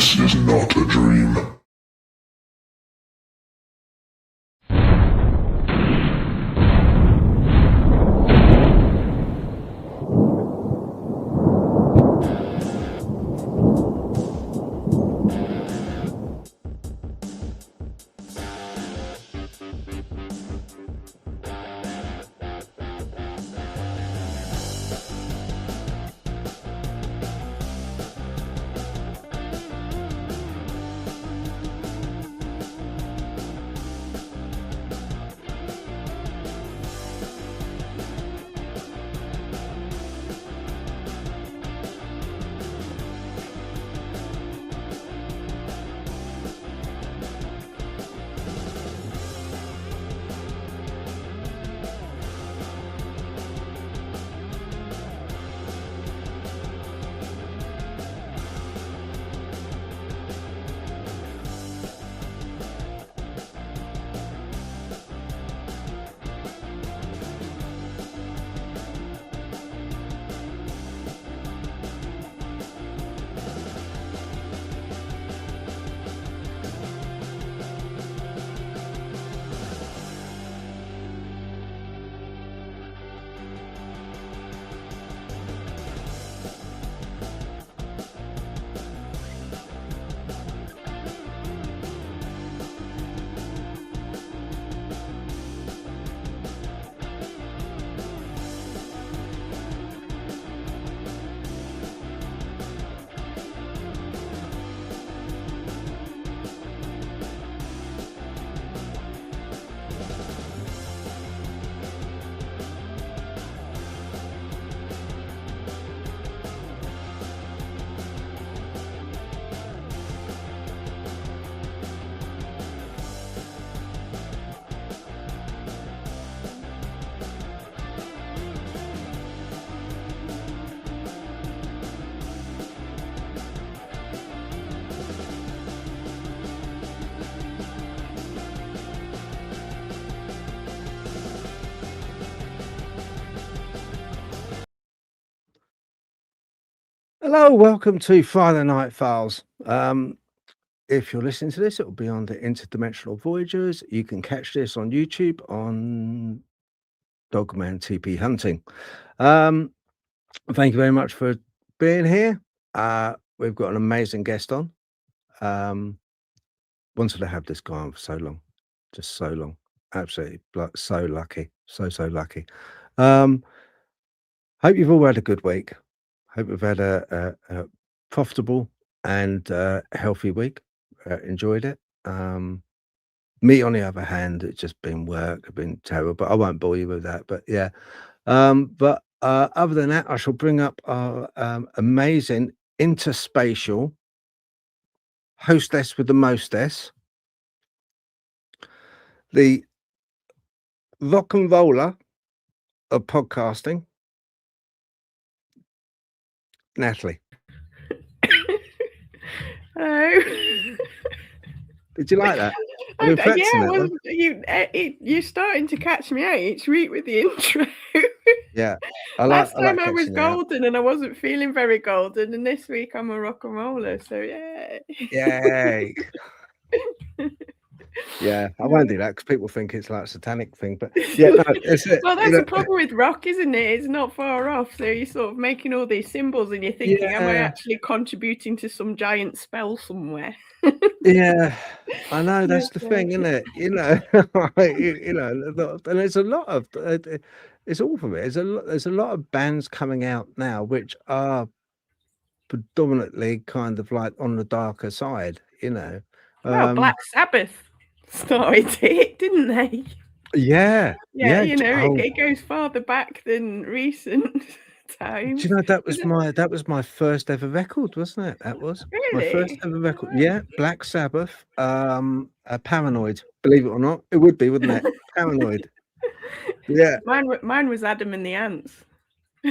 This is not a dream. Hello, welcome to Friday Night Files. If you're listening to this, it will be on the Interdimensional Voyagers. You can catch this on YouTube on Dogman TP Hunting. Thank you very much for being here. We've got an amazing guest on. Wanted to have this guy on for so long, just so long. Absolutely, so lucky, so lucky. Hope you've all had a good week. Hope we've had a profitable and healthy week. Enjoyed it. Me, on the other hand, it's just been work. It's been terrible, but I won't bore you with that. But yeah. But other than that, I shall bring up our amazing interspatial hostess with the mostess, the rock and roller of podcasting, Natalie. Hello. Did you like that? You're starting to catch me out each week with the intro. Yeah. Last time I was golden and I wasn't feeling very golden, and this week I'm a rock and roller, so yeah. Yay. Yeah, I won't do that because people think it's like a satanic thing, but yeah, no, it's it. Well, that's the problem with rock, isn't it? It's not far off. So you're sort of making all these symbols and you're thinking, am I actually contributing to some giant spell somewhere? Yeah, I know, that's the thing, isn't it? You know, and there's a lot of it's all for it. There's a lot of bands coming out now which are predominantly kind of like on the darker side, you know. Well, Black Sabbath started it, didn't they? Yeah, you know, it goes farther back than recent times. Do you know that was my first ever record, wasn't it? That was really? My first ever record. Yeah, Black Sabbath. Paranoid. Believe it or not, it would be, wouldn't it? Paranoid. Yeah. Mine was Adam and the Ants.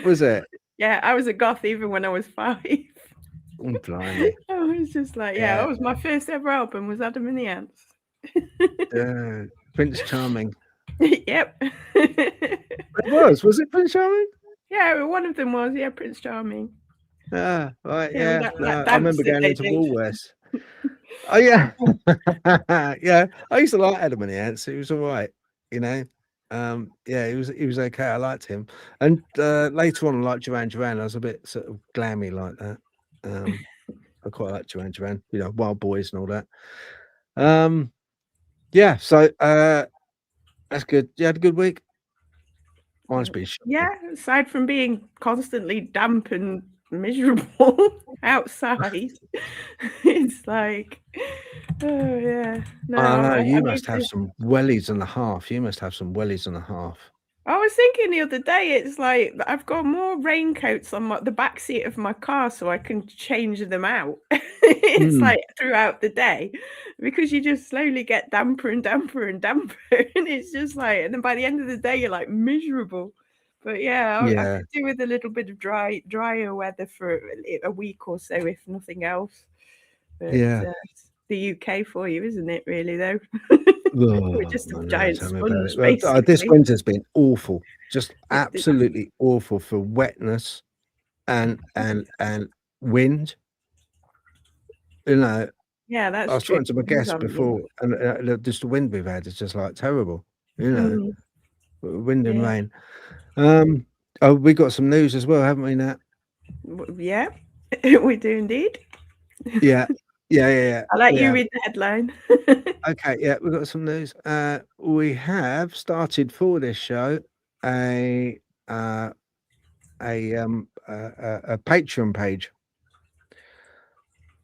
Was it? Yeah, I was a goth even when I was 5. Oh, blimey. I was just like, that was my first ever album was Adam and the Ants. Prince Charming. Yep. Was it Prince Charming? Yeah, one of them was, Prince Charming. Right, yeah. I remember going into Woolworths. Oh yeah, yeah. I used to like Adam and the Ants. He was all right, you know. Yeah, he was okay. I liked him. And later on, like Duran Duran, I was a bit sort of glammy like that. I quite like Duran Duran, you know, Wild Boys and all that. Yeah. So that's good. You had a good week. Mine's been shocking. Yeah, aside from being constantly damp and miserable outside, it's like, oh yeah. No, I know you I must need have to. some wellies and a half. You must have some wellies and a half. I was thinking the other day, it's like I've got more raincoats on the back seat of my car so I can change them out. It's Mm, like throughout the day because you just slowly get damper and damper and damper. And it's just like, and then by the end of the day, you're like miserable. But yeah, I yeah, could do with a little bit of drier weather for a week or so, if nothing else. But yeah. it's the UK for you, isn't it, really, though? We're Oh, just a I know. giant Tell me about sponge, it. Well, this basically. winter's been awful, just It- absolutely awful for wetness and wind. You know, Yeah, I that's was true. talking to my guests before, and just the wind we've had is just like terrible. You know, Mm, wind and yeah. rain. Oh, we got some news as well, haven't we, Nat? Yeah, we do indeed. Yeah, yeah. I'll let We you have. read the headline. Okay, yeah, we've got some news. We have started for this show a uh, a Patreon page.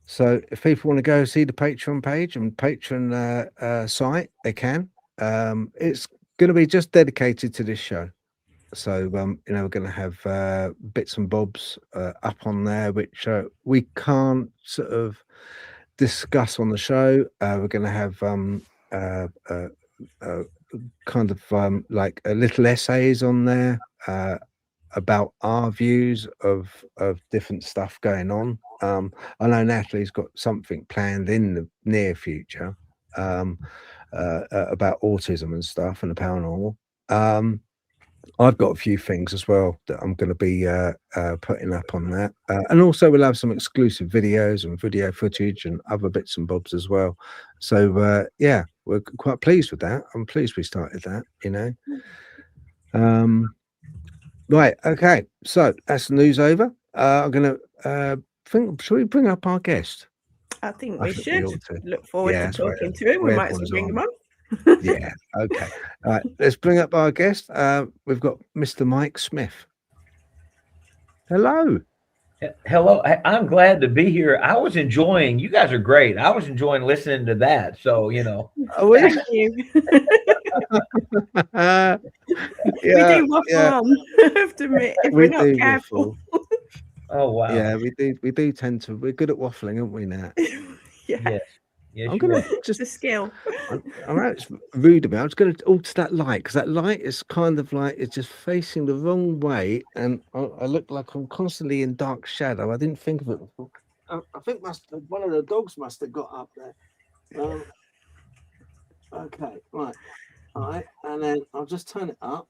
So if people want to go see the Patreon page and Patreon site, they can. It's going to be just dedicated to this show. So you know, we're going to have bits and bobs up on there, which we can't sort of discuss on the show. We're going to have kind of like little essays on there about our views of different stuff going on. I know Natalie's got something planned in the near future about autism and stuff and the paranormal. I've got a few things as well that I'm going to be putting up on that, and also we'll have some exclusive videos and video footage and other bits and bobs as well. So yeah, we're quite pleased with that. I'm pleased we started that. You know. Right, okay. So that's the news over. I'm gonna should we bring up our guest? I think I we think we should ought to. look forward Yeah, to that's right. talking to him. We might as well Everyone's bring him on. on. Yeah, okay. All right, let's bring up our guest. We've got Mr. Mike Smith. Hello. Hello, I'm glad to be here. I was enjoying, you guys are great. I was enjoying listening to that. So, you know, Oh, we? Thank you. We Yeah, do waffle yeah, on, I have to admit, if we're we not do careful. waffle. oh, wow. Yeah, we do tend to. We're good at waffling, aren't we, Nat? Yeah, Yes, yes, I'm you gonna are. it's just. a skill. I know it's rude of me. I was going to alter that light because that light is kind of like it's just facing the wrong way, and I look like I'm constantly in dark shadow. I didn't think of it before. I think one of the dogs must have got up there. Okay, right, all right, and then I'll just turn it up.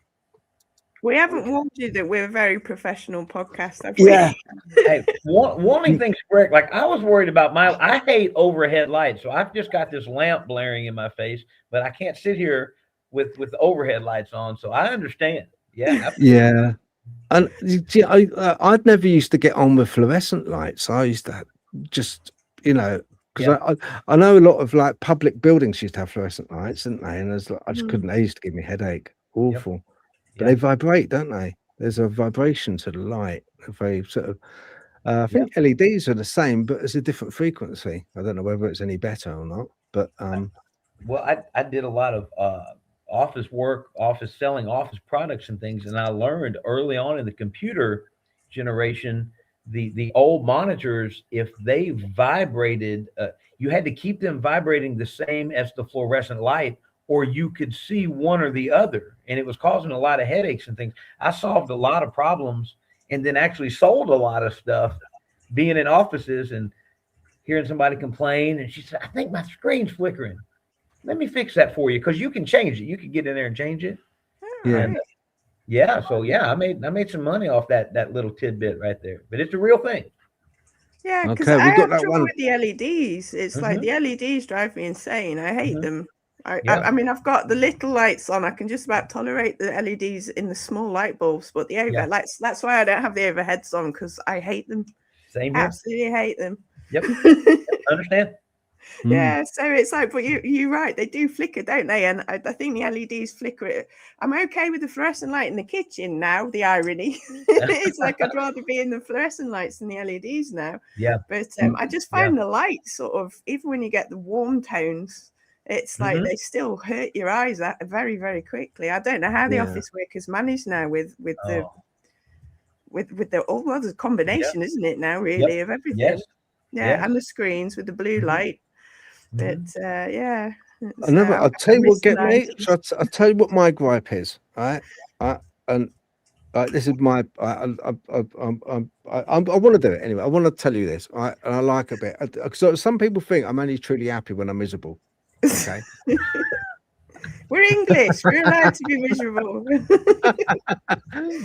We haven't warned you that we're a very professional podcast, have we? Yeah. Hey, wanting things correct. Like I was worried about I hate overhead lights. So I've just got this lamp blaring in my face, but I can't sit here with the overhead lights on. So I understand. Yeah. Absolutely. Yeah. And see, I'd never used to get on with fluorescent lights. I used to just, you know, because I know a lot of like public buildings used to have fluorescent lights, didn't they? And I just couldn't. They used to give me a headache. Awful. But they vibrate, don't they? There's a vibration to the light. A very sort of. I think LEDs are the same, but it's a different frequency. I don't know whether it's any better or not. But Well, I did a lot of office work, selling office products and things, and I learned early on in the computer generation, the old monitors, if they vibrated, you had to keep them vibrating the same as the fluorescent light, or you could see one or the other, and it was causing a lot of headaches and things. I solved a lot of problems, and then actually sold a lot of stuff, being in offices and hearing somebody complain, and she said, "I think my screen's flickering. Let me fix that for you because you can change it. You can get in there and change it." yeah. And so I made some money off that little tidbit right there. But it's a real thing. Yeah, because Okay, I we got have that trouble one. with the LEDs. It's like the LEDs drive me insane. I hate them. I mean, I've got the little lights on. I can just about tolerate the LEDs in the small light bulbs, but the overhead lights, that's why I don't have the overheads on, because I hate them. Same here. Absolutely hate them. Yep. Understand? Yeah, so it's like, but you're right, they do flicker, don't they? And I think the LEDs flicker. I'm okay with the fluorescent light in the kitchen now. The irony, it's like I'd rather be in the fluorescent lights than the LEDs now. Yeah. But I just find the light sort of, even when you get the warm tones, it's like they still hurt your eyes very, very quickly. I don't know how the office workers manage now with the there's a combination, isn't it now, really, of everything? Yes. Yeah, and the screens with the blue light. But I'll tell you what get me. So I'll tell you what my gripe is. Right, this is my. I want to do it anyway. I want to tell you this. And I like a bit. So some people think I'm only truly happy when I'm miserable. Okay. We're English. We're allowed to be miserable.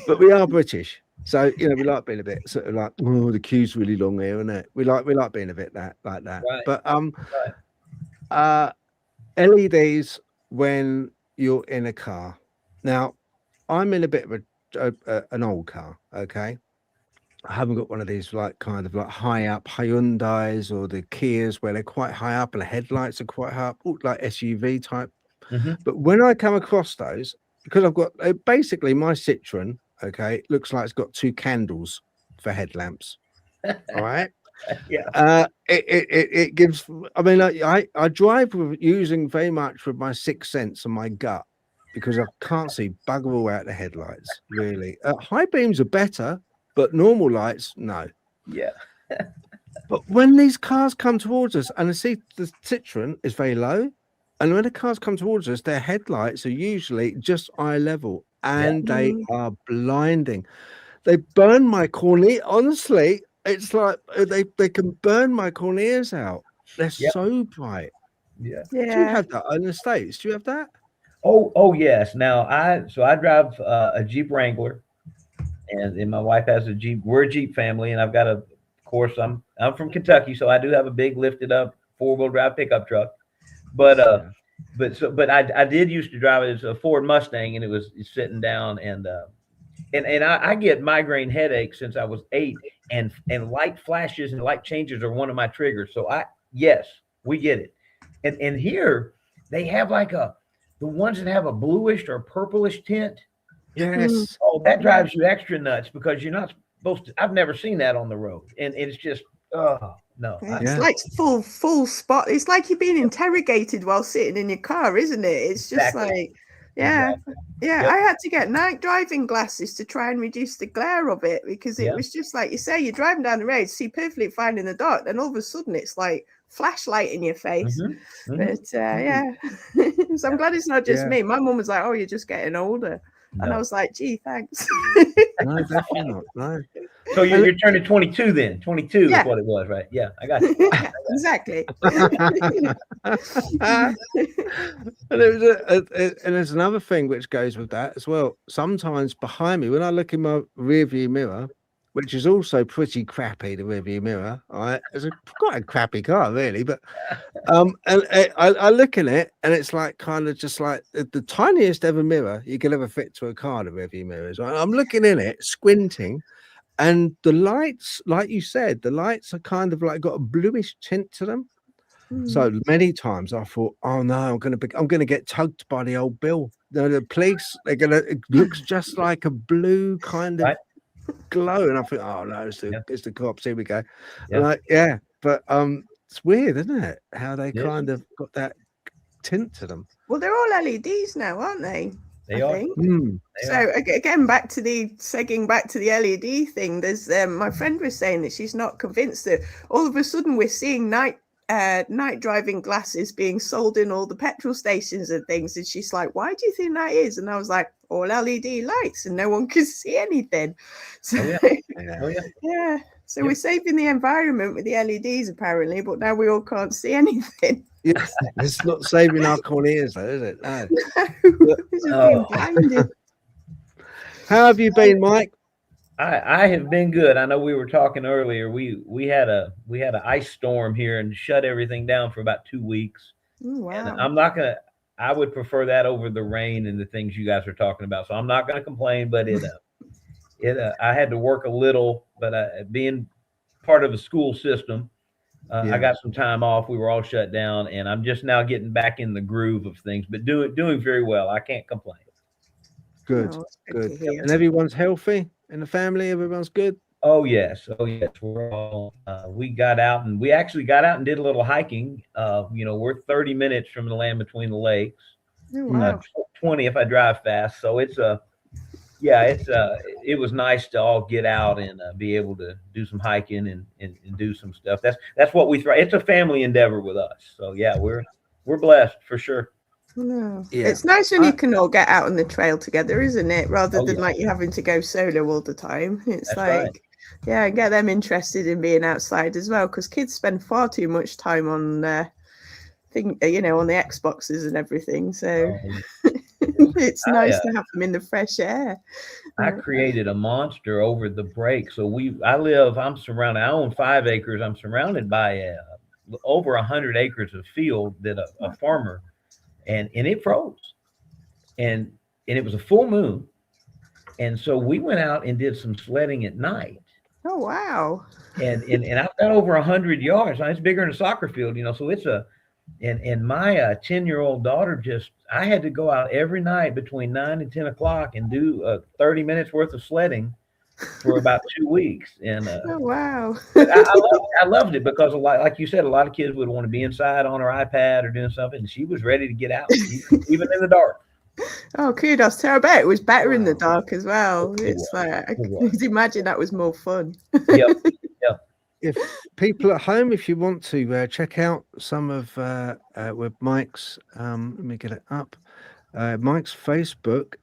But we are British. So, we like being a bit sort of like, oh, the queue's really long here, isn't it? We like being a bit like that. Right. But LEDs when you're in a car. Now, I'm in a bit of an old car, okay? I haven't got one of these kind of high up Hyundais or the Kias where they're quite high up and the headlights are quite high up, like SUV type. But when I come across those, because I've got basically my Citroen, okay, looks like it's got 2 candles for headlamps. All right. Yeah. It gives. I mean, I drive using very much with my sixth sense and my gut, because I can't see bugger all out the headlights. Really, high beams are better, but normal lights, no. Yeah. But when these cars come towards us, and I see the Citroen is very low, and when the cars come towards us, their headlights are usually just eye level. And they are blinding. They burn my cornea. Honestly, it's like they can burn my corneas out. They're so bright. Yeah. Do you have that in the States? Do you have that? Oh yes. Now I drive a Jeep Wrangler, and my wife has a Jeep. We're a Jeep family, and I've got of course I'm from Kentucky, so I do have a big lifted up 4-wheel drive pickup truck. But I did used to drive it as a Ford Mustang, and it was sitting down, and I get migraine headaches since I was 8, and light flashes and light changes are one of my triggers. So we get it. And here they have the ones that have a bluish or purplish tint. Yes. Oh, that drives you extra nuts, because you're not supposed to. I've never seen that on the road, and it's just no. It's like full spot. It's like you're being interrogated while sitting in your car, isn't it? It's just like, I had to get night driving glasses to try and reduce the glare of it, because it was just like you say, you're driving down the road, see perfectly fine in the dark, then all of a sudden it's like flashlight in your face. But so I'm glad it's not just me. My mum was like, "Oh, you're just getting older," and I was like, "Gee, thanks." No, definitely not. No. So you're turning 22 then. 22 is what it was, right? Yeah, I got you. Exactly. And there's another thing which goes with that as well. Sometimes behind me, when I look in my rear view mirror, which is also pretty crappy, the rear view mirror, right? It's quite a crappy car, really. But and I look in it, and it's like kind of just like the tiniest ever mirror you could ever fit to a car. The rear view mirrors. Right? I'm looking in it, squinting. And the lights, like you said, the lights are kind of got a bluish tint to them. So many times I thought, oh no, I'm gonna get tugged by the old bill. The police, it looks just like a blue kind of glow, and I think, oh no, it's the cops. Here we go. But it's weird, isn't it? How they kind of got that tint to them. Well, they're all LEDs now, aren't they? They I are. think. So again, segging back to the LED thing. There's my friend was saying that she's not convinced that all of a sudden we're seeing night driving glasses being sold in all the petrol stations and things, and she's like, "Why do you think that is?" And I was like, "All LED lights, and no one can see anything." So so we're saving the environment with the LEDs apparently, but now we all can't see anything. Yeah, it's not saving our corneas, though, is it? No. Being blinded. How have you been, Mike? I have been good. I know we were talking earlier. We had an ice storm here and shut everything down for about 2 weeks. Oh, And wow. I'm not gonna. I would prefer that over the rain and the things you guys are talking about. So I'm not gonna complain. But I had to work a little, but being part of a school system, I got some time off. We were all shut down, and I'm just now getting back in the groove of things. But doing very well. I can't complain. Good, Oh, it's good. to hear. And everyone's healthy in the family. Everyone's good. Oh yes, We're all. We got out, and we actually got out and did a little hiking. We're 30 minutes from the land between the lakes. Oh, wow. 20 if I drive fast. So it was nice to all get out and be able to do some hiking and do some stuff. That's what we try. It's a family endeavor with us. So yeah, we're blessed for sure. No. Yeah. It's nice when you can all get out on the trail together, isn't it? Rather than yeah. like you having to go solo all the time. It's That's like, right. yeah, and get them interested in being outside as well, because kids spend far too much time on on the Xboxes and everything. So it's nice to have them in the fresh air. I created a monster over the break. So I'm surrounded. I own 5 acres. I'm surrounded by over 100 acres of field that a farmer, and it froze, and it was a full moon, and so we went out and did some sledding at night. Oh, wow. And I've got over 100 yards. It's bigger than a soccer field, so it's and my 10-year-old daughter I had to go out every night between 9 and 10 o'clock and do 30 minutes worth of sledding for about 2 weeks. And oh, wow. I loved it because like you said, a lot of kids would want to be inside on her iPad or doing something. And she was ready to get out, even in the dark. Oh, kudos to her. I bet it was better in the dark as well. It's like, I can imagine that was more fun. Yep. If people at home, if you want to check out some of with Mike's, let me get it up. Mike's Facebook,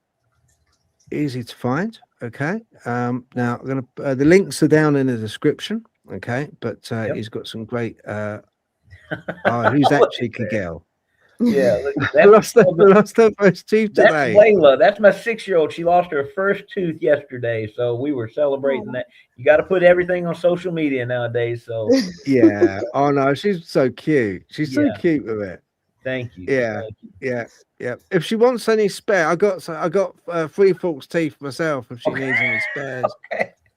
easy to find. Okay. Now I'm gonna the links are down in the description. Okay, but he's got some great. Who's that cheeky girl? Yeah, lost her first tooth today. That's Layla. That's my 6-year-old. She lost her first tooth yesterday, so we were celebrating that. You got to put everything on social media nowadays. So yeah. Oh no, she's so cute. She's so cute with it. Thank you. Yeah, Thank you. yeah. If she wants any spare, I got 3 false teeth myself. If she needs any spares,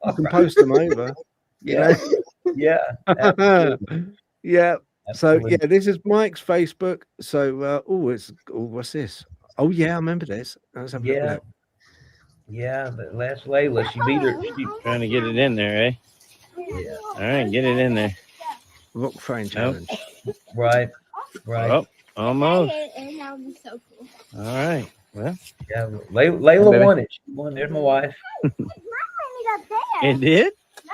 I can post them over. Yeah, yeah, absolutely. Yeah. Absolutely. So this is Mike's Facebook. So what's this? Oh yeah, I remember this. Let's have a look. Yeah, but last Layla, she beat her. She's trying to get it in there, eh? Yeah. All right, get it in there. Rock frame challenge. Right. Oh, almost. That would be so cool. All right. Well. Yeah, Layla won it. She won. There's my wife. It did? No.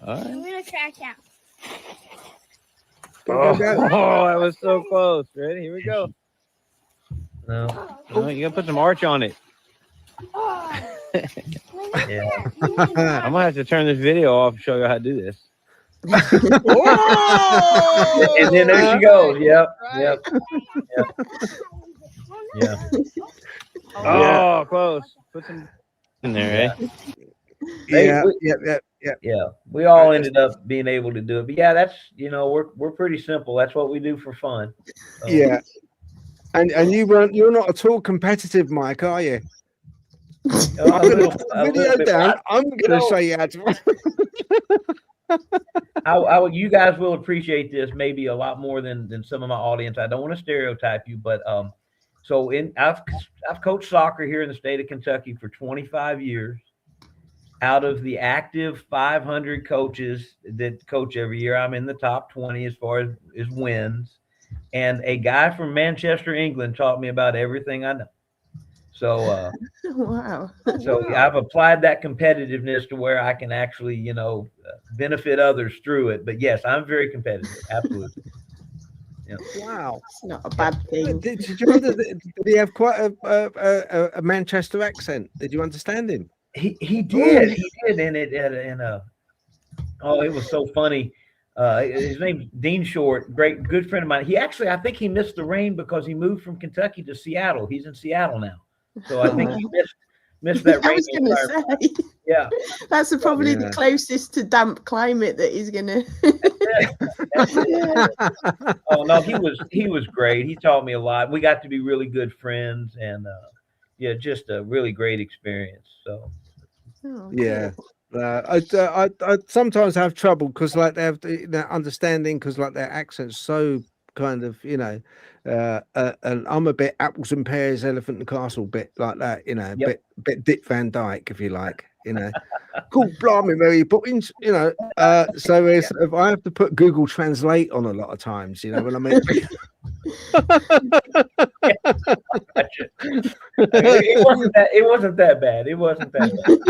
All right. I'm gonna crash out. Oh, that was so close. Ready? Here we go. No. Oh, you gotta put some arch on it. Yeah. I'm gonna have to turn this video off and show you how to do this. And then there she goes. Yep. Yeah. Oh, close. Put some in there, eh? Yeah. We all ended up being able to do it, but yeah, that's we're pretty simple. That's what we do for fun. So. Yeah. And you're not at all competitive, Mike, are you? I'm going to video down. I'm going to show you how to. You guys will appreciate this maybe a lot more than some of my audience. I don't want to stereotype you, but I've coached soccer here in the state of Kentucky for 25 years. Out of the active 500 coaches that coach every year, I'm in the top 20 as far as wins. And a guy from Manchester, England, taught me about everything I know. So, wow. So I've applied that competitiveness to where I can actually, benefit others through it. But yes, I'm very competitive. Absolutely. Yeah. Wow. It's not a bad thing. Did he have quite a Manchester accent? Did you understand him? He did. And it was so funny. His name's Dean Short, good friend of mine. I think he missed the rain because he moved from Kentucky to Seattle. He's in Seattle now. So I think he Miss that I rainy was going to environment. say, Yeah. that's probably Yeah. the closest to damp climate that he's going to. That's it. Oh no, he was great. He taught me a lot. We got to be really good friends, and yeah, just a really great experience. So Oh, Yeah. cool. I sometimes have trouble because like they have their understanding because like their accent's so kind of and I'm a bit apples and pears, elephant and castle bit like that, a yep. bit Dick Van Dyke if you like, cool, blimey, Mary Poppins, so it's, if I have to put Google Translate on a lot of times, when I mean. Gotcha. It wasn't that bad. It wasn't that bad.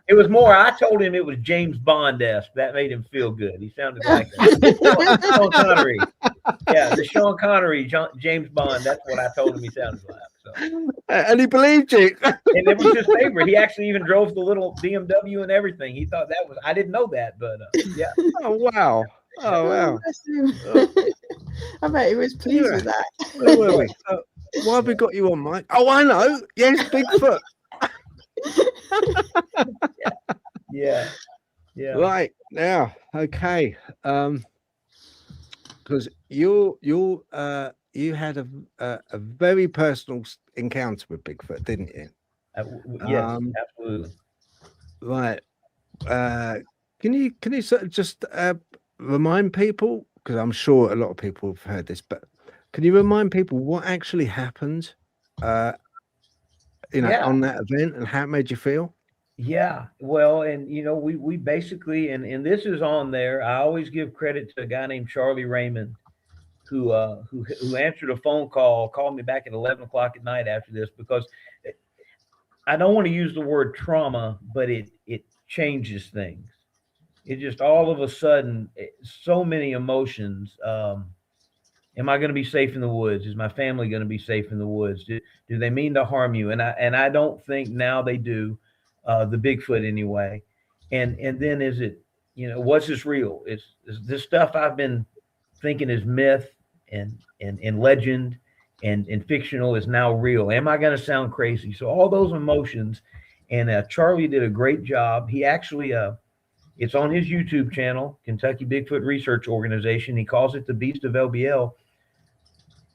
It was more. I told him it was James Bond-esque. That made him feel good. He sounded like Sean Connery. Yeah, the Sean Connery, James Bond. That's what I told him he sounded like. So. And he believed you. And it was his favorite. He actually even drove the little BMW and everything. He thought that was. I didn't know that, but yeah. Oh wow! Oh wow! I bet he was pleased with that. Where were we? Why have we got you on, Mike? Oh, I know. Yes, Bigfoot. Yeah. Right now, okay. Because you had a very personal encounter with Bigfoot, didn't you? Yes, absolutely. Right. Can you sort of just remind people, because I'm sure a lot of people have heard this, but can you remind people what actually happened, on that event and how it made you feel? Yeah, well, and we basically, and this is on there. I always give credit to a guy named Charlie Raymond, who answered a phone call, called me back at 11 o'clock at night after this, because I don't want to use the word trauma, but it changes things. It just all of a sudden, so many emotions. Am I going to be safe in the woods? Is my family going to be safe in the woods? Do they mean to harm you? And I don't think now they do. The Bigfoot anyway. And then is it, what's this real? Is this stuff I've been thinking is myth and legend and fictional is now real? Am I going to sound crazy? So all those emotions, and Charlie did a great job. He actually, it's on his YouTube channel, Kentucky Bigfoot Research Organization. He calls it the Beast of LBL.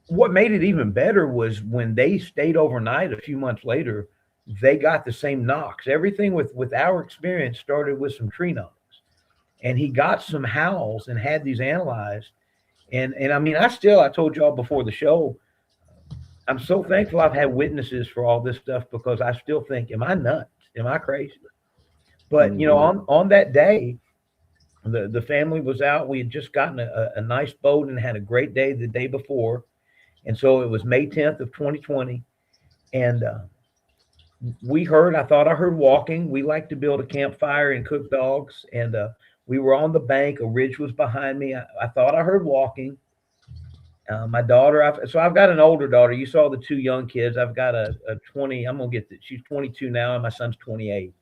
What made it even better was when they stayed overnight a few months later, they got the same knocks. Everything with our experience started with some tree knocks, and he got some howls and had these analyzed. And I mean, I told y'all before the show, I'm so thankful I've had witnesses for all this stuff, because I still think, am I nuts? Am I crazy? But on that day, the family was out. We had just gotten a nice boat and had a great day the day before. And so it was May 10th of 2020. And I thought I heard walking. We like to build a campfire and cook dogs. And we were on the bank. A ridge was behind me. I thought I heard walking. My daughter, so I've got an older daughter. You saw the two young kids. I've got a 20. I'm going to get that. She's 22 now, and my son's 28.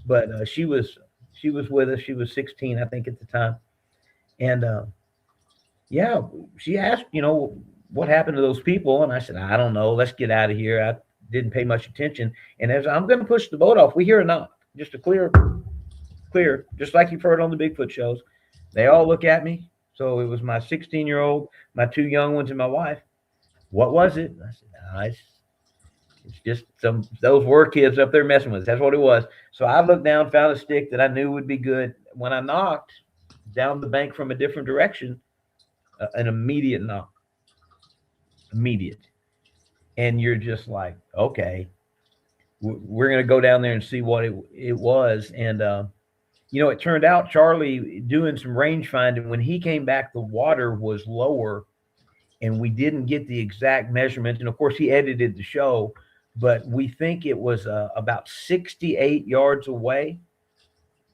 But she was with us. She was 16, I think, at the time. And yeah, she asked, what happened to those people? And I said, I don't know. Let's get out of here. I didn't pay much attention. And as I'm going to push the boat off, we hear a knock, just a clear, just like you've heard on the Bigfoot shows. They all look at me. So it was my 16-year-old, my two young ones, and my wife. What was it? I said, no, it's just those were kids up there messing with us. That's what it was. So I looked down, found a stick that I knew would be good. When I knocked down the bank from a different direction, an immediate knock. Immediate. And you're just like, okay, we're going to go down there and see what it was. And, it turned out Charlie doing some range finding, when he came back, the water was lower and we didn't get the exact measurements. And of course he edited the show, but we think it was about 68 yards away.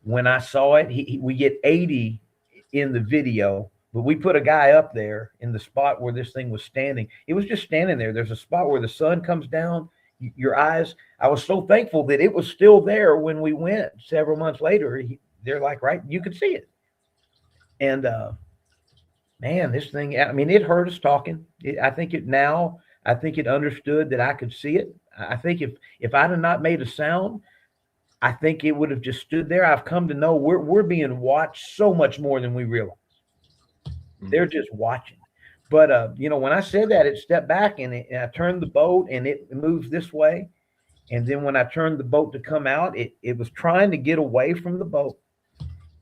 When I saw it, we get 80 in the video, but we put a guy up there in the spot where this thing was standing. It was just standing there. There's a spot where the sun comes down, your eyes. I was so thankful that it was still there when we went several months later. They're like, right, you could see it. And man, this thing, I mean, it heard us talking. I think it now, I think it understood that I could see it. I think if I'd have not made a sound, I think it would have just stood there. I've come to know we're being watched so much more than we realize. They're just watching. But you know, when I said that, it stepped back and I turned the boat and it moves this way. And then when I turned the boat to come out, it was trying to get away from the boat.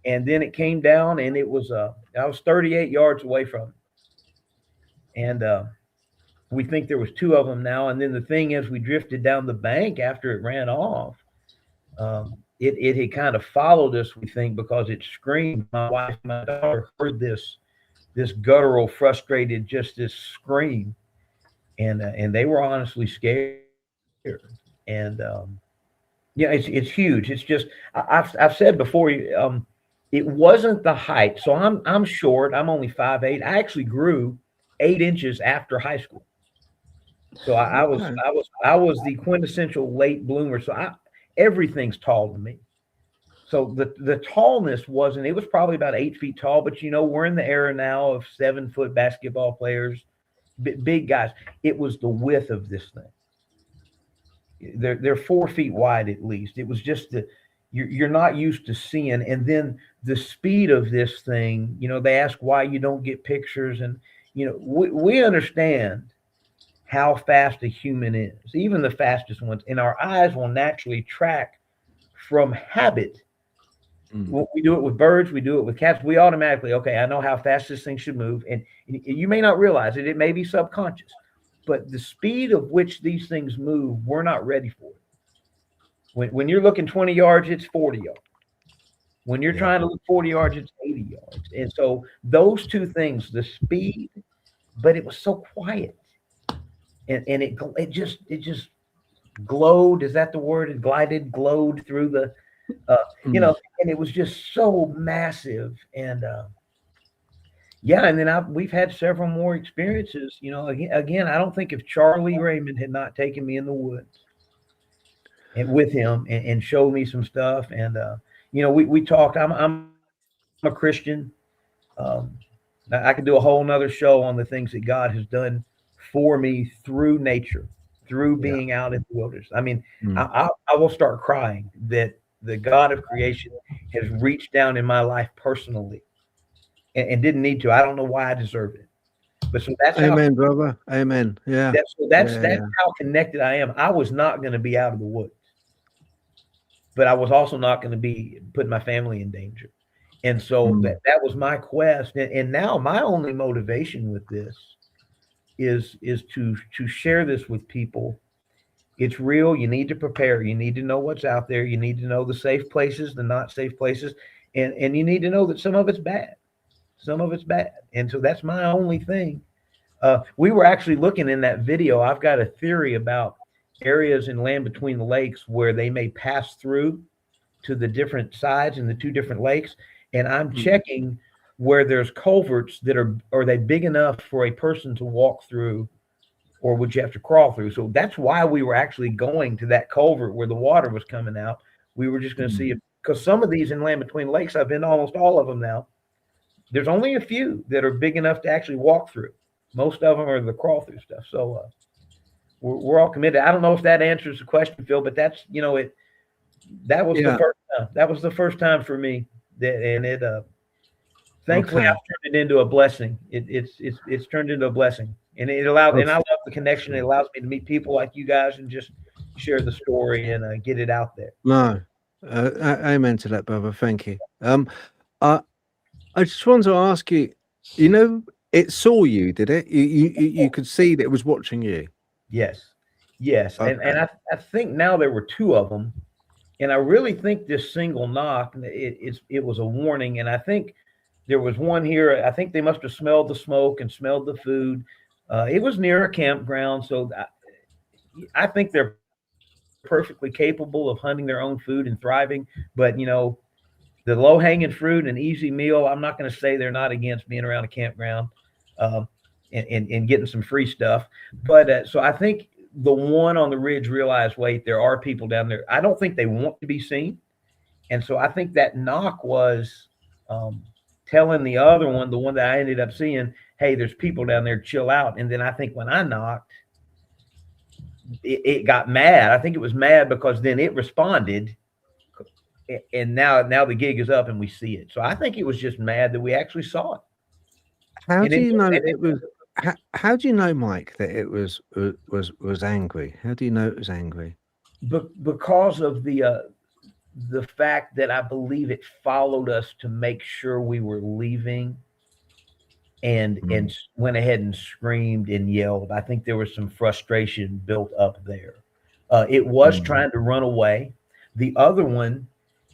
And then it came down and I was 38 yards away from it. And we think there was two of them now. And then the thing is, we drifted down the bank after it ran off. It had kind of followed us, we think, because it screamed. My wife and my daughter heard this guttural, frustrated, just this scream. And they were honestly scared. And yeah, it's huge. It's just, I've said before, it wasn't the height. So I'm short. I'm only 5'8". I actually grew 8 inches after high school. So I was the quintessential late bloomer. So everything's tall to me. So the tallness wasn't. It was probably about 8 feet tall. But you know, we're in the era now of 7-foot basketball players, big guys. It was the width of this thing. They're 4 feet wide at least. It was just you're not used to seeing. And then the speed of this thing. You know, they ask why you don't get pictures, and you know, we understand how fast a human is, even the fastest ones, and our eyes will naturally track from habit. We do it with birds, we do it with cats. We automatically, okay, I know how fast this thing should move, and you may not realize it. It may be subconscious, but the speed of which these things move, we're not ready for it. When you're looking 20 yards, it's 40 yards. When you're trying to look 40 yards, it's 80 yards. And so those two things, the speed, but it was so quiet. And it just glowed. Is that the word? It glowed through the, you know, and it was just so massive. And yeah, and then we've had several more experiences. You know, again, I don't think if Charlie Raymond had not taken me in the woods and with him and showed me some stuff, and you know, we talked. I'm a Christian. I could do a whole nother show on the things that God has done for me through nature, through being out in the wilderness. I mean, I will start crying that the God of creation has reached down in my life personally and didn't need to. I don't know why I deserve it. But so that's amen, brother. Amen. Yeah. That's how connected I am. I was not going to be out of the woods, but I was also not going to be putting my family in danger. And so that was my quest. And now my only motivation with this is to share this with people. It's real. You need to prepare. You need to know what's out there. You need to know the safe places, the not safe places. And you need to know that some of it's bad. Some of it's bad. And so that's my only thing. We were actually looking in that video. I've got a theory about areas in Land Between the Lakes where they may pass through to the different sides in the two different lakes. And I'm checking where there's culverts that are they big enough for a person to walk through, or would you have to crawl through? So that's why we were actually going to that culvert where the water was coming out. We were just going to see if, because some of these in Land Between Lakes, I've been to almost all of them now. There's only a few that are big enough to actually walk through. Most of them are the crawl through stuff. So we're all committed. I don't know if that answers the question, Phil, but that's, you know, that was the first time. That was the first time for me. Thankfully, I've turned it into a blessing. It's turned into a blessing, and it allowed. And I love the connection. It allows me to meet people like you guys and just share the story and get it out there. No, amen to that, brother. Thank you. I just wanted to ask you. You know, it saw you, did it? You could see that it was watching you. Yes. Okay. And I think now there were two of them. And I really think this single knock, it was a warning. And I think there was one here. I think they must have smelled the smoke and smelled the food. It was near a campground. So I think they're perfectly capable of hunting their own food and thriving. But, you know, the low-hanging fruit and easy meal, I'm not going to say they're not against being around a campground and getting some free stuff. But so I think the one on the ridge realized, wait, there are people down there. I don't think they want to be seen. And so I think that knock was telling the other one, the one that I ended up seeing, hey, there's people down there, chill out. And then I think when I knocked, it got mad. I think it was mad because then it responded, and now the gig is up and we see it. So I think it was just mad that we actually saw it. How And do it- you know and it was? How do you know, Mike, that it was angry? How do you know it was angry? because of the fact that I believe it followed us to make sure we were leaving, and went ahead and screamed and yelled. I think there was some frustration built up there. It was trying to run away. The other one,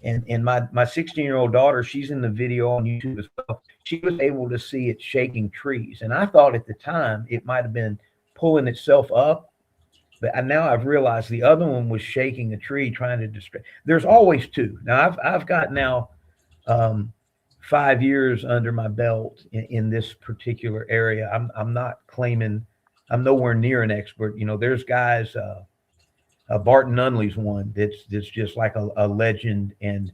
and my 16-year-old daughter, she's in the video on YouTube as well. She was able to see it shaking trees, and I thought at the time it might have been pulling itself up, but now I've realized the other one was shaking a tree trying to distract. There's always two. Now I've got now 5 years under my belt in this particular area. I'm not claiming I'm nowhere near an expert. You know, there's guys. Barton Nunley's one that's just like a legend and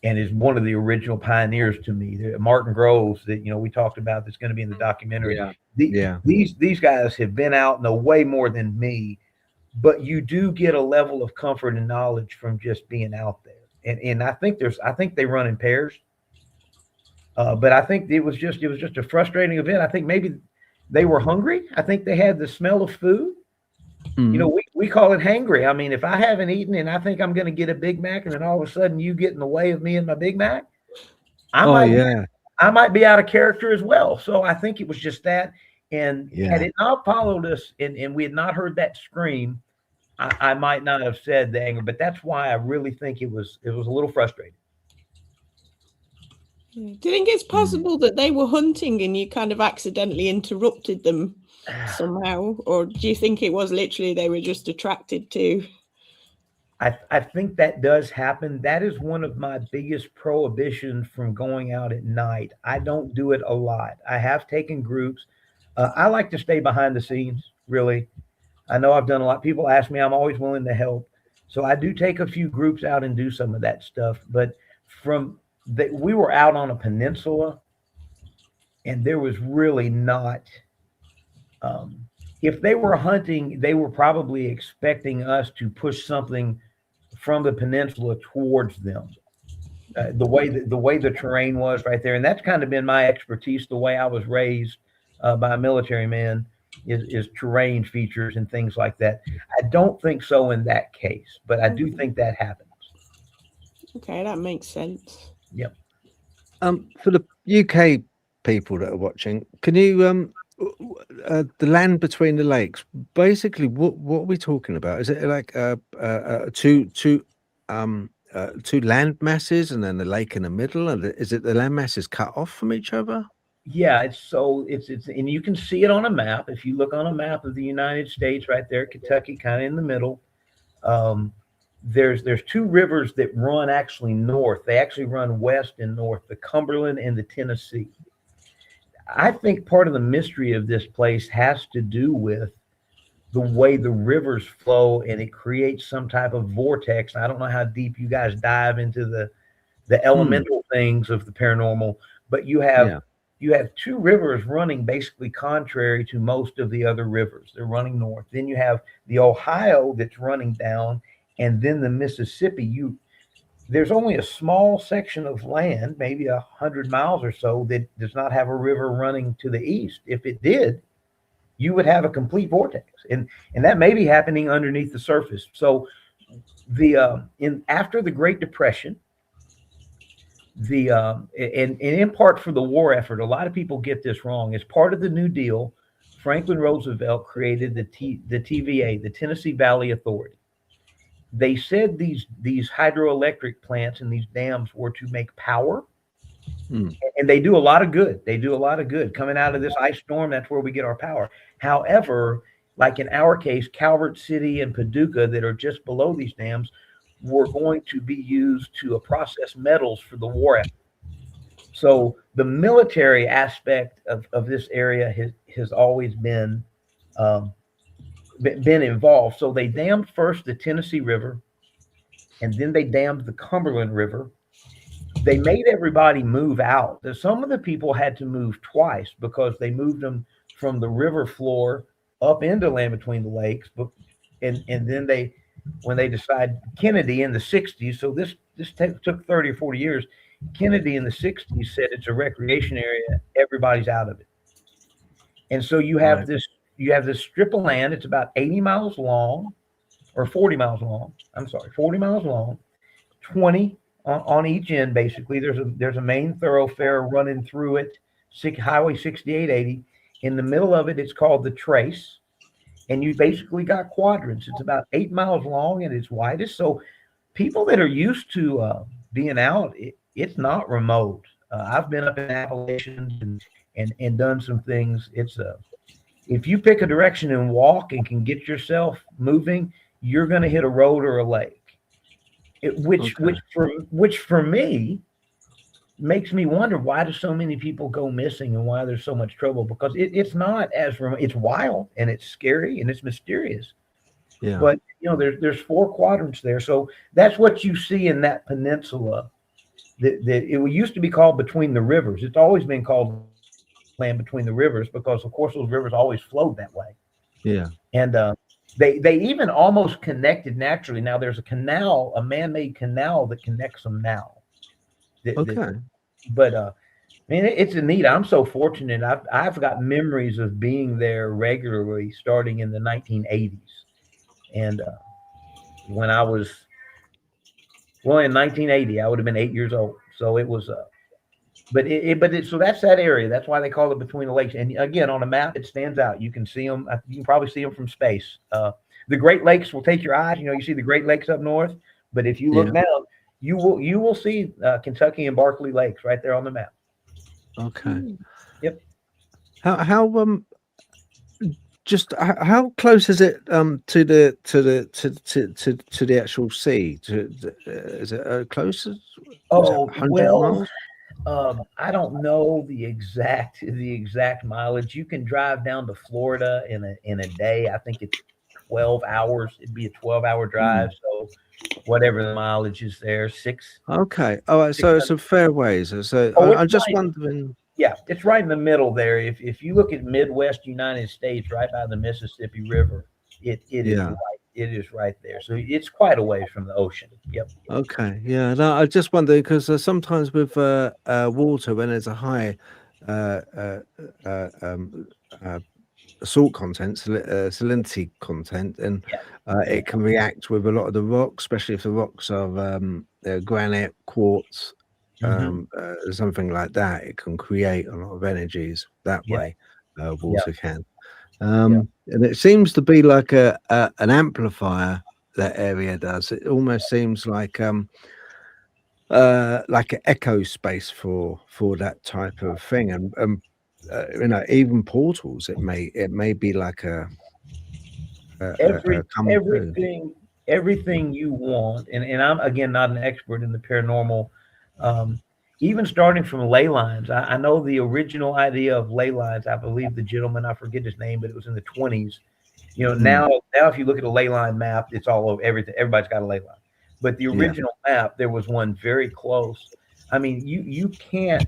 is one of the original pioneers to me. Martin Groves that we talked about that's going to be in the documentary. These guys have been out no way more than me, but you do get a level of comfort and knowledge from just being out there. And I think they run in pairs. But I think it was just a frustrating event. I think maybe they were hungry. I think they had the smell of food. We call it hangry. I mean, if I haven't eaten and I think I'm going to get a Big Mac, and then all of a sudden you get in the way of me and my Big Mac, I might be out of character as well. So I think it was just that. And had it not followed us and we had not heard that scream, I might not have said the anger. But that's why I really think it was a little frustrating. Do you think it's possible that they were hunting and you kind of accidentally interrupted them somehow? Or do you think it was literally they were just attracted to? I think that does happen. That is one of my biggest prohibitions from going out at night. I don't do it a lot. I have taken groups. I like to stay behind the scenes, really. I know I've done a lot. People ask me, I'm always willing to help. So I do take a few groups out and do some of that stuff. But we were out on a peninsula, and there was really not. If they were hunting, they were probably expecting us to push something from the peninsula towards them. The way the terrain was right there, and that's kind of been my expertise. The way I was raised by a military man is terrain features and things like that. I don't think so in that case, but I do think that happens. Okay, that makes sense. Yep. For the UK people that are watching, can you the land between the lakes? Basically, what are we talking about? Is it like two land masses and then the lake in the middle? And is it the land masses cut off from each other? Yeah, it's and you can see it on a map. If you look on a map of the United States, right there, Kentucky, kind of in the middle. There's two rivers that run actually north. They actually run west and north, the Cumberland and the Tennessee. I think part of the mystery of this place has to do with the way the rivers flow, and it creates some type of vortex. I don't know how deep you guys dive into the elemental things of the paranormal, but you have two rivers running basically contrary to most of the other rivers. They're running north. Then you have the Ohio that's running down, and then the Mississippi. There's only a small section of land, maybe 100 miles or so, that does not have a river running to the east. If it did, you would have a complete vortex, and that may be happening underneath the surface. So after the Great Depression, and in part for the war effort, a lot of people get this wrong. As part of the New Deal, Franklin Roosevelt created the TVA, the Tennessee Valley Authority. They said these hydroelectric plants and these dams were to make power, and they do a lot of good. They do a lot of good coming out of this ice storm. That's where we get our power. However, like in our case, Calvert City and Paducah, that are just below these dams, were going to be used to process metals for the war effort. So the military aspect of this area has always been involved. So they dammed first the Tennessee River, and then they dammed the Cumberland River. They made everybody move out. Some of the people had to move twice because they moved them from the river floor up into land between the lakes, but and then when they decide Kennedy in the 60s, so this took 30 or 40 years. Kennedy in the 60s said it's a recreation area, everybody's out of it. And so you have this strip of land. It's about 80 miles long, or 40 miles long. I'm sorry, 40 miles long, 20 on each end. Basically, there's a main thoroughfare running through it, Highway 6880. In the middle of it, it's called the Trace, and you basically got quadrants. It's about 8 miles long and it's widest. So people that are used to being out, it's not remote. I've been up in Appalachians and done some things. It's if you pick a direction and walk and can get yourself moving, you're going to hit a road or a lake. Which for me makes me wonder, why do so many people go missing and why there's so much trouble? Because it's not as remote. It's wild and it's scary and it's mysterious. Yeah. But there's 4 quadrants there, so that's what you see in that peninsula. It used to be called Between the Rivers. It's always been called Land Between the Rivers because, of course, those rivers always flowed that way. Yeah. And they even almost connected naturally. Now there's a canal, a man-made canal that connects them now. But it's a neat. I'm so fortunate. I've got memories of being there regularly, starting in the 1980s, and when I was in 1980, I would have been 8 years old. So it was so that's that area. That's why they call it Between the Lakes. And again, on a map, it stands out. You can see them. You can probably see them from space. The Great Lakes will take your eyes. You see the Great Lakes up north, but if you look down, you will see Kentucky and Barkley Lakes right there on the map. Okay. Yep. How close is it to the actual sea? Is it close? Oh, well, miles? I don't know the exact mileage. You can drive down to Florida in a day. I think it's 12 hours. It'd be a 12-hour drive. So whatever the mileage is there, 6. Okay. All right. So it's a fair ways. So I'm just wondering. Yeah, it's right in the middle there. If you look at Midwest United States, right by the Mississippi River, it is right there. So it's quite a ways from the ocean. Yep. Okay. Yeah. No, I just wondering because sometimes with water, when there's a high salt content, salinity content, and it can react with a lot of the rocks, especially if the rocks are granite, quartz, something like that. It can create a lot of energies that way. Water can. And it seems to be like an amplifier. That area does. It almost seems like an echo space for that type of thing, and even portals. It may be like everything you want. And I'm again not an expert in the paranormal. Even starting from ley lines, I know the original idea of ley lines. I believe the gentleman, I forget his name, but it was in the 20s. Now if you look at a ley line map, it's all over everything. Everybody's got a ley line. But the original map, there was one very close. I mean, you can't.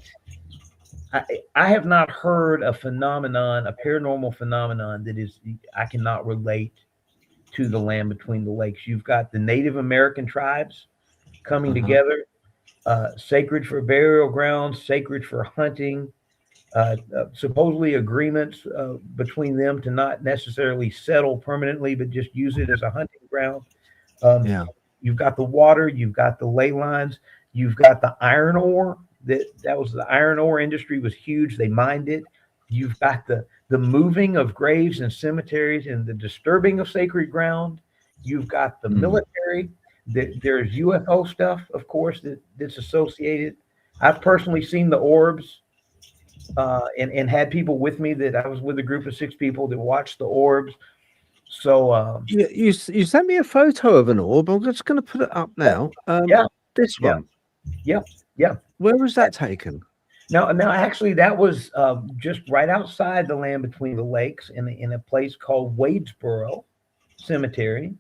I have not heard a paranormal phenomenon that I cannot relate to the Land Between the Lakes. You've got the Native American tribes coming together, sacred for burial grounds, sacred for hunting. Supposedly agreements between them to not necessarily settle permanently, but just use it as a hunting ground. You've got the water, you've got the ley lines, you've got the iron ore. That was the iron ore industry was huge. They mined it. You've got the moving of graves and cemeteries and the disturbing of sacred ground. You've got the military. There's UFO stuff, of course, that's associated. I've personally seen the orbs. And had people with me that I was with a group of 6 people that watched the orbs. So you sent me a photo of an orb. I'm just going to put it up now. This one. Yeah. Where was that taken? No, actually, that was just right outside the Land Between the Lakes in a place called Wadesboro Cemetery.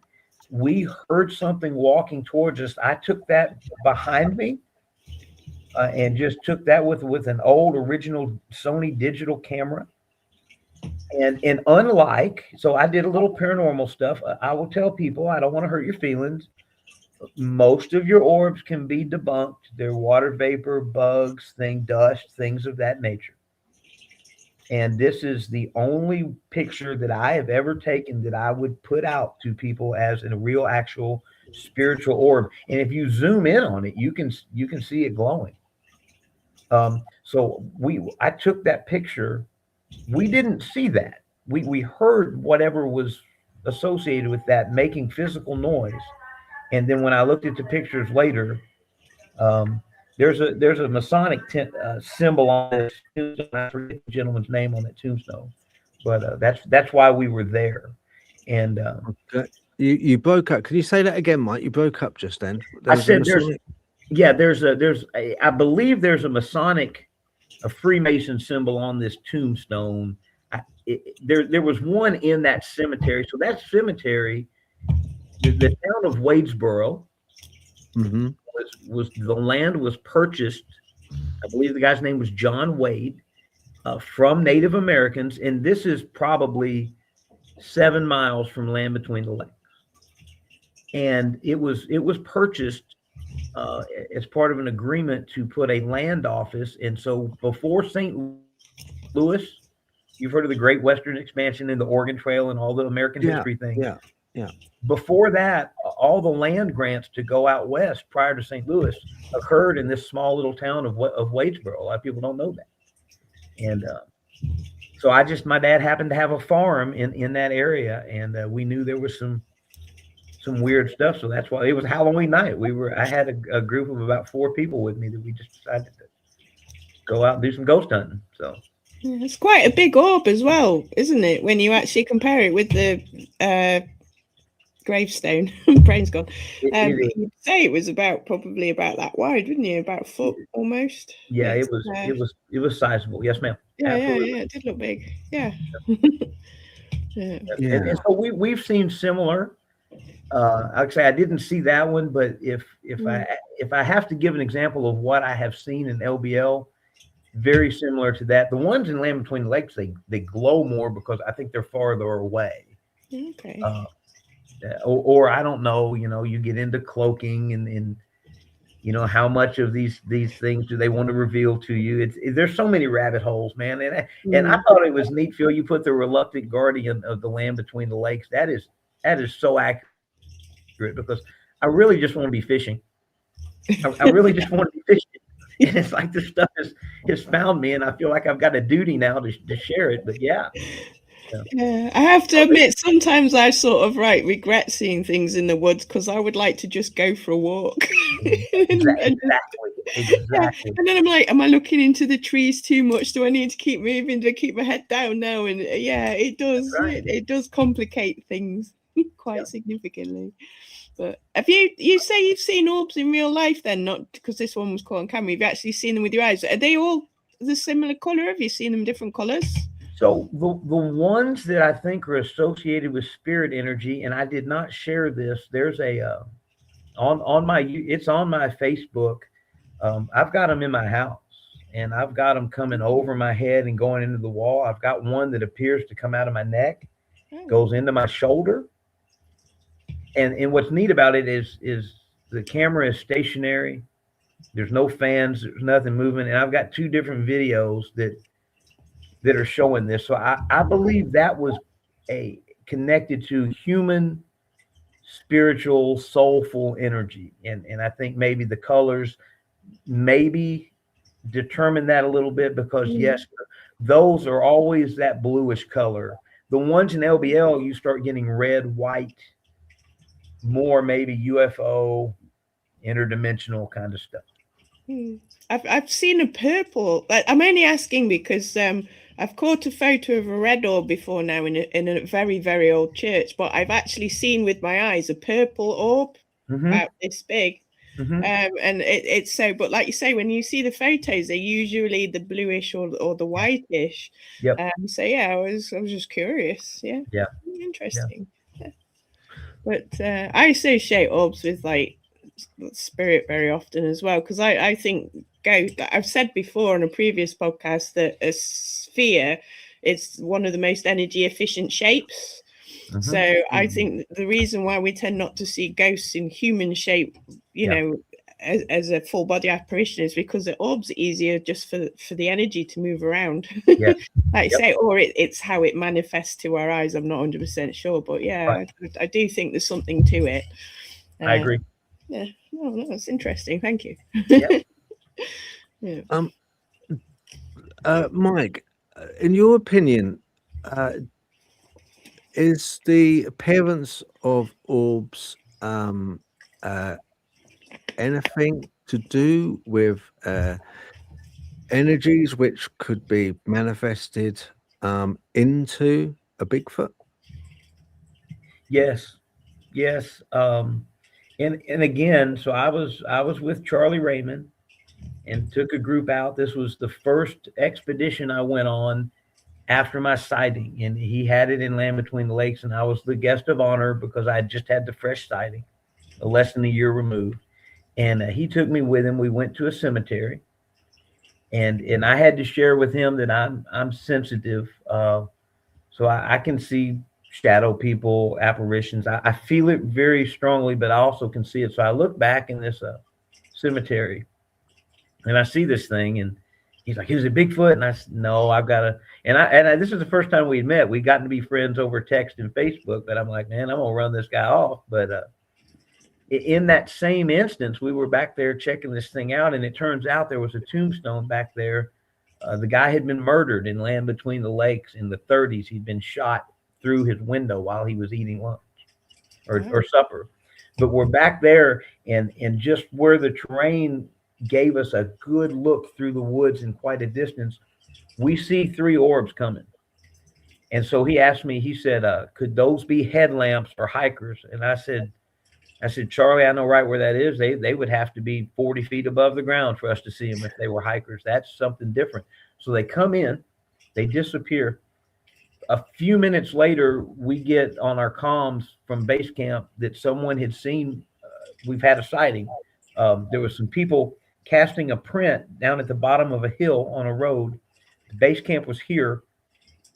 We heard something walking towards us. I took that behind me. And just took that with an old original Sony digital camera, And unlike, so I did a little paranormal stuff. I will tell people, I don't want to hurt your feelings. Most of your orbs can be debunked. They're water vapor, bugs, dust, things of that nature. And this is the only picture that I have ever taken that I would put out to people as a real, actual spiritual orb. And if you zoom in on it, you can see it glowing. So I took that picture. We didn't see that. We heard whatever was associated with that making physical noise. And then when I looked at the pictures later, there's a Masonic symbol on this tombstone. I forget the gentleman's name on that tombstone, but that's why we were there. And okay. You broke up. Can you say that again, Mike? You broke up just then. I said I believe there's a Masonic, a Freemason symbol on this tombstone. There was one in that cemetery. So that cemetery, the town of Wadesboro, was the land was purchased. I believe the guy's name was John Wade, from Native Americans, and this is probably 7 miles from Land Between the Lakes. And it was purchased as part of an agreement to put a land office. And so before St. Louis, you've heard of the Great Western Expansion and the Oregon Trail and all the American history things. Yeah. Before that, all the land grants to go out west prior to St. Louis occurred in this small little town of Wadesboro. A lot of people don't know that. And so my dad happened to have a farm in that area, and we knew there was some weird stuff. So that's why it was Halloween night. I had a group of about 4 people with me that we just decided to go out and do some ghost hunting. So it's quite a big orb as well, isn't it? When you actually compare it with the gravestone, brain's gone. You'd say it was probably about that wide, wouldn't you? About a foot almost. Yeah, it was sizable. Yes, ma'am. Yeah, it did look big. Yeah. And so we've seen similar. I'd say I didn't see that one, but if I have to give an example of what I have seen in LBL, very similar to that. The ones in Land Between the Lakes, they glow more because I think they're farther away. Okay. Or I don't know, you get into cloaking and how much of these things do they want to reveal to you? There's so many rabbit holes, man. And I thought it was neat, Phil. You put the reluctant guardian of the Land Between the Lakes. That is so accurate because I really just want to be fishing. I really just want to be fishing. And it's like this stuff has found me, and I feel like I've got a duty now to share it. But yeah. Yeah, I have to admit, sometimes I sort of regret seeing things in the woods because I would like to just go for a walk. Exactly. Yeah. And then I'm like, am I looking into the trees too much? Do I need to keep moving? Do I keep my head down now? And it does. Right. It does complicate things quite significantly. But you say you've seen orbs in real life then, not because this one was caught on camera. You've actually seen them with your eyes. Are they all the similar color? Have you seen them different colors? So the ones that I think are associated with spirit energy, and I did not share this. There's a on my Facebook. I've got them in my house, and I've got them coming over my head and going into the wall. I've got one that appears to come out of my neck, goes into my shoulder. And what's neat about it is the camera is stationary. There's no fans. There's nothing moving. And I've got 2 different videos that are showing this. So I believe that was connected to human, spiritual, soulful energy. And I think maybe the colors maybe determine that a little bit because yes, those are always that bluish color. The ones in LBL, you start getting red, white, more maybe UFO, interdimensional kind of stuff. I've seen a purple. I'm only asking because I've caught a photo of a red orb before now in a very, very old church, but I've actually seen with my eyes a purple orb about this big. And it's so, but like you say, when you see the photos, they're usually the bluish or the whitish. Yep. So yeah, I was just curious. Yeah. Interesting. Yeah. But I associate orbs with like spirit very often as well, because I think I've said before on a previous podcast that a sphere it's one of the most energy efficient shapes. So I think the reason why we tend not to see ghosts in human shape, you know, as a full body apparition is because the orbs are easier just for the energy to move around. Yeah. Like you say, or it's how it manifests to our eyes. I'm not 100% sure, but yeah, I do think there's something to it. I agree. Yeah, no, that's interesting. Thank you. Yep. Yeah. Mike, in your opinion, is the appearance of orbs anything to do with energies which could be manifested into a Bigfoot? Yes. And again, so I was with Charlie Raymond and took a group out. This was the first expedition I went on after my sighting, and he had it in Land Between the Lakes, and I was the guest of honor because I just had the fresh sighting, less than a year removed. And he took me with him. We went to a cemetery, and I had to share with him that I'm sensitive, so I can see shadow people, apparitions. I feel it very strongly, but I also can see it. So I look back in this cemetery, and I see this thing, and he's like, "Is it Bigfoot?" And I said, "No, I've got to." And I this is the first time we'd met. We'd gotten to be friends over text and Facebook, but I'm like, man, I'm gonna run this guy off. But in that same instance, we were back there checking this thing out, and it turns out there was a tombstone back there. The guy had been murdered in Land Between the Lakes in the 30s. He'd been shot through his window while he was eating lunch or supper. But we're back there, and just where the terrain gave us a good look through the woods in quite a distance, we see 3 orbs coming. And so he asked me, he said, could those be headlamps for hikers? And I said, Charlie, I know right where that is. They would have to be 40 feet above the ground for us to see them if they were hikers. That's something different. So they come in, they disappear. A few minutes later, we get on our comms from base camp that someone had seen, we've had a sighting. There was some people casting a print down at the bottom of a hill on a road. The base camp was here.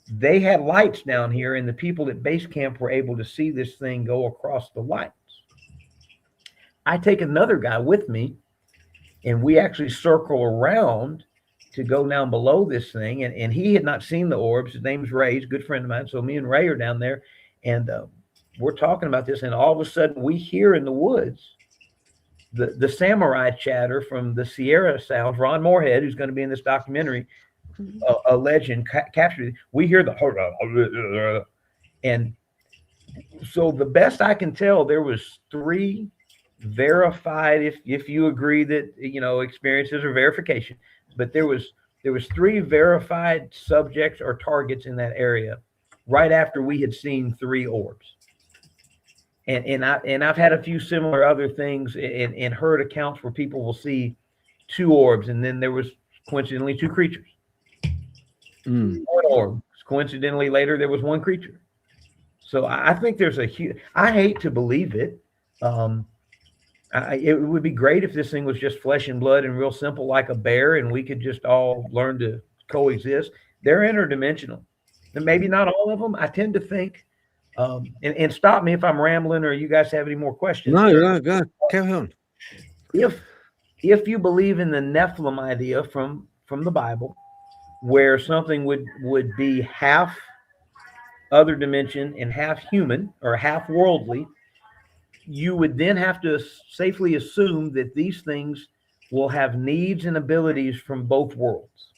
They had lights down here, and the people at base camp were able to see this thing go across the lights. I take another guy with me, and we actually circle around to go down below this thing. And he had not seen the orbs. His name's Ray. He's a good friend of mine. So me and Ray are down there, and we're talking about this. And all of a sudden, we hear in the woods the samurai chatter from the Sierra sounds. Ron Moorhead, who's going to be in this documentary, a legend, captured. We hear the and so the best I can tell, there was 3 verified, if you agree that experiences or verification, but there was 3 verified subjects or targets in that area right after we had seen 3 orbs. And I've had a few similar other things and heard accounts where people will see 2 orbs, and then there was coincidentally 2 creatures. 1 orb. Coincidentally, later there was 1 creature. So I think there's a huge. I hate to believe it. It would be great if this thing was just flesh and blood and real simple, like a bear, and we could just all learn to coexist. They're interdimensional, and maybe not all of them. I tend to think. And stop me if I'm rambling or you guys have any more questions. No, go carry on. If you believe in the Nephilim idea from the Bible, where something would be half other dimension and half human or half worldly, you would then have to safely assume that these things will have needs and abilities from both worlds,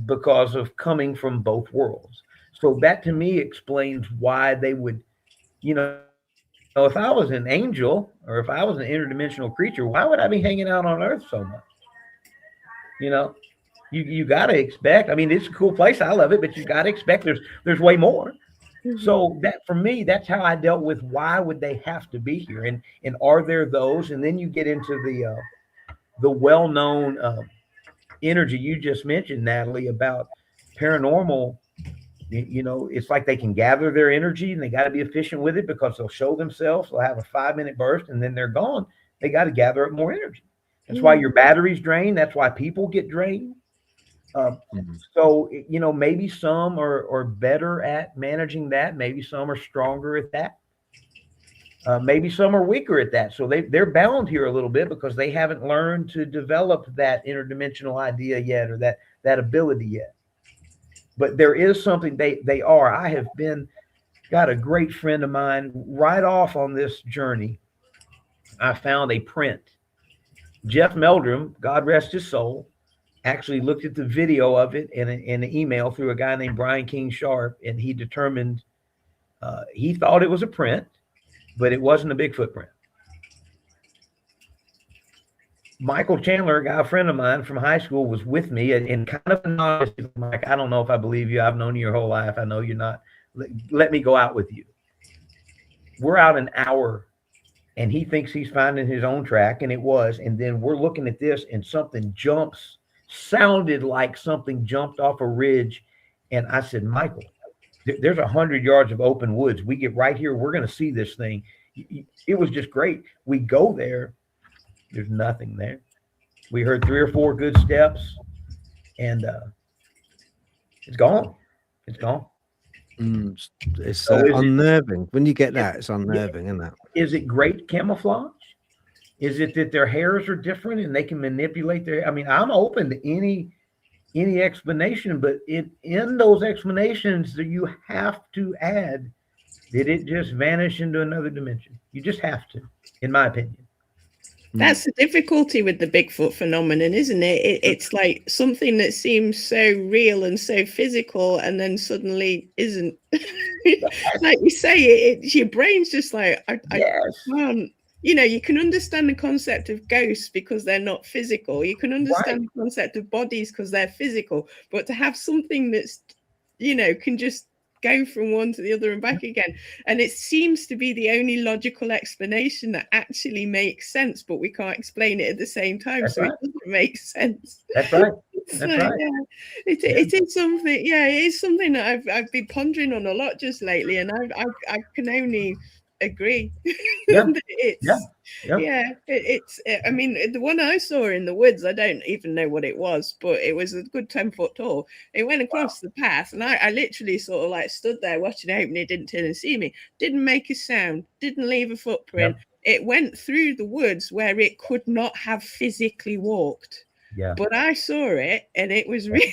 because of coming from both worlds. So that to me explains why they would, if I was an angel or if I was an interdimensional creature, why would I be hanging out on Earth so much? You got to expect. I mean, it's a cool place. I love it, but you got to expect there's way more. So that for me, that's how I dealt with why would they have to be here, and are there those? And then you get into the well-known energy you just mentioned, Natalie, about paranormal. It's like they can gather their energy and they got to be efficient with it because they'll show themselves. They'll have a 5-minute burst and then they're gone. They got to gather up more energy. That's why your batteries drain. That's why people get drained. So, maybe some are better at managing that. Maybe some are stronger at that. Maybe some are weaker at that. So they're bound here a little bit because they haven't learned to develop that interdimensional idea yet, or that ability yet. But there is something they are. I have got a great friend of mine right off on this journey. I found a print. Jeff Meldrum, God rest his soul, actually looked at the video of it in an email through a guy named Brian King Sharp, and he determined he thought it was a print, but it wasn't a Bigfoot print. Michael Chandler, a friend of mine from high school, was with me, and kind of a novice. Like, I don't know if I believe you. I've known you your whole life. I know you're not. Let me go out with you. We're out an hour, and he thinks he's finding his own track, and it was. And then we're looking at this, and something sounded like something jumped off a ridge. And I said, Michael, there's 100 yards of open woods. We get right here. We're going to see this thing. It was just great. We go there. There's nothing there. We heard 3 or 4 good steps, and it's gone. It's gone. It's unnerving. When you get that, it's unnerving, isn't it? Is it great camouflage? Is it that their hairs are different and they can manipulate their? I mean, I'm open to any explanation, but in those explanations that you have to add, did it just vanish into another dimension? You just have to, in my opinion. That's the difficulty with the Bigfoot phenomenon, isn't it? It's like something that seems so real and so physical, and then suddenly isn't. Like you say, your brain's just like, I can't. You can understand the concept of ghosts because they're not physical. You can understand the concept of bodies because they're physical. But to have something that's, can just go from one to the other and back again, and it seems to be the only logical explanation that actually makes sense, but we can't explain it at the same time. It doesn't make sense. That's right. It is something. Yeah, it is something that I've been pondering on a lot just lately, and I can only agree. I mean, the one I saw in the woods, I don't even know what it was, but it was a good 10-foot tall. It went across the path, and I literally sort of like stood there watching it, hoping it didn't turn and see me. Didn't make a sound, didn't leave a footprint. It went through the woods where it could not have physically walked. But I saw it, and it was real.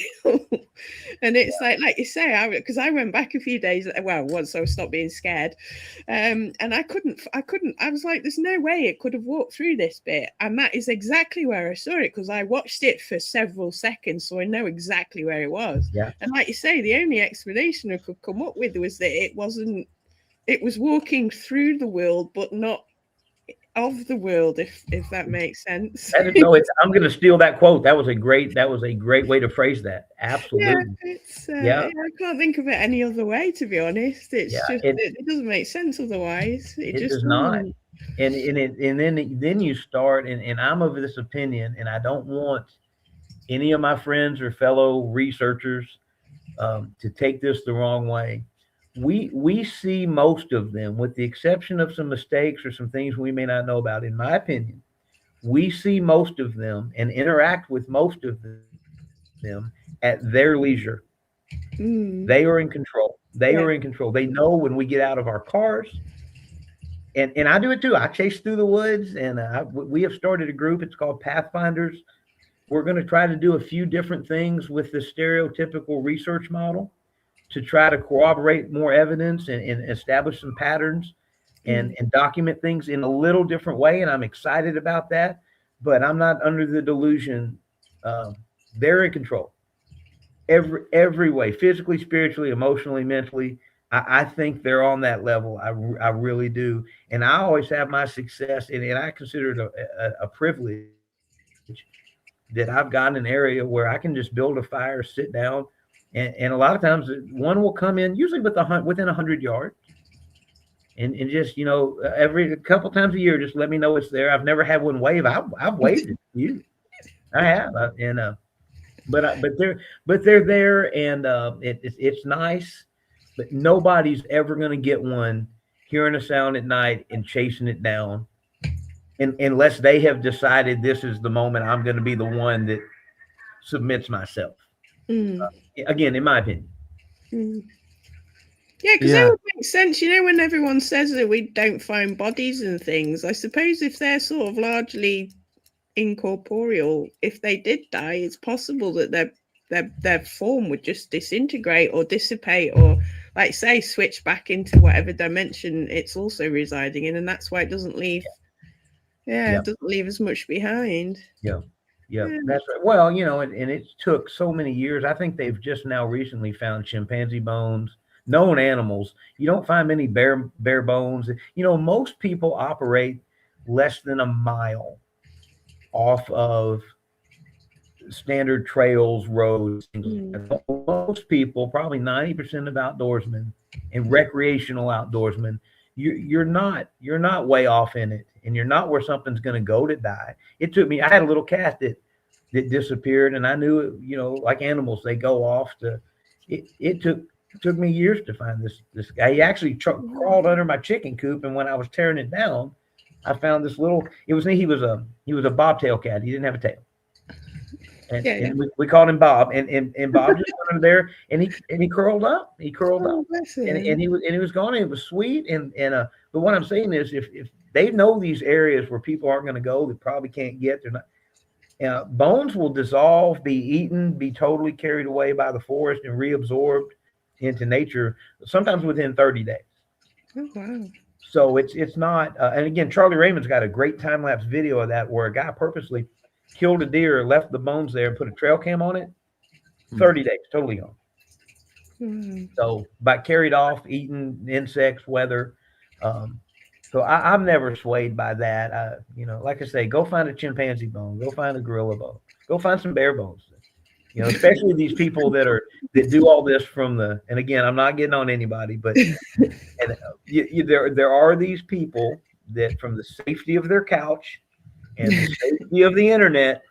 And it's like you say, because I went back a few days, once I stopped being scared, and I couldn't, I was like, there's no way it could have walked through this bit. And that is exactly where I saw it, because I watched it for several seconds, so I know exactly where it was. And like you say, the only explanation I could come up with was that it was walking through the world, but not of the world, if that makes sense. I'm going to steal that quote. That was a great way to phrase that. Absolutely. I can't think of it any other way, to be honest. It doesn't make sense otherwise. It just does not. And then you start, and I'm of this opinion, and I don't want any of my friends or fellow researchers to take this the wrong way. We see most of them, with the exception of some mistakes or some things we may not know about. In my opinion, we see most of them and interact with most of them at their leisure. They are in control. They are in control. They know when we get out of our cars, and I do it too. I chase through the woods, and we have started a group. It's called Pathfinders. We're going to try to do a few different things with the stereotypical research model, to try to corroborate more evidence and establish some patterns and document things in a little different way. And I'm excited about that, but I'm not under the delusion. They're in control every way, physically, spiritually, emotionally, mentally. I think they're on that level. I really do. And I always have my success in it. And I consider it a privilege that I've got an area where I can just build a fire, sit down, and a lot of times one will come in, usually within 100 yards, and just, every couple times a year, just let me know it's there. I've never had one wave. I've waved at you. I have, but they're there, and it's nice. But nobody's ever going to get one hearing a sound at night and chasing it down, unless they have decided this is the moment I'm going to be the one that submits myself. Again, in my opinion. Yeah, because that would make sense. You know, when everyone says that we don't find bodies and things, I suppose if they're sort of largely incorporeal, if they did die, it's possible that their form would just disintegrate or dissipate, or like say switch back into whatever dimension it's also residing in, and that's why it doesn't leave. It doesn't leave as much behind. Yeah, that's right. Well, you know, and it took so many years. I think they've just now recently found chimpanzee bones, known animals. You don't find many bear bones. You know, most people operate less than a mile off of standard trails, roads. Most people, probably 90% of outdoorsmen and recreational outdoorsmen, you're not way off in it, and you're not where something's going to go to die. It took me. I had a little cat that disappeared, and I knew it. You know, like animals, they go off to. It took me years to find this guy. He actually crawled under my chicken coop, and when I was tearing it down, I found this little. He was a bobtail cat. He didn't have a tail. And we called him Bob, and Bob just went under there, and he curled up. He curled up, and he was gone. It was sweet, but what I'm saying is, if they know these areas where people aren't going to go, they probably can't get. They're not. Bones will dissolve, be eaten, be totally carried away by the forest, and reabsorbed into nature. Sometimes within 30 days. Oh wow! So it's not. And again, Charlie Raymond's got a great time lapse video of that, where a guy purposely killed a deer, left the bones there, and put a trail cam on it. 30 days, totally gone. So, but carried off, eaten, insects, weather. So I'm never swayed by that. You know, like I say, go find a chimpanzee bone, go find a gorilla bone, go find some bear bones. You know, especially these people that do all this from the. And again, I'm not getting on anybody, but there are these people that, from the safety of their couch and the safety of the internet,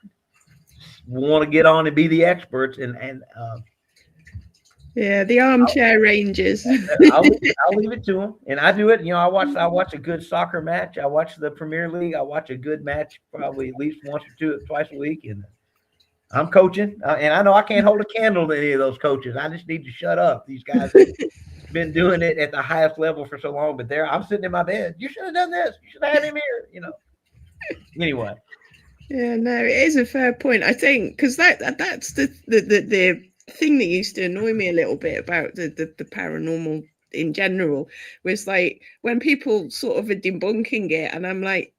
want to get on and be the experts, and the armchair rangers. I'll leave it to them, and I do it. You know, I watch a good soccer match. I watch the Premier League. I watch a good match probably at least once or twice a week, and I'm coaching, and I know I can't hold a candle to any of those coaches. I just need to shut up. These guys have been doing it at the highest level for so long, but I'm sitting in my bed. You should have done this. You should have had him here. You know. Anyway. Yeah, no, it is a fair point. I think because that's the thing that used to annoy me a little bit about the paranormal in general, was like when people sort of are debunking it, and I'm like,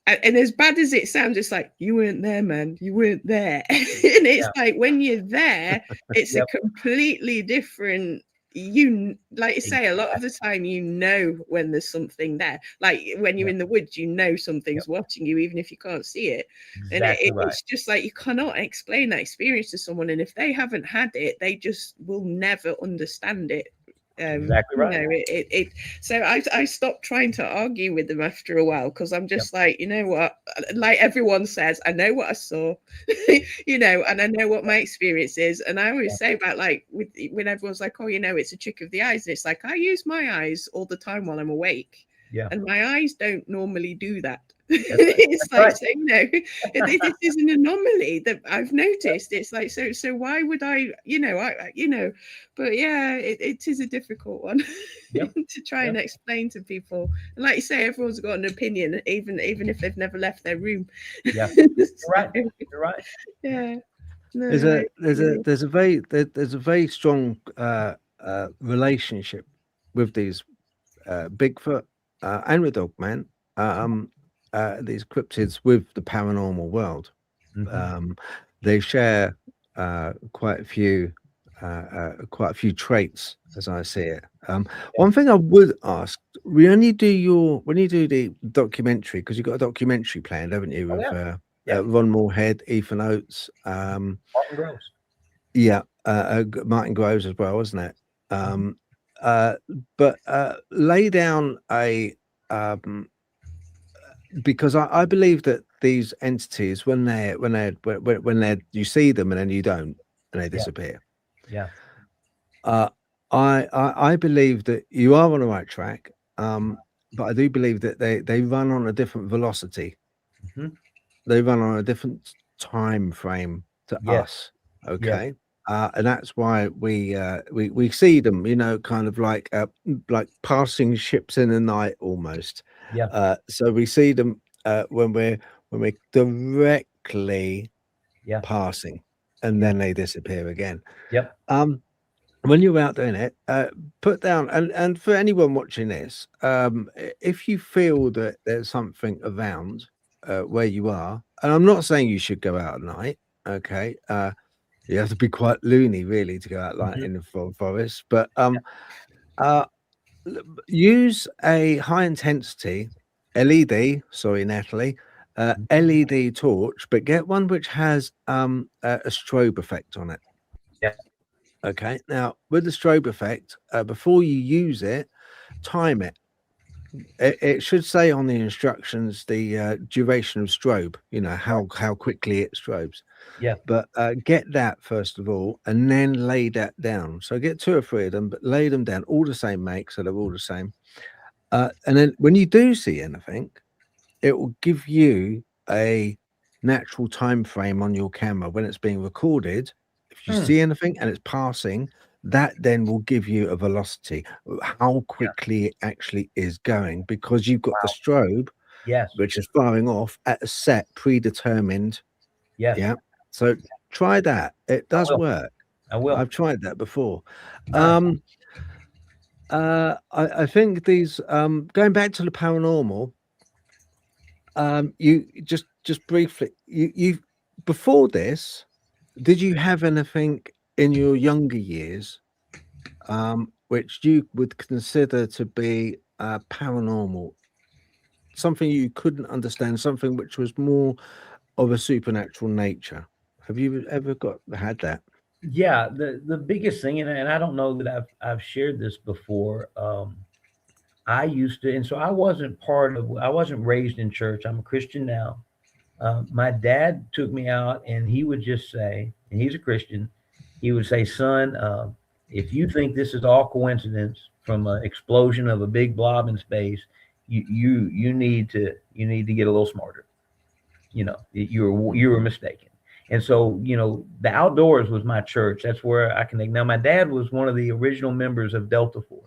and as bad as it sounds, it's like, you weren't there, man, you weren't there. And it's like, when you're there, it's a completely different. You, like you say, a lot of the time, you know when there's something there. Like when you're in the woods, you know something's watching you, even if you can't see it. Exactly. And it's just like, you cannot explain that experience to someone, and if they haven't had it, they just will never understand it. Exactly right. You know, so I stopped trying to argue with them after a while, because I'm just like, you know what, like everyone says, I know what I saw, you know, and I know what my experience is. And I always say about, like, when everyone's like, oh, you know, it's a trick of the eyes, and it's like, I use my eyes all the time while I'm awake, and my eyes don't normally do that. It's like, so, you know, this is an anomaly that I've noticed. It's like, so why would I, you know, but yeah, it is a difficult one to try and explain to people. And like you say, everyone's got an opinion, even if they've never left their room. Yeah, you're right. Yeah. No, there's a very strong relationship with these Bigfoot and with Dogman. These cryptids with the paranormal world. They share quite a few traits, as I see it. One thing I would ask, when you do the documentary, because you've got a documentary planned, haven't you, with Ron Moorhead, Ethan Oates, Martin Groves. Martin Groves as well, isn't it? But lay down a because I believe that these entities, when you see them and then you don't, and they disappear. I believe that you are on the right track, but I do believe that they run on a different velocity. They run on a different time frame to us. Okay. And that's why we see them, you know, kind of like passing ships in the night almost. Yeah. So we see them when we're directly Yeah. passing, and then they disappear again. Yep. When you're out doing it, put down, and for anyone watching this, if you feel that there's something around where you are, and I'm not saying you should go out at night, okay, you have to be quite loony really to go out like in the forest, but use a high intensity LED, sorry Natalie, LED torch, but get one which has a strobe effect on it. Yeah. Okay, now with the strobe effect, before you use it, time it. It should say on the instructions the duration of strobe, you know, how quickly it strobes. Yeah. But get that first of all, and then lay that down. So get 2 or 3 of them, but lay them down, all the same make, so they're all the same. And then when you do see anything, it will give you a natural time frame on your camera when it's being recorded. If you see anything and it's passing, that then will give you a velocity, how quickly it actually is going, because you've got the strobe, Yes. which is firing off at a set predetermined. Yes. Yeah. So try that. It does work. I will. I've tried that before. Nice. I think these going back to the paranormal, you just briefly, you before this, did you have anything in your younger years which you would consider to be paranormal, something you couldn't understand, something which was more of a supernatural nature? Have you ever had that? Yeah, the biggest thing, and I don't know that I've shared this before. I used to, and so I wasn't raised in church. I'm a Christian now. My dad took me out, and he would just say, and he's a Christian, he would say, son, if you think this is all coincidence from an explosion of a big blob in space, you need to get a little smarter. You know, you were mistaken. And so, you know, the outdoors was my church. That's where I connect. Now, my dad was one of the original members of Delta Force.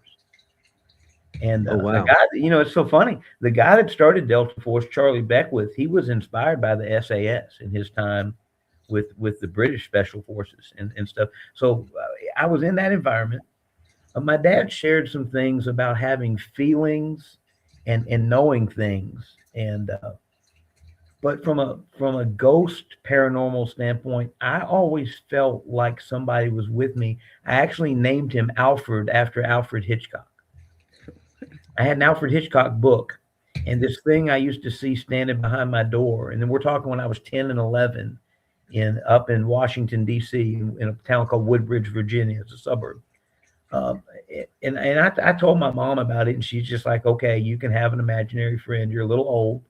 And the guy, you know, it's so funny. The guy that started Delta Force, Charlie Beckwith, he was inspired by the SAS in his time with the British Special Forces and stuff. So I was in that environment. My dad shared some things about having feelings and knowing things. And but from a ghost paranormal standpoint, I always felt like somebody was with me. I actually named him Alfred after Alfred Hitchcock. I had an Alfred Hitchcock book, and this thing I used to see standing behind my door. And then we're talking when I was 10 and 11 up in Washington, D.C., in a town called Woodbridge, Virginia. It's a suburb. And I told my mom about it, and she's just like, okay, you can have an imaginary friend. You're a little old.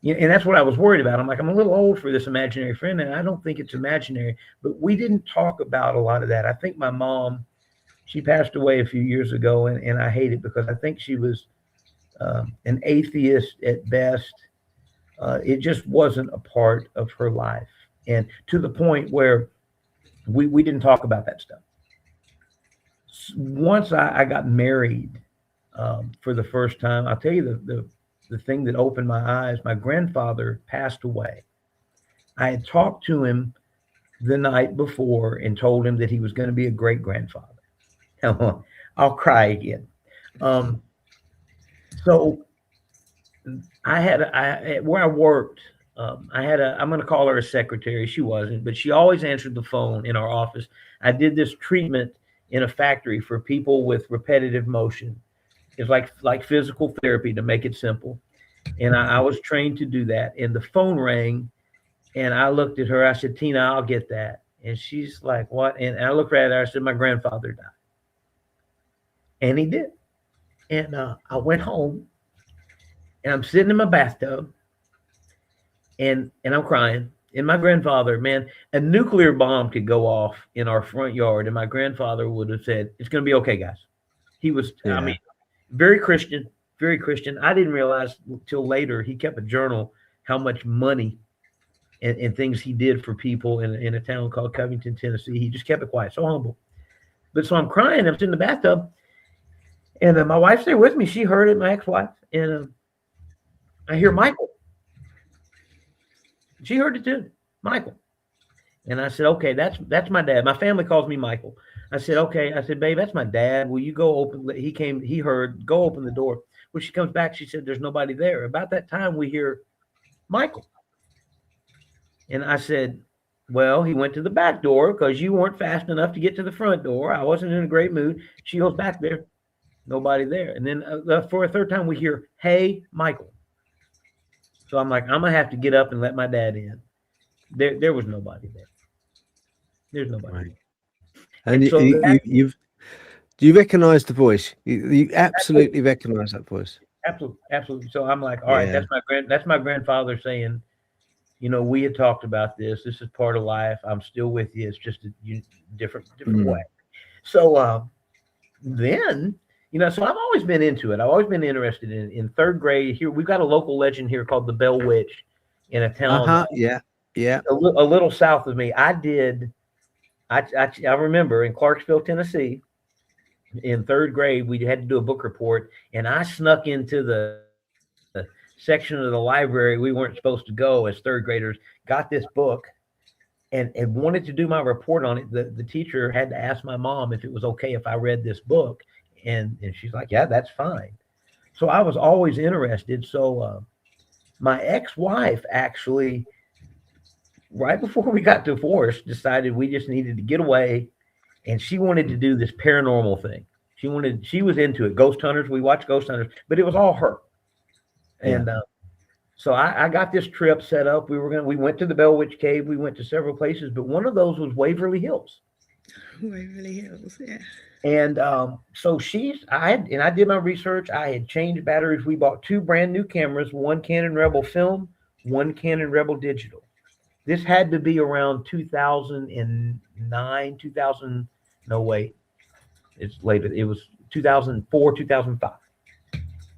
And that's what I was worried about. I'm like, I'm a little old for this imaginary friend, and I don't think it's imaginary. But we didn't talk about a lot of that. I think my mom, she passed away a few years ago, and I hate it because I think she was an atheist at best. It just wasn't a part of her life. And to the point where we didn't talk about that stuff. Once I got married for the first time, I'll tell you the thing that opened my eyes. My grandfather passed away. I had talked to him the night before and told him that he was going to be a great grandfather. I'll cry again. So I had where I worked, I had I'm going to call her a secretary. She wasn't, but she always answered the phone in our office. I did this treatment in a factory for people with repetitive motion. It's like physical therapy, to make it simple. And I was trained to do that. And the phone rang, and I looked at her. I said, Tina, I'll get that. And she's like, what? And I looked at her. I said, my grandfather died. And he did. And I went home, and I'm sitting in my bathtub, and I'm crying. And my grandfather, man, a nuclear bomb could go off in our front yard, and my grandfather would have said, it's going to be okay, guys. He was, I mean, very Christian, very Christian. I didn't realize until later he kept a journal how much money and things he did for people in a town called Covington, Tennessee. He just kept it quiet, so humble. But so I'm crying. I'm sitting in the bathtub, and my wife's there with me. She heard it, my ex-wife, and I hear Michael. She heard it too, Michael. And I said, okay, that's my dad. My family calls me Michael. I said, okay. I said, babe, that's my dad. Will you go open? He heard, go open the door. When she comes back, she said, there's nobody there. About that time, we hear Michael. And I said, well, he went to the back door because you weren't fast enough to get to the front door. I wasn't in a great mood. She goes back there, nobody there. And then for a third time, we hear, hey, Michael. So I'm like, I'm going to have to get up and let my dad in. There was nobody there. There's nobody. Right. And so do you recognize the voice? You absolutely recognize that voice. Absolutely. So I'm like, all right, that's my grandfather saying, you know, we had talked about this. This is part of life. I'm still with you. It's just a different way. So then, you know, so I've always been into it. I've always been interested in third grade. Here we've got a local legend here called the Bell Witch in a town. Yeah. A little south of me. I remember in Clarksville, Tennessee, in third grade, we had to do a book report, and I snuck into the section of the library we weren't supposed to go as third graders, got this book, and wanted to do my report on it. The teacher had to ask my mom if it was okay if I read this book, and she's like, yeah, that's fine. So I was always interested. So my ex-wife actually, right before we got divorced, decided we just needed to get away, and she wanted to do this paranormal thing. She was into it. Ghost hunters. We watched Ghost Hunters, but it was all her. And so I got this trip set up. We went to the Bell Witch Cave. We went to several places, but one of those was Waverly Hills. Waverly Hills, yeah. And so I did my research. I had changed batteries. We bought 2 brand new cameras, one Canon Rebel film, one Canon Rebel digital. This had to be around 2009, 2000. No, wait, it's later. It was 2004, 2005.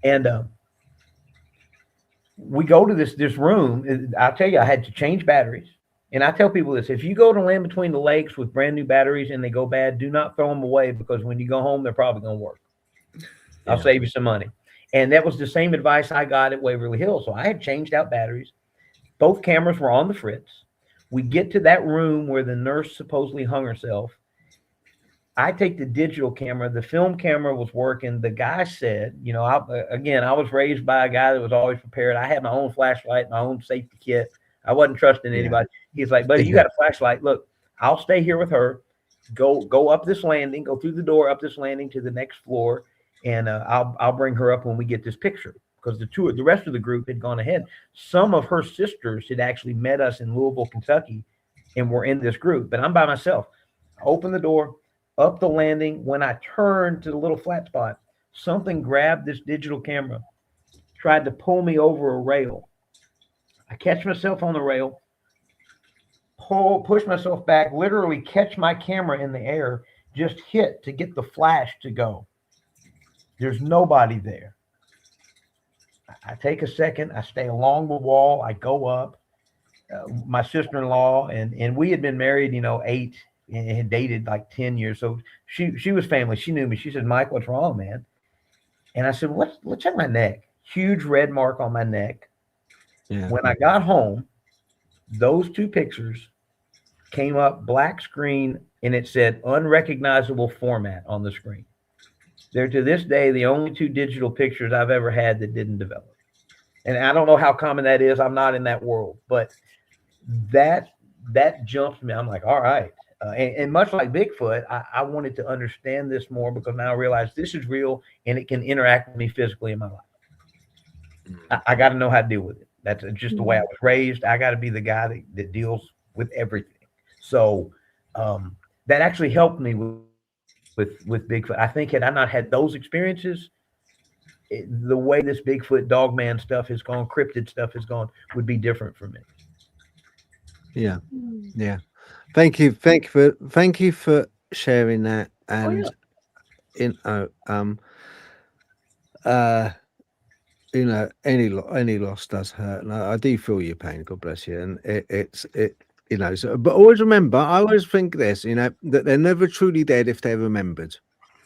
And we go to this room. I'll tell you, I had to change batteries. And I tell people this: if you go to Land Between the Lakes with brand new batteries and they go bad, do not throw them away, because when you go home, they're probably going to work. I'll save you some money. And that was the same advice I got at Waverly Hills. So I had changed out batteries. Both cameras were on the fritz. We get to that room where the nurse supposedly hung herself. I take the digital camera. The film camera was working. The guy said, you know, I was raised by a guy that was always prepared. I had my own flashlight, my own safety kit. I wasn't trusting anybody. He's like, buddy, you got a flashlight. Look, I'll stay here with her. Go up this landing, go through the door up this landing to the next floor, and I'll bring her up when we get this picture. Because the rest of the group had gone ahead. Some of her sisters had actually met us in Louisville, Kentucky, and were in this group. But I'm by myself. I open the door, up the landing. When I turned to the little flat spot, something grabbed this digital camera, tried to pull me over a rail. I catch myself on the rail, push myself back, literally catch my camera in the air, just hit to get the flash to go. There's nobody there. I take a second. I stay along the wall. I go up. My sister-in-law, and we had been married, 8 and had dated like 10 years. So she was family. She knew me. She said, Mike, what's wrong, man? And I said, let's check my neck. Huge red mark on my neck. Yeah. When I got home, those 2 pictures came up black screen, and it said unrecognizable format on the screen. They're to this day the only 2 digital pictures I've ever had that didn't develop. And I don't know how common that is. I'm not in that world, but that jumps me. I'm like, all right. And much like Bigfoot, I wanted to understand this more, because now I realize this is real and it can interact with me physically in my life. I got to know how to deal with it. That's just the way I was raised. I got to be the guy that deals with everything. So that actually helped me with Bigfoot. I think had I not had those experiences, the way this Bigfoot Dogman stuff has gone, cryptid stuff has gone, would be different for me. Yeah. Thank you for sharing that. And you know, any loss does hurt, and I do feel your pain. God bless you. And it's you know. So, but always remember, I always think this, you know, that they're never truly dead if they're remembered.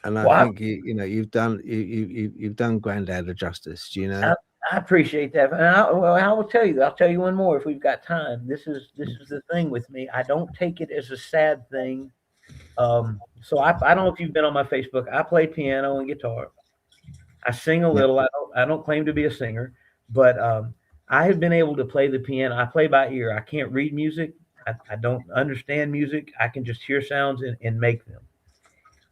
And I Well, think you know you've done you've done Granddad a justice. You know. I appreciate that. And I will tell you. I'll tell you one more if we've got time. This is the thing with me. I don't take it as a sad thing. So I don't know if you've been on my Facebook. I play piano and guitar. I sing a Yeah. little. I don't claim to be a singer, but I have been able to play the piano. I play by ear. I can't read music. I don't understand music. I can just hear sounds and make them.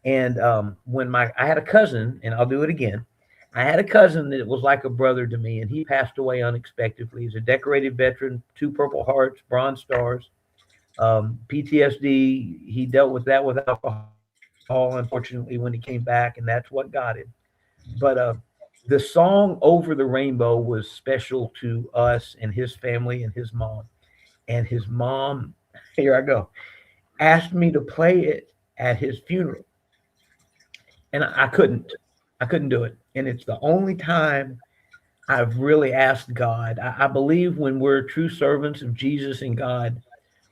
And when I had a cousin, and I'll do it again. I had a cousin that was like a brother to me, and he passed away unexpectedly. He's a decorated veteran, 2 Purple Hearts, Bronze Stars, PTSD. He dealt with that with alcohol, unfortunately, when he came back, and that's what got him. But the song "Over the Rainbow" was special to us and his family and his mom. And his mom, here I go, asked me to play it at his funeral, and I couldn't. I couldn't do it. And it's the only time I've really asked God. I believe when we're true servants of Jesus and God,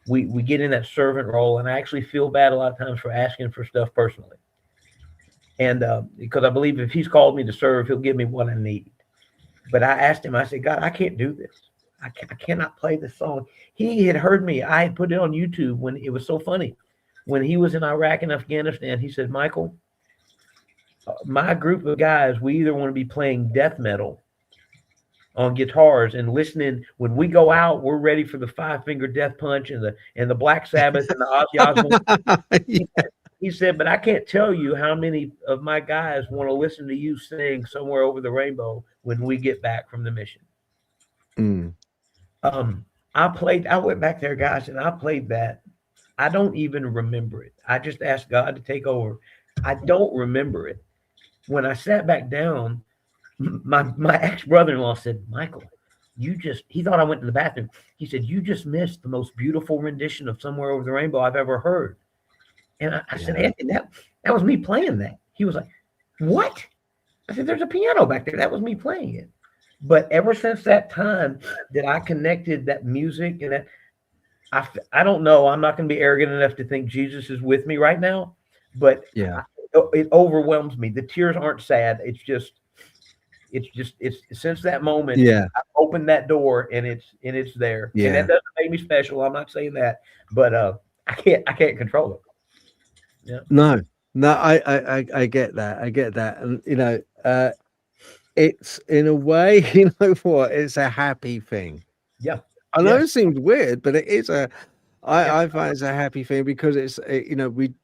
we get in that servant role. And I actually feel bad a lot of times for asking for stuff personally. And because I believe if he's called me to serve, he'll give me what I need. But I asked him, I said, God, I can't do this. I cannot play this song. He had heard me. I had put it on YouTube when it was so funny. When he was in Iraq and Afghanistan, he said, Michael, my group of guys, we either want to be playing death metal on guitars and listening. When we go out, we're ready for the 5-Finger Death Punch and the Black Sabbath and the Ozzy Osbourne. He said, but I can't tell you how many of my guys want to listen to you sing "Somewhere Over the Rainbow" when we get back from the mission. Mm. I went back there, guys, and I played that. I don't even remember it. I just asked God to take over. I don't remember it. When I sat back down, my ex-brother-in-law said, Michael, he thought I went to the bathroom. He said, you just missed the most beautiful rendition of "Somewhere Over the Rainbow" I've ever heard. And I said, Anthony, that was me playing that. He was like, what? I said, there's a piano back there. That was me playing it. But ever since that time that I connected that music and that, I don't know. I'm not going to be arrogant enough to think Jesus is with me right now, but Yeah. It overwhelms me. The tears aren't sad. It's since that moment. Yeah. I opened that door and it's there. Yeah. And that doesn't make me special. I'm not saying that, but I can't control it. Yeah. No, I get that. I get that. And, you know, it's in a way, you know what? It's a happy thing. Yeah. I know Yes. it seems weird, but it is Yeah. I find it's a happy thing because you know, we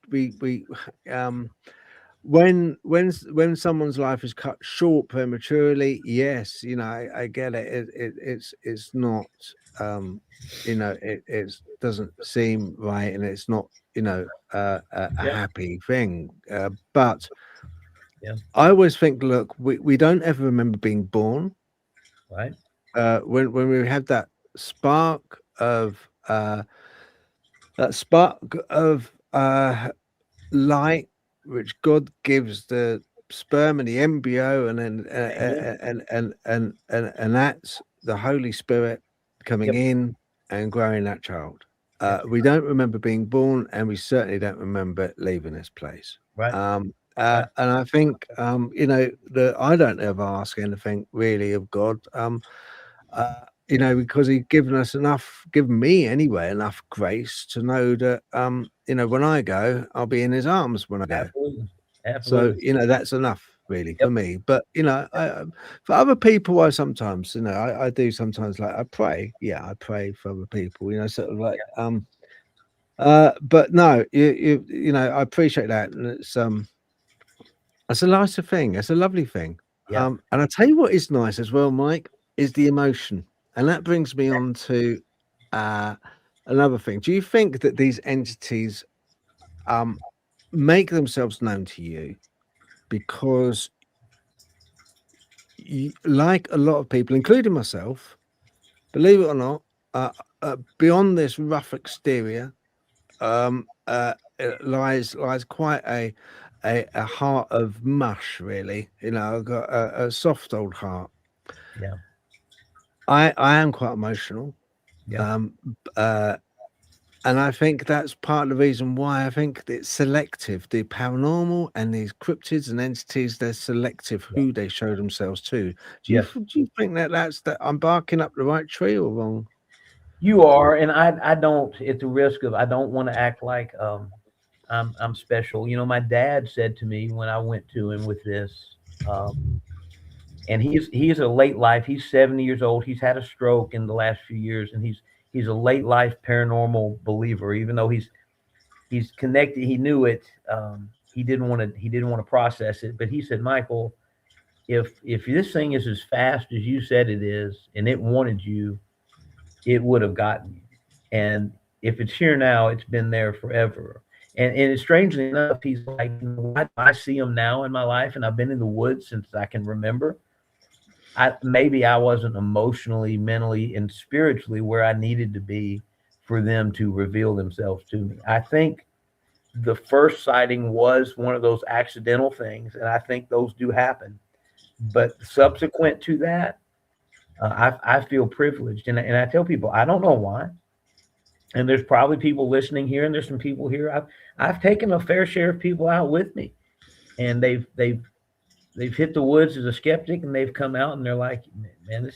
when someone's life is cut short prematurely, yes, you know, I get it. It's not, you know, it doesn't seem right, and it's not, you know, a happy thing. But Yeah. I always think, look, we don't ever remember being born. Right. When we have that spark of light, which God gives the sperm and the embryo, and then and that's the Holy Spirit coming Yep. in and growing that child. We don't remember being born, and we certainly don't remember leaving this place. Right. And I think you know, I don't ever ask anything really of God. You know, because he's given me anyway, enough grace to know that you know, when I go, I'll be in his arms when I go. Absolutely. So, Absolutely. you know, that's enough really for Yep. me. But, you know, for other people, I sometimes, you know, I do sometimes, like, I pray. Yeah, I pray for other people, you know, sort of like, but no, you know, I appreciate that. And it's a nicer thing. It's a lovely thing. Yeah. And I tell you what is nice as well, Mike, is the emotion. And that brings me on to another thing. Do you think that these entities make themselves known to you because like a lot of people, including myself, believe it or not, beyond this rough exterior lies quite a heart of mush, really. You know, I've got a soft old heart. Yeah. I am quite emotional. Yeah. And I think that's part of the reason why I think it's selective. The paranormal and these cryptids and entities, they're selective who they show themselves to. Do Yes. you think that's that I'm barking up the right tree or wrong? You are, and I don't. It's a risk of I don't want to act like I'm special. You know, my dad said to me when I went to him with this, and he's a late life. He's 70 years old. He's had a stroke in the last few years, and he's a late life paranormal believer. Even though he's connected, he knew it. He didn't want to process it. But he said, Michael, if this thing is as fast as you said it is, and it wanted you, it would have gotten you. And if it's here now, it's been there forever. And it's strangely enough, he's like, I see him now in my life, and I've been in the woods since I can remember. Maybe I wasn't emotionally, mentally, and spiritually where I needed to be for them to reveal themselves to me. I think the first sighting was one of those accidental things, and I think those do happen. But subsequent to that, I feel privileged, and I tell people I don't know why. And there's probably people listening here, and there's some people here. I've taken a fair share of people out with me, and they've hit the woods as a skeptic, and they've come out and they're like, man,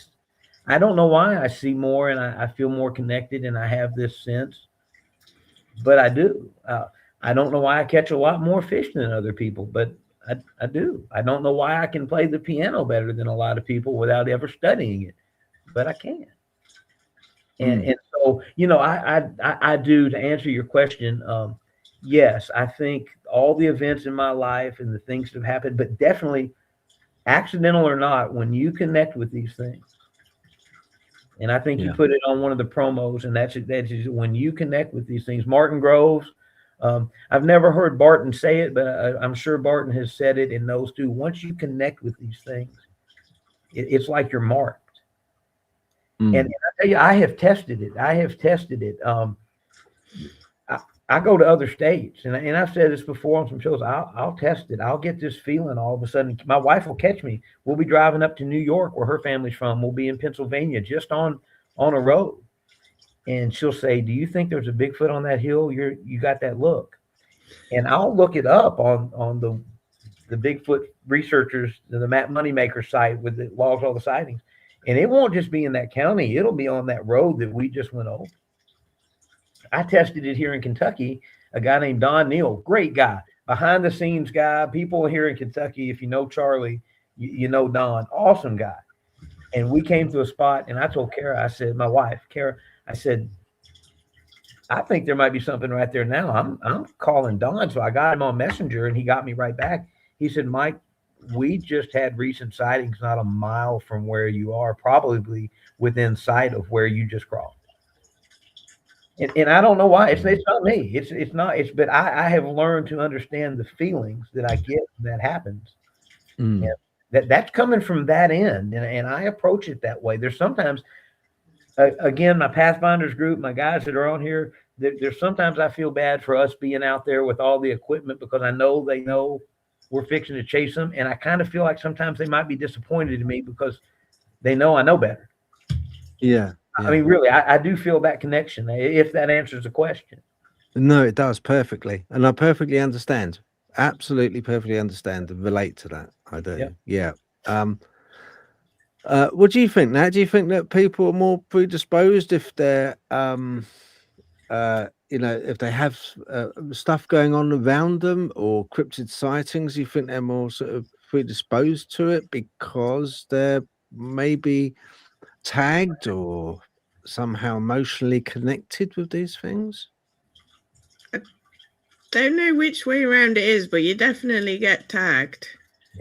I don't know why I see more, and I feel more connected, and I have this sense, but I do. I don't know why I catch a lot more fish than other people, but I do. I don't know why I can play the piano better than a lot of people without ever studying it, but I can. And so, you know, I do, to answer your question. Yes, I think all the events in my life and the things that have happened, but definitely accidental or not, when you connect with these things, and I think you put it on one of the promos, and that's when you connect with these things. Martin Groves, I've never heard Barton say it, but I'm sure Barton has said it and knows too. Once you connect with these things, it's like you're marked. And I tell you, I have tested it. I go to other states, and I've said this before on some shows. I'll test it. I'll get this feeling all of a sudden. My wife will catch me. We'll be driving up to New York, where her family's from. We'll be in Pennsylvania, just on a road, and she'll say, "Do you think there's a Bigfoot on that hill? You got that look?" And I'll look it up on the Bigfoot researchers, the Map Moneymaker site with the logs all the sightings. And it won't just be in that county. It'll be on that road that we just went over. I tested it here in Kentucky. A guy named Don Neal, great guy, behind the scenes guy. People here in Kentucky, if you know Charlie, you know Don, awesome guy. And we came to a spot, and I told Kara, I said, my wife, Kara, I said, I think there might be something right there now. I'm calling Don. So I got him on Messenger, and he got me right back. He said, Mike, we just had recent sightings not a mile from where you are, probably within sight of where you just crossed. And I don't know why. It's not me. It's not. But I have learned to understand the feelings that I get when that happens. And that's coming from that end, and I approach it that way. There's sometimes, again, my Pathfinders group, my guys that are on here, there's sometimes I feel bad for us being out there with all the equipment, because I know they know we're fixing to chase them. And I kind of feel like sometimes they might be disappointed in me because they know I know better. Yeah. I mean, really, I do feel that connection, if that answers the question. No, it does perfectly. And I perfectly understand. Absolutely perfectly understand and relate to that. I do. Yeah. What do you think, Nat? Do you think that people are more predisposed if they're if they have stuff going on around them, or cryptid sightings? You think they're more sort of predisposed to it because they're maybe tagged or somehow emotionally connected with these things? I don't know which way around it is, but you definitely get tagged.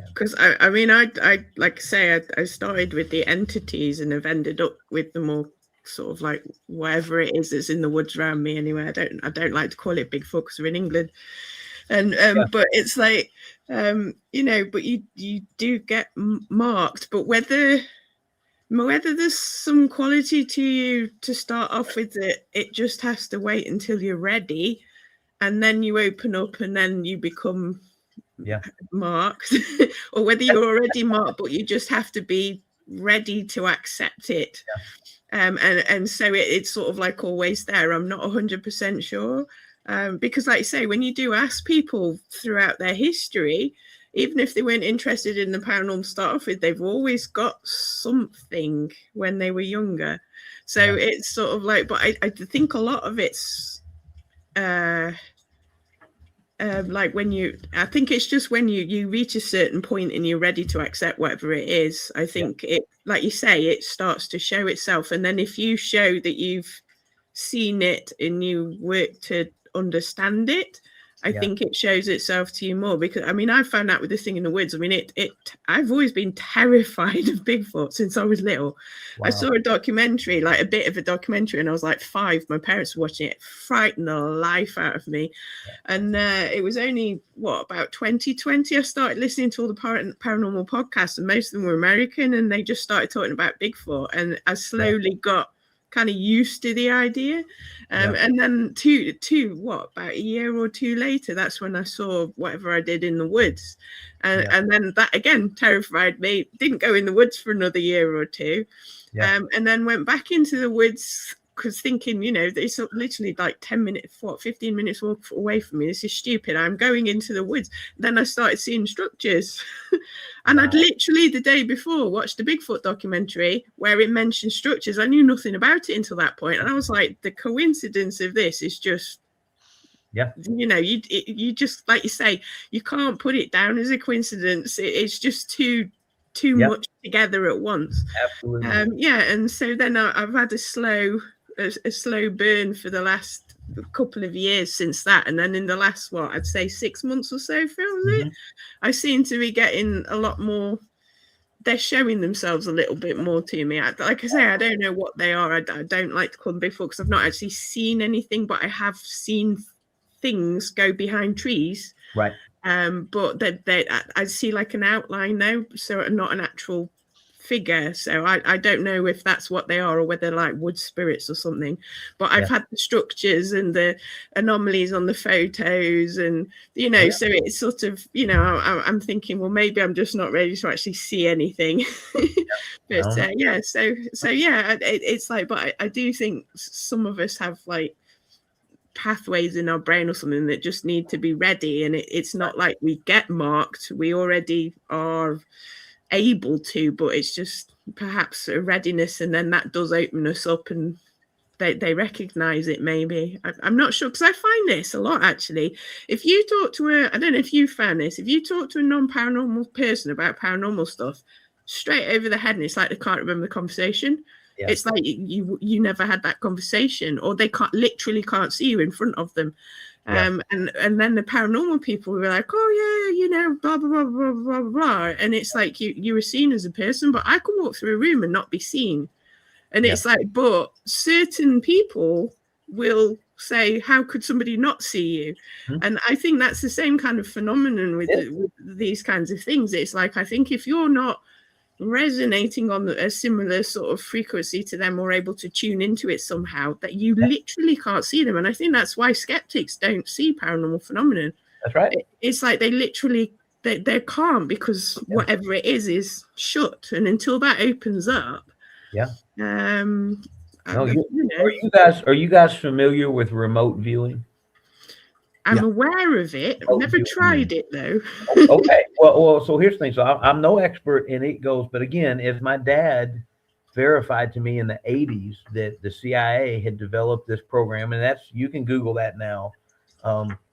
Because I mean, I like I say, I started with the entities and have ended up with the more sort of like whatever it is that's in the woods around me anyway. I don't like to call it Bigfoot because we're in England, and but it's like but you do get marked. But whether there's some quality to you to start off with, it just has to wait until you're ready, and then you open up, and then you become marked, or whether you're already marked, but you just have to be ready to accept it. And so it's sort of like always there. I'm not 100% sure. Because like I say, when you do ask people throughout their history, even if they weren't interested in the paranormal to start off with, they've always got something when they were younger. So it's sort of like, but I think a lot of it's like I think it's just when you reach a certain point and you're ready to accept whatever it is, I think it, like you say, it starts to show itself. And then if you show that you've seen it and you work to understand it, I think it shows itself to you more. Because I mean, I found out with this thing in the woods. I mean, I've always been terrified of Bigfoot since I was little. Wow. I saw a documentary, like a bit of a documentary, and I was like 5. My parents were watching it, frightened the life out of me. And it was only about 2020 I started listening to all the paranormal podcasts, and most of them were American, and they just started talking about Bigfoot, and I slowly got kind of used to the idea. And then about a year or 2 later, that's when I saw whatever I did in the woods. And then that again terrified me. Didn't go in the woods for another year or 2. And then went back into the woods because thinking, it's literally like 15 minutes walk away from me. This is stupid. I'm going into the woods. Then I started seeing structures. And I'd literally the day before watched the Bigfoot documentary where it mentioned structures. I knew nothing about it until that point. And I was like, the coincidence of this is just, you just, like you say, you can't put it down as a coincidence. It's just too much together at once. Absolutely. And so then I've had a slow burn for the last couple of years since that, and then in the last I'd say 6 months or so, I seem to be getting a lot more. They're showing themselves a little bit more to me. Like I say, I don't know what they are. I don't like to call them Bigfoot because I've not actually seen anything, but I have seen things go behind trees. Right. But I see like an outline now, so not an actual figure. So I don't know if that's what they are or whether like wood spirits or something. But I've had the structures and the anomalies on the photos, and so it's sort of I'm thinking, well, maybe I'm just not ready to actually see anything. But it's like, but I do think some of us have like pathways in our brain or something that just need to be ready, and it's not like we get marked. We already are able to, but it's just perhaps a readiness, and then that does open us up and they recognize it. Maybe I'm not sure, because I find this a lot actually. If you talk to I don't know if you found this, if you talk to a non-paranormal person about paranormal stuff, straight over the head, and it's like they can't remember the conversation. It's like you never had that conversation, or they literally can't see you in front of them. And then the paranormal people were like, oh yeah, blah blah blah blah blah blah, and it's like you were seen as a person, but I can walk through a room and not be seen. And it's like, but certain people will say, how could somebody not see you? And I think that's the same kind of phenomenon with these kinds of things. It's like, I think if you're not resonating on a similar sort of frequency to them or able to tune into it somehow, that you literally can't see them. And I think that's why skeptics don't see paranormal phenomenon. That's right. It's like they literally they can't, because whatever it is shut, and until that opens up. Are you guys familiar with remote viewing? I'm aware of it. I've never tried it though. Okay. Well, so here's the thing. So I'm no expert in it goes, but again, if my dad verified to me in the 80s that the CIA had developed this program, and you can Google that now.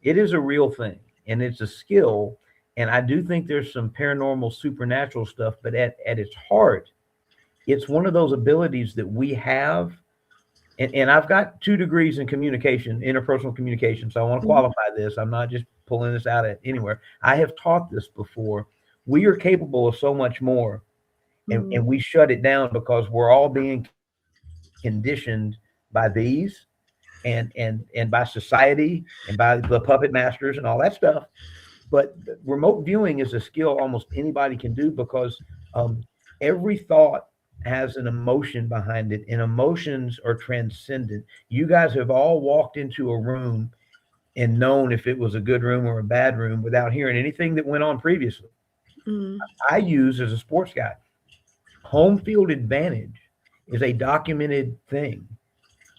It is a real thing, and it's a skill. And I do think there's some paranormal, supernatural stuff, but at its heart, it's one of those abilities that we have. And I've got 2 degrees in communication, interpersonal communication. So I want to qualify this. I'm not just pulling this out at anywhere. I have taught this before. We are capable of so much more, and we shut it down because we're all being conditioned by these and by society and by the puppet masters and all that stuff. But remote viewing is a skill almost anybody can do, because every thought has an emotion behind it, and emotions are transcendent. You guys have all walked into a room and known if it was a good room or a bad room without hearing anything that went on previously. I use as a sports guy. Home field advantage is a documented thing.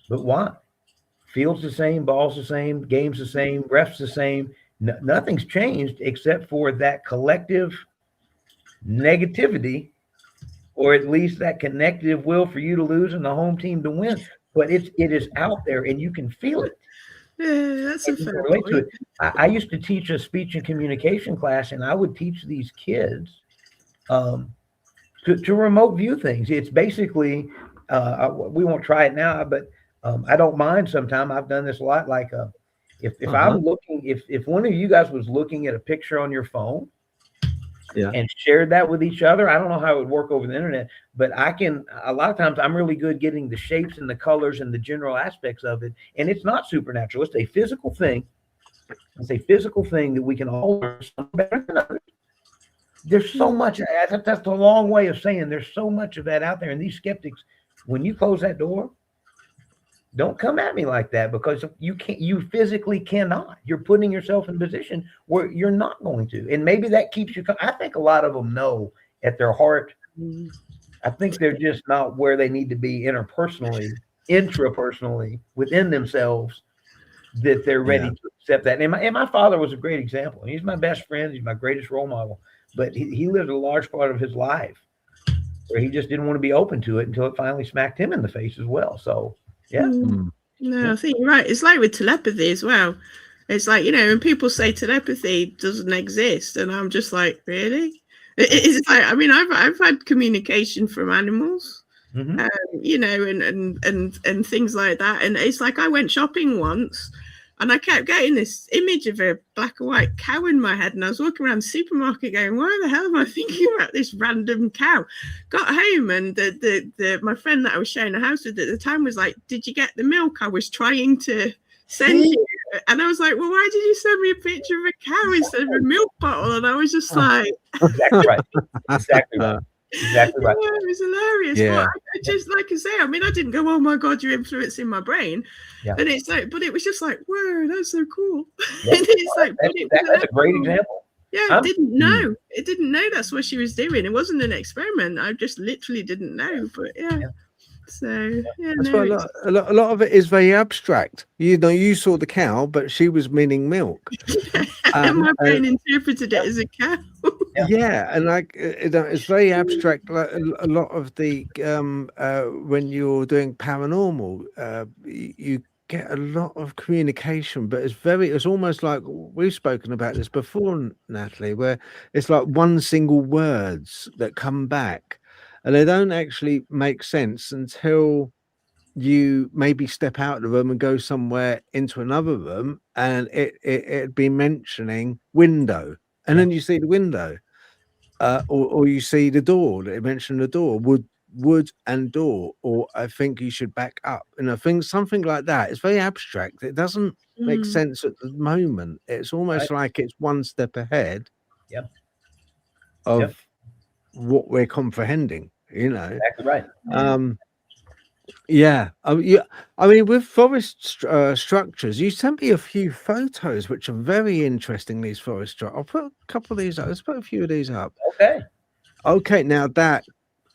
But why? Field's the same, ball's the same, game's the same, ref's the same. Nothing's changed except for that collective negativity, or at least that connective will for you to lose and the home team to win. But it is out there and you can feel it. Yeah, that's a fair Relate to point. it. I used to teach a speech and communication class, and I would teach these kids to remote view things. It's basically, we won't try it now, but I don't mind sometime. I've done this a lot. Like if I'm looking, if one of you guys was looking at a picture on your phone, and shared that with each other, I don't know how it would work over the internet, but I can. A lot of times, I'm really good getting the shapes and the colors and the general aspects of it, and it's not supernatural. It's a physical thing. It's a physical thing that we can all learn some better than others. There's so much. That's a long way of saying there's so much of that out there, and these skeptics, when you close that door, don't come at me like that, because you can't. You physically cannot. You're putting yourself in a position where you're not going to, and maybe that keeps you. I think a lot of them know at their heart. I think they're just not where they need to be intrapersonally within themselves, that they're ready to accept that. And my father was a great example. He's my best friend. He's my greatest role model. But he lived a large part of his life where he just didn't want to be open to it until it finally smacked him in the face as well. So. Yeah. No, I think you're right. It's like with telepathy as well. It's like, when people say telepathy doesn't exist, and I'm just like, really? It's like, I mean, I've had communication from animals, and things like that. And it's like, I went shopping once, and I kept getting this image of a black and white cow in my head. And I was walking around the supermarket going, why the hell am I thinking about this random cow? Got home, and my friend that I was sharing a house with at the time was like, did you get the milk I was trying to send you? And I was like, well, why did you send me a picture of a cow instead of a milk bottle? And I was just like... Exactly right. Exactly right. Exactly right. Yeah, it was hilarious. Yeah. But I just, like I say, I mean, I didn't go, oh my God, you're influencing my brain. Yeah. And it's like, but it was just like, whoa, that's so cool. Yeah. And it's like, that's a great example. Yeah, it didn't know. It didn't know that's what she was doing. It wasn't an experiment. I just literally didn't know. But yeah. So yeah, that's why a lot of it is very abstract. You saw the cow, but she was meaning milk. And my brain interpreted it as a cow. Yeah, and like it's very abstract. Like a lot of the when you're doing paranormal, you get a lot of communication, but it's almost like we've spoken about this before, Natalie, where it's like one single words that come back, and they don't actually make sense until you maybe step out of the room and go somewhere into another room, and it'd be mentioning window, and then you see the window. Or you see the door. They mention the door, wood and door, or I think you should back up. And I think something like that. It's very abstract. It doesn't make sense at the moment. It's almost like it's one step ahead of what we're comprehending. Exactly right. I mean, with forest structures, you sent me a few photos which are very interesting. These forest structures. I'll put a couple of these up. Let's put a few of these up. Okay, now that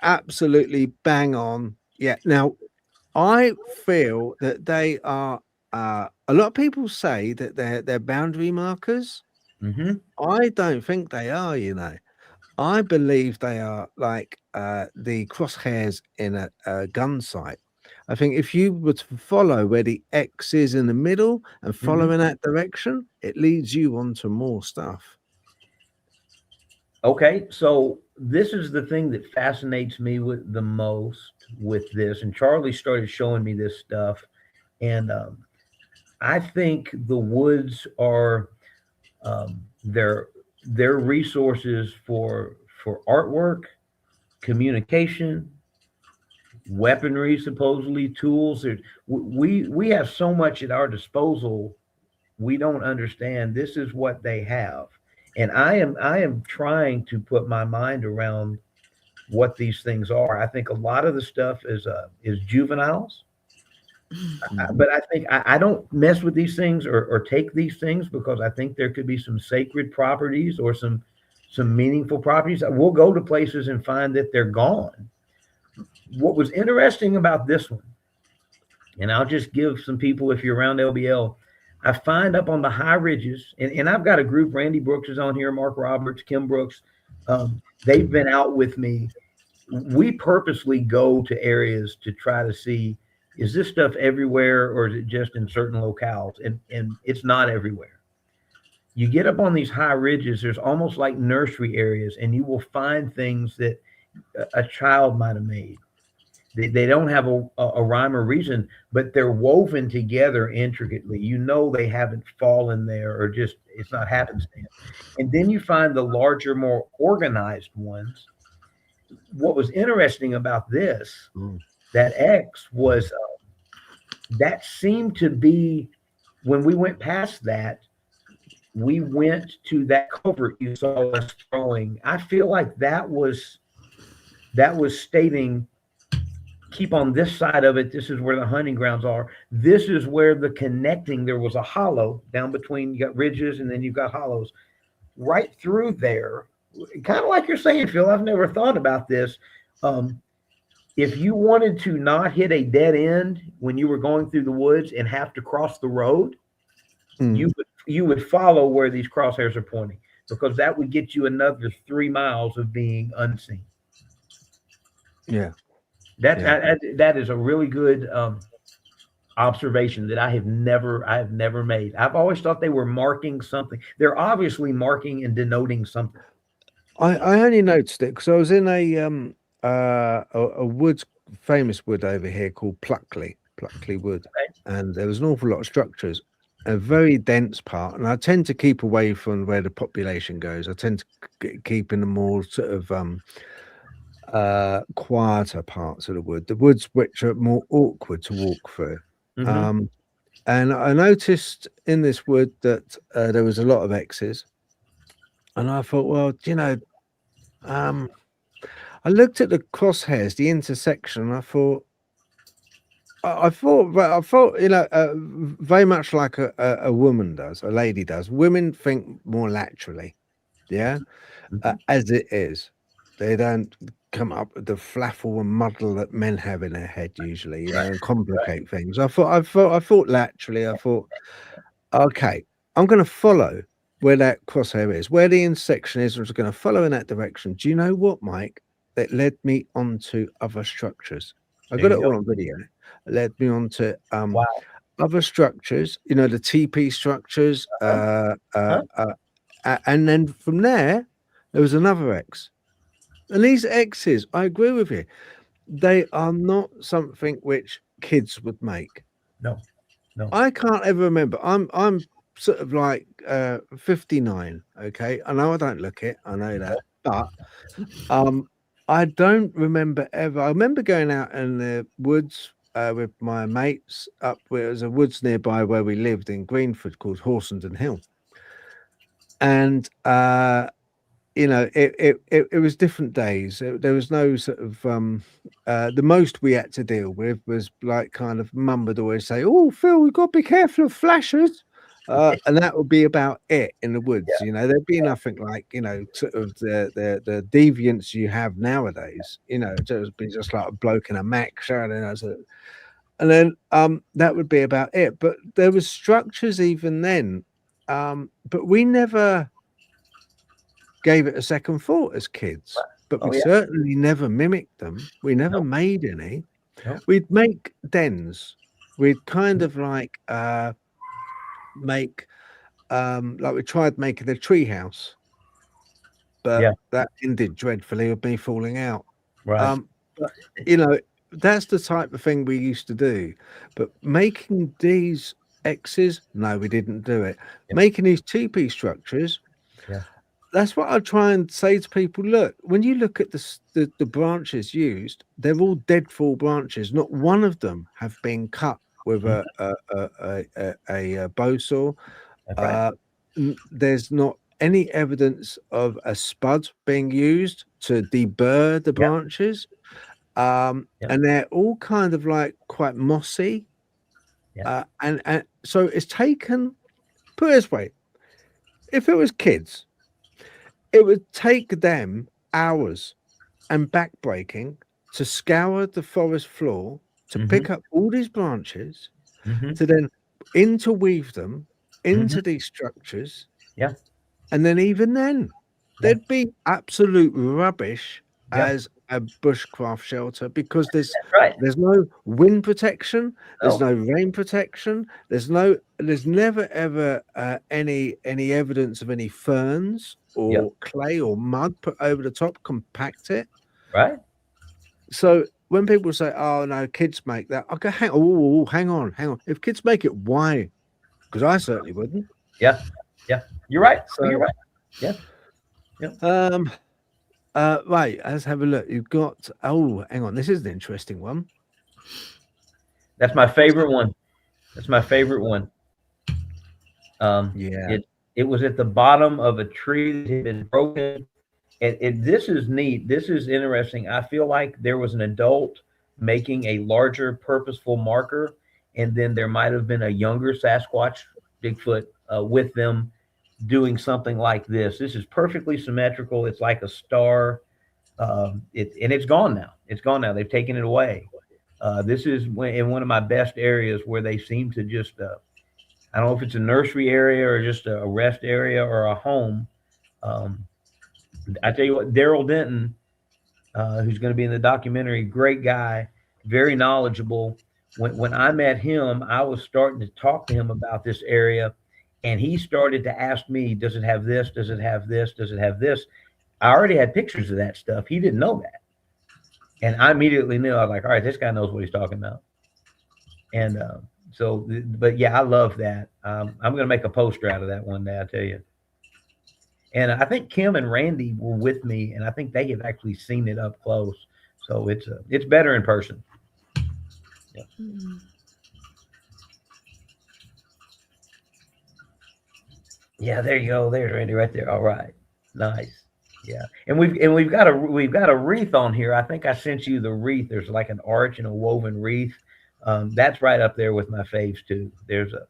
absolutely bang on. Yeah, now I feel that they are a lot of people say that they're boundary markers. I don't think they are, I believe they are like the crosshairs in a gun sight. I think if you were to follow where the X is in the middle and follow in that direction, it leads you on to more stuff. Okay, so this is the thing that fascinates me with the most with this. And Charlie started showing me this stuff. And I think the woods are their resources for artwork, communication, weaponry, supposedly tools. We have so much at our disposal. We don't understand. This is what they have. And I am trying to put my mind around what these things are. I think a lot of the stuff is juveniles. But I think I don't mess with these things or take these things, because I think there could be some sacred properties or some meaningful properties. We'll go to places and find that they're gone. what was interesting about this one, and I'll just give some people, if you're around LBL, I find up on the high ridges, and I've got a group, Randy Brooks is on here, Mark Roberts, Kim Brooks. They've been out with me. We purposely go to areas to try to see, is this stuff everywhere or is it just in certain locales? And it's not everywhere. You get up on these high ridges, there's almost like nursery areas, and you will find things that a child might have made. They don't have a rhyme or reason, but they're woven together intricately. You know they haven't fallen there or just it's not happenstance. And then you find the larger, more organized ones. What was interesting about this, that X was that seemed to be when we went past that, we went to that covert you saw us throwing. I feel like that was stating, keep on this side of it. This is where the hunting grounds are. This is where the connecting, there was a hollow down between, you got ridges and then you've got hollows right through there. Kind of like you're saying, Phil, I've never thought about this. If you wanted to not hit a dead end when you were going through the woods and have to cross the road, you would follow where these crosshairs are pointing, because that would get you another 3 miles of being unseen. Yeah. That is a really good observation that I have never made. I've always thought they were marking something. They're obviously marking and denoting something. I only noticed it because I was in a woods, famous wood over here called Pluckley Wood, and there was an awful lot of structures, a very dense part, and I tend to keep away from where the population goes. I tend to keep in the more sort of quieter parts of the woods which are more awkward to walk through. And I noticed in this wood that there was a lot of X's, and I thought, well, you know, I looked at the crosshairs, the intersection, and I thought, you know, very much like a woman does, a lady does. Women think more laterally, yeah, as it is. They don't come up with the flaffle and muddle that men have in their head usually, you know, and complicate things. I thought laterally. I thought, okay, I'm going to follow where that crosshair is, where the intersection is. I'm just going to follow in that direction. Do you know what, Mike? That led me onto other structures. I got it all on video. It led me onto other structures, you know, the TP structures, and then from there was another X. And these X's, I agree with you, they are not something which kids would make. No. I can't ever remember. I'm sort of like 59. Okay, I know I don't look it. I know that, but I don't remember ever. I remember going out in the woods with my mates up where there was a woods nearby where we lived in Greenford called Horsenden Hill, and you know, it was different days. There was no sort of the most we had to deal with was like kind of mum would always say, "Oh, Phil, we've got to be careful of flashers." And that would be about it in the woods. You know, there'd be nothing like, you know, sort of the deviance you have nowadays. You know, it would be just like a bloke in a Mac showing, and then that would be about it. But there was structures even then, but we never gave it a second thought as kids. But we certainly never mimicked them. We never made any. We'd make dens. We'd kind of like make like we tried making a tree house, but that ended dreadfully with me falling out. But you know, that's the type of thing we used to do. But making these X's, no, we didn't do it. Making these TP structures, that's what I try and say to people. Look, when you look at the branches used, they're all deadfall branches. Not one of them have been cut with a bow saw. There's not any evidence of a spud being used to deburr the branches, and they're all kind of like quite mossy, and so it's taken. Put it this way: if it was kids, it would take them hours and backbreaking to scour the forest floor, to pick up all these branches, to then interweave them into these structures. Yeah. And then even then, there'd be absolute rubbish as a bushcraft shelter because there's no wind protection, there's no rain protection, there's never ever any evidence of any ferns or clay or mud put over the top, compact it. Right. So when people say, "Oh no, kids make that," I go, hang on. If kids make it, why? Because I certainly wouldn't. Yeah. You're right. So, you're right. Yeah. Right, let's have a look. You've got hang on, this is an interesting one. That's my favorite one. It was at the bottom of a tree that had been broken. And this is neat. This is interesting. I feel like there was an adult making a larger purposeful marker, and then there might have been a younger Sasquatch, Bigfoot, with them doing something like this. This is perfectly symmetrical. It's like a star. It's gone now. It's gone now. They've taken it away. This is in one of my best areas where they seem to just, I don't know if it's a nursery area or just a rest area or a home. I tell you what, Daryl Denton, who's going to be in the documentary, great guy, very knowledgeable. When I met him, I was starting to talk to him about this area, and he started to ask me, does it have this? Does it have this? Does it have this? I already had pictures of that stuff. He didn't know that. And I immediately knew. I was like, all right, this guy knows what he's talking about. And but yeah, I love that. I'm going to make a poster out of that one day, I tell you. And I think Kim and Randy were with me, and I think they have actually seen it up close. So it's better in person. Yeah. Yeah, there you go. There's Randy right there. All right, nice. Yeah, and we've got a wreath on here. I think I sent you the wreath. There's like an arch and a woven wreath. That's right up there with my faves too. There's a.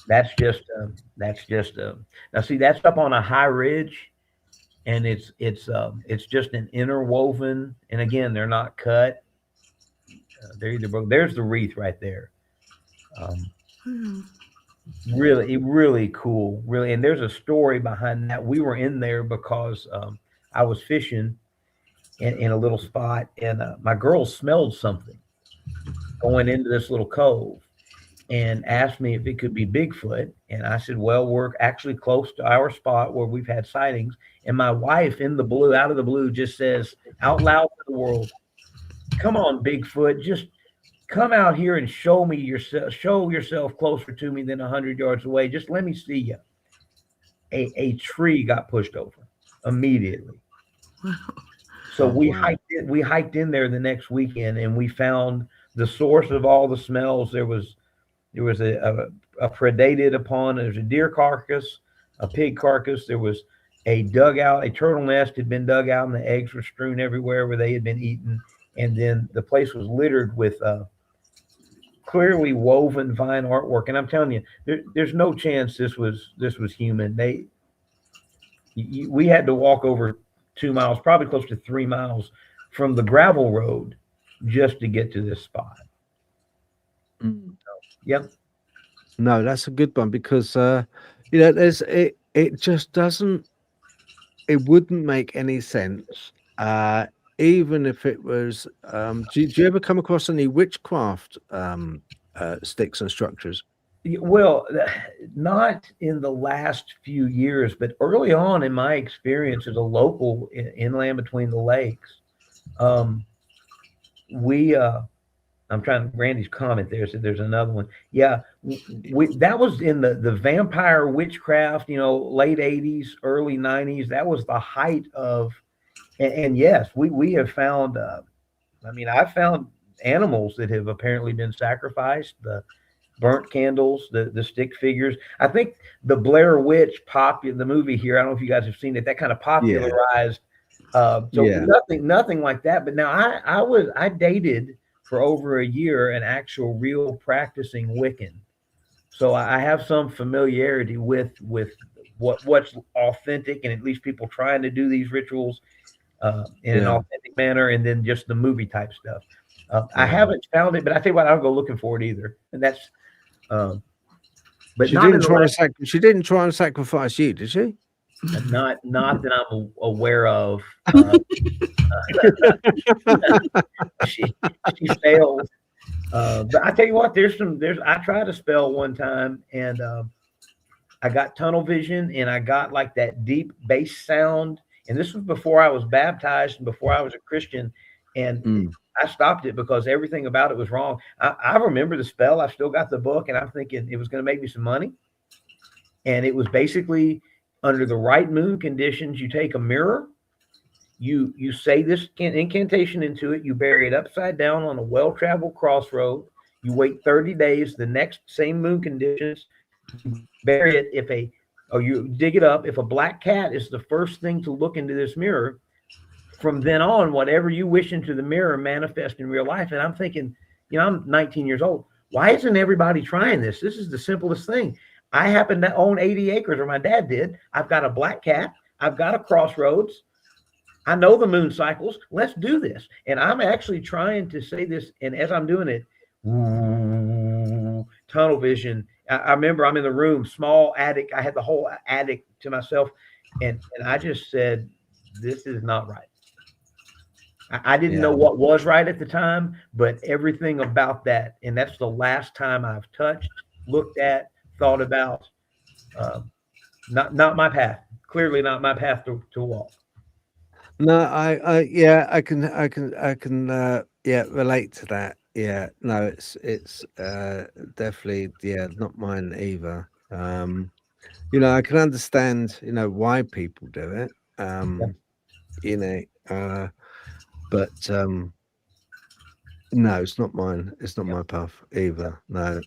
That's just now see, that's up on a high ridge, and it's just an interwoven, and again, they're not cut. They're either broken. There's the wreath right there. Really cool, really. And there's a story behind that. We were in there because I was fishing in a little spot, and my girls smelled something going into this little cove and asked me if it could be Bigfoot. And I said, well, we're actually close to our spot where we've had sightings. And my wife, out of the blue, just says out loud to the world, come on, Bigfoot, just come out here and show yourself closer to me than 100 yards away. Just let me see you. A tree got pushed over immediately. Wow. So we hiked in there the next weekend, and we found the source of all the smells. There was a predated upon. There's a deer carcass, a pig carcass. There was a turtle nest had been dug out, and the eggs were strewn everywhere where they had been eaten. And then the place was littered with clearly woven vine artwork. And I'm telling you, there's no chance this was human. We had to walk over 2 miles, probably close to 3 miles from the gravel road just to get to this spot. Yep. No, that's a good one because it just doesn't. It wouldn't make any sense. Even if it was, do you ever come across any witchcraft sticks and structures? Well, not in the last few years, but early on in my experience as a local inland between the lakes, I'm trying. Randy's comment there said there's another one. Yeah, that was in the vampire witchcraft. Late '80s, early '90s. That was the height of. And yes, we have found. I've found animals that have apparently been sacrificed. The burnt candles, the stick figures. I think the Blair Witch the movie here. I don't know if you guys have seen it. That kind of popularized. Nothing like that. But now I dated for over a year an actual real practicing Wiccan, so I have some familiarity with what's authentic, and at least people trying to do these rituals in an authentic manner, and then just the movie type stuff. I haven't found it, but I tell you what, I'll go looking for it either. And that's, but She not didn't in the try last, to she didn't try and sacrifice you, did she? not that I'm aware of. She failed. But I tell you what, I tried to spell one time, and I got tunnel vision, and I got like that deep bass sound. And this was before I was baptized and before I was a Christian. And I stopped it because everything about it was wrong. I remember the spell. I still got the book, and I'm thinking it was going to make me some money. And it was basically, under the right moon conditions, you take a mirror, you say this incantation into it, you bury it upside down on a well-traveled crossroad, you wait 30 days, the next same moon conditions, you bury it. Or you dig it up. If a black cat is the first thing to look into this mirror, from then on, whatever you wish into the mirror manifest in real life. And I'm thinking, I'm 19 years old. Why isn't everybody trying this? This is the simplest thing. I happen to own 80 acres, or my dad did. I've got a black cat. I've got a crossroads. I know the moon cycles. Let's do this. And I'm actually trying to say this. And as I'm doing it, tunnel vision. I remember I'm in the room, small attic. I had the whole attic to myself. And I just said, this is not right. I didn't know what was right at the time, but everything about that. And that's the last time I've touched, looked at, thought about. Not my path. Clearly not my path to walk. No, I can relate to that. Yeah, no, it's definitely not mine either. I can understand why people do it. But no, it's not mine. It's not my path either. No.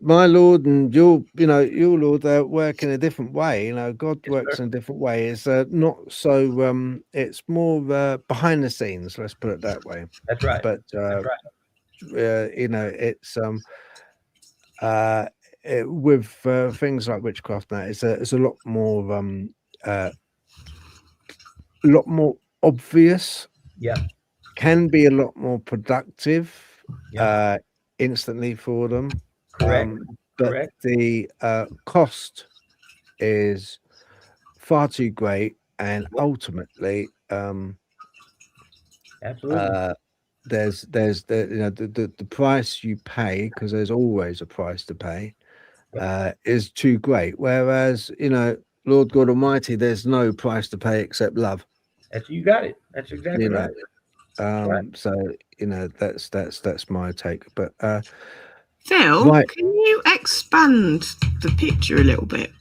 My Lord and your Lord work in a different way. God works in a different way. It's not so. It's more behind the scenes. Let's put it that way. That's right. But That's right. it's with things like witchcraft. Now it's a lot more obvious. Yeah. Can be a lot more productive. Yeah. Instantly for them. Correct. But Correct. the cost is far too great, and ultimately, absolutely, there's the price you pay, because there's always a price to pay, is too great. Whereas Lord God Almighty, there's no price to pay except love. You got it. That's exactly right. Right. So that's my take. But Phil, can you expand the picture a little bit?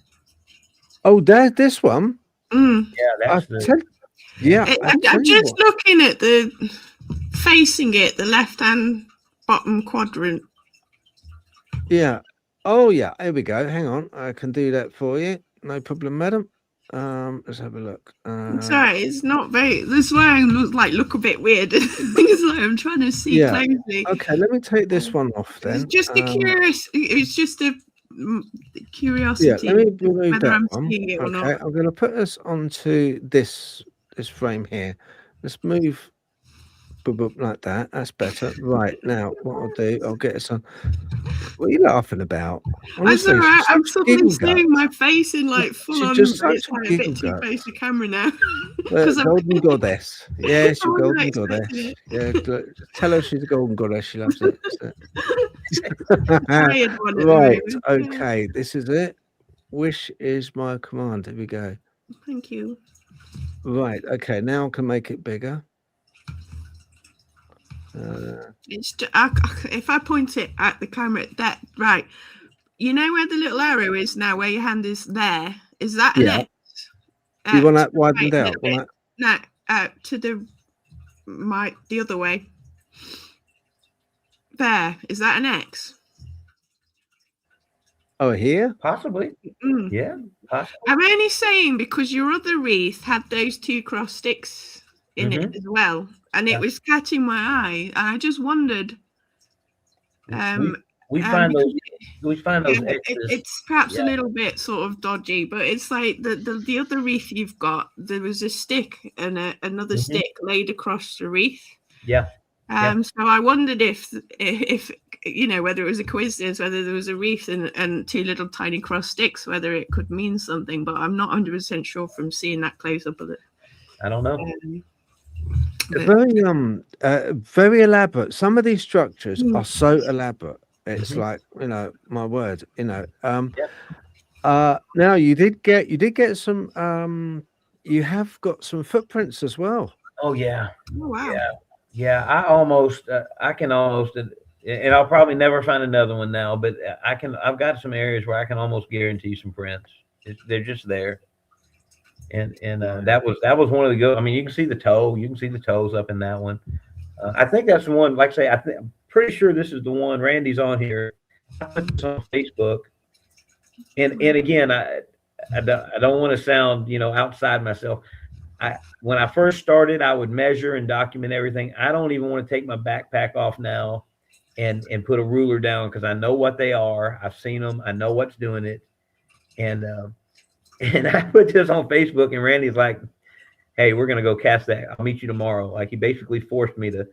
Oh, this one. Yeah, that's I'm just looking at facing it, the left-hand bottom quadrant. Yeah. Oh, yeah. Here we go. Hang on. I can do that for you. No problem, madam. Let's have a look. Sorry, it's not very. This is why I look a bit weird. It's like I'm trying to see closely. Okay, let me take this one off then. It's just It's just a curiosity. Yeah, let me remove that I'm one. seeing it or not. I'm going to put us onto this frame here. Let's move like that. That's better. Right, now what I'll do, I'll get us on. What are you laughing about? Honestly, that's all right. I'm suddenly seeing my face in full on. Just it's a bit too close to camera now. Golden goddess. Yes, you're golden goddess. Yeah, tell her she's a golden goddess. She loves it. Right. Okay. This is it. Wish is my command. Here we go. Thank you. Right. Okay. Now I can make it bigger. If I point it at the camera, that right, where the little arrow is now, where your hand is there. Is that an X? You want that widened out? No, to the other way. There, is that an X? Oh, here? Possibly. Yeah. Possibly. I'm only saying because your other wreath had those 2 cross sticks in it as well. And it was catching my eye, and I just wondered. We find those. we find those X's. It's perhaps a Yeah. little bit sort of dodgy, but it's like the other wreath you've got. There was a stick and another stick laid across the wreath. Yeah. So I wondered if whether it was a coincidence, whether there was a wreath and two little tiny cross sticks, whether it could mean something. But I'm not 100% sure from seeing that close up of it. I don't know. Very elaborate. Some of these structures are so elaborate. It's like, my word, now you did get some you have got some footprints as well. Oh yeah. Oh wow. Yeah. I can almost, and I'll probably never find another one now, but I've got some areas where I can almost guarantee some prints. They're just there. And that was one of the good. I mean, you can see the toe. You can see the toes up in that one. I think that's the one. Like I say, I'm pretty sure this is the one. Randy's on here. I put this on Facebook. And again, I don't want to sound outside myself. When I first started, I would measure and document everything. I don't even want to take my backpack off now and put a ruler down because I know what they are. I've seen them. I know what's doing it. And I put this on Facebook, and Randy's like, "Hey, we're gonna go cast that. I'll meet you tomorrow." Like he basically forced me to,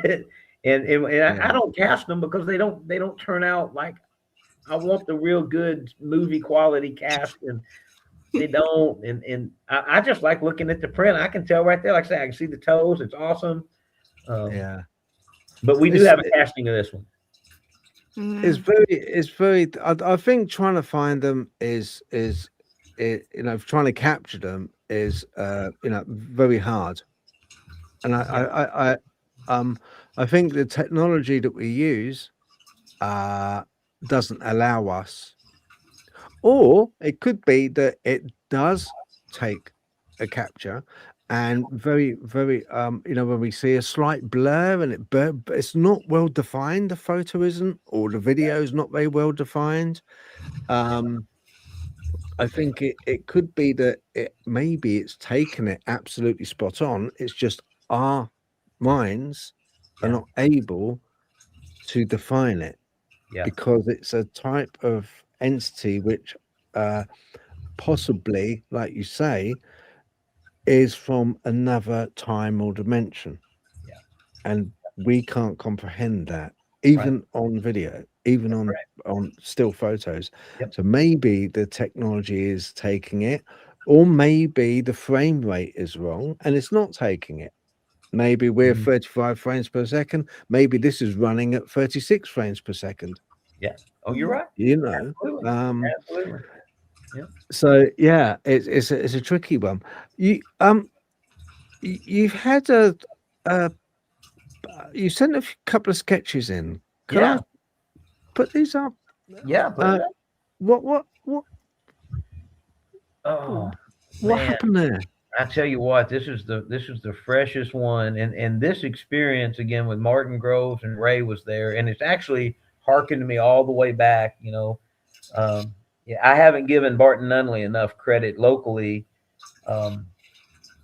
I don't cast them because they don't turn out like I want the real good movie quality cast, and they don't. And I just like looking at the print. I can tell right there. Like I say, I can see the toes. It's awesome. But we do have a casting of this one. It's very. I think trying to find them is trying to capture them is very hard, and I think the technology that we use doesn't allow us, or it could be that it does take a capture, and very when we see a slight blur and it's not well defined, the photo isn't, or the video is not very well defined. I think it could be that maybe it's taken it absolutely spot on. It's just our minds are not able to define it because it's a type of entity which possibly, like you say, is from another time or dimension. And we can't comprehend that, even on video, even on still photos. So maybe the technology is taking it, or maybe the frame rate is wrong and it's not taking it. Maybe we're 35 frames per second. Maybe this is running at 36 frames per second. Yeah. Oh, you're right. Absolutely. Absolutely. Yeah. So it's a tricky one. You've had you sent a couple of sketches in. Can I put these up? Yeah. What Oh, what man. happened there? I tell you what, this is the freshest one, and this experience again with Martin Groves and Ray was there, and it's actually harkened me all the way back. I haven't given Barton Nunley enough credit locally.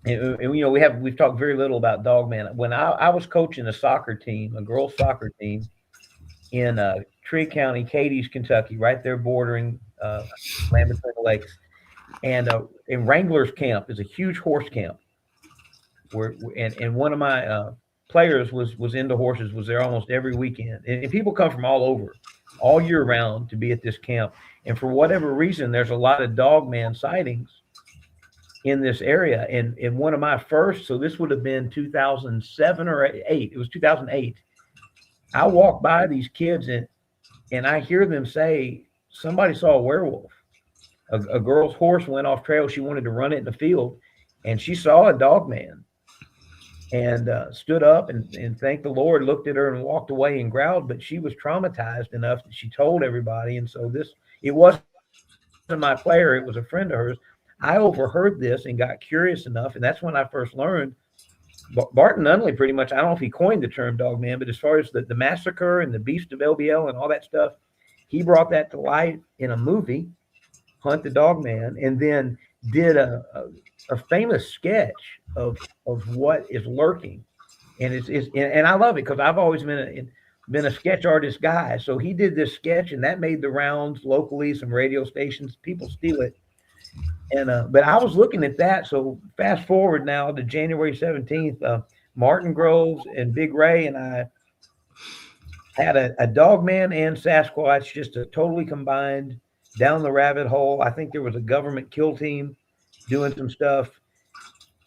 We've talked very little about Dogman. When I was coaching a soccer team, a girls soccer team in Tree County, Cadiz, Kentucky, right there bordering land between the lakes. And in Wrangler's Camp is a huge horse camp and one of my players was into horses, was there almost every weekend. And people come from all over, all year round to be at this camp. And for whatever reason, there's a lot of Dogman sightings in this area. And one of my first, so this would have been 2007 or 8. It was 2008. I walk by these kids and I hear them say, somebody saw a werewolf. A girl's horse went off trail. She wanted to run it in the field, and she saw a Dogman and stood up and thanked the Lord, looked at her and walked away and growled, but she was traumatized enough that she told everybody. And so it wasn't my player. It was a friend of hers. I overheard this and got curious enough. And that's when I first learned Barton Nunley pretty much, I don't know if he coined the term Dogman, but as far as the massacre and the Beast of LBL and all that stuff, he brought that to light in a movie, Hunt the Dogman, and then did a famous sketch of what is lurking. And and I love it because I've always been been a sketch artist guy. So he did this sketch and that made the rounds locally, some radio stations, people steal it. And but I was looking at that. So fast forward now to January 17th, Martin Groves and Big Ray and I had a Dogman and Sasquatch, just a totally combined down the rabbit hole. I think there was a government kill team doing some stuff.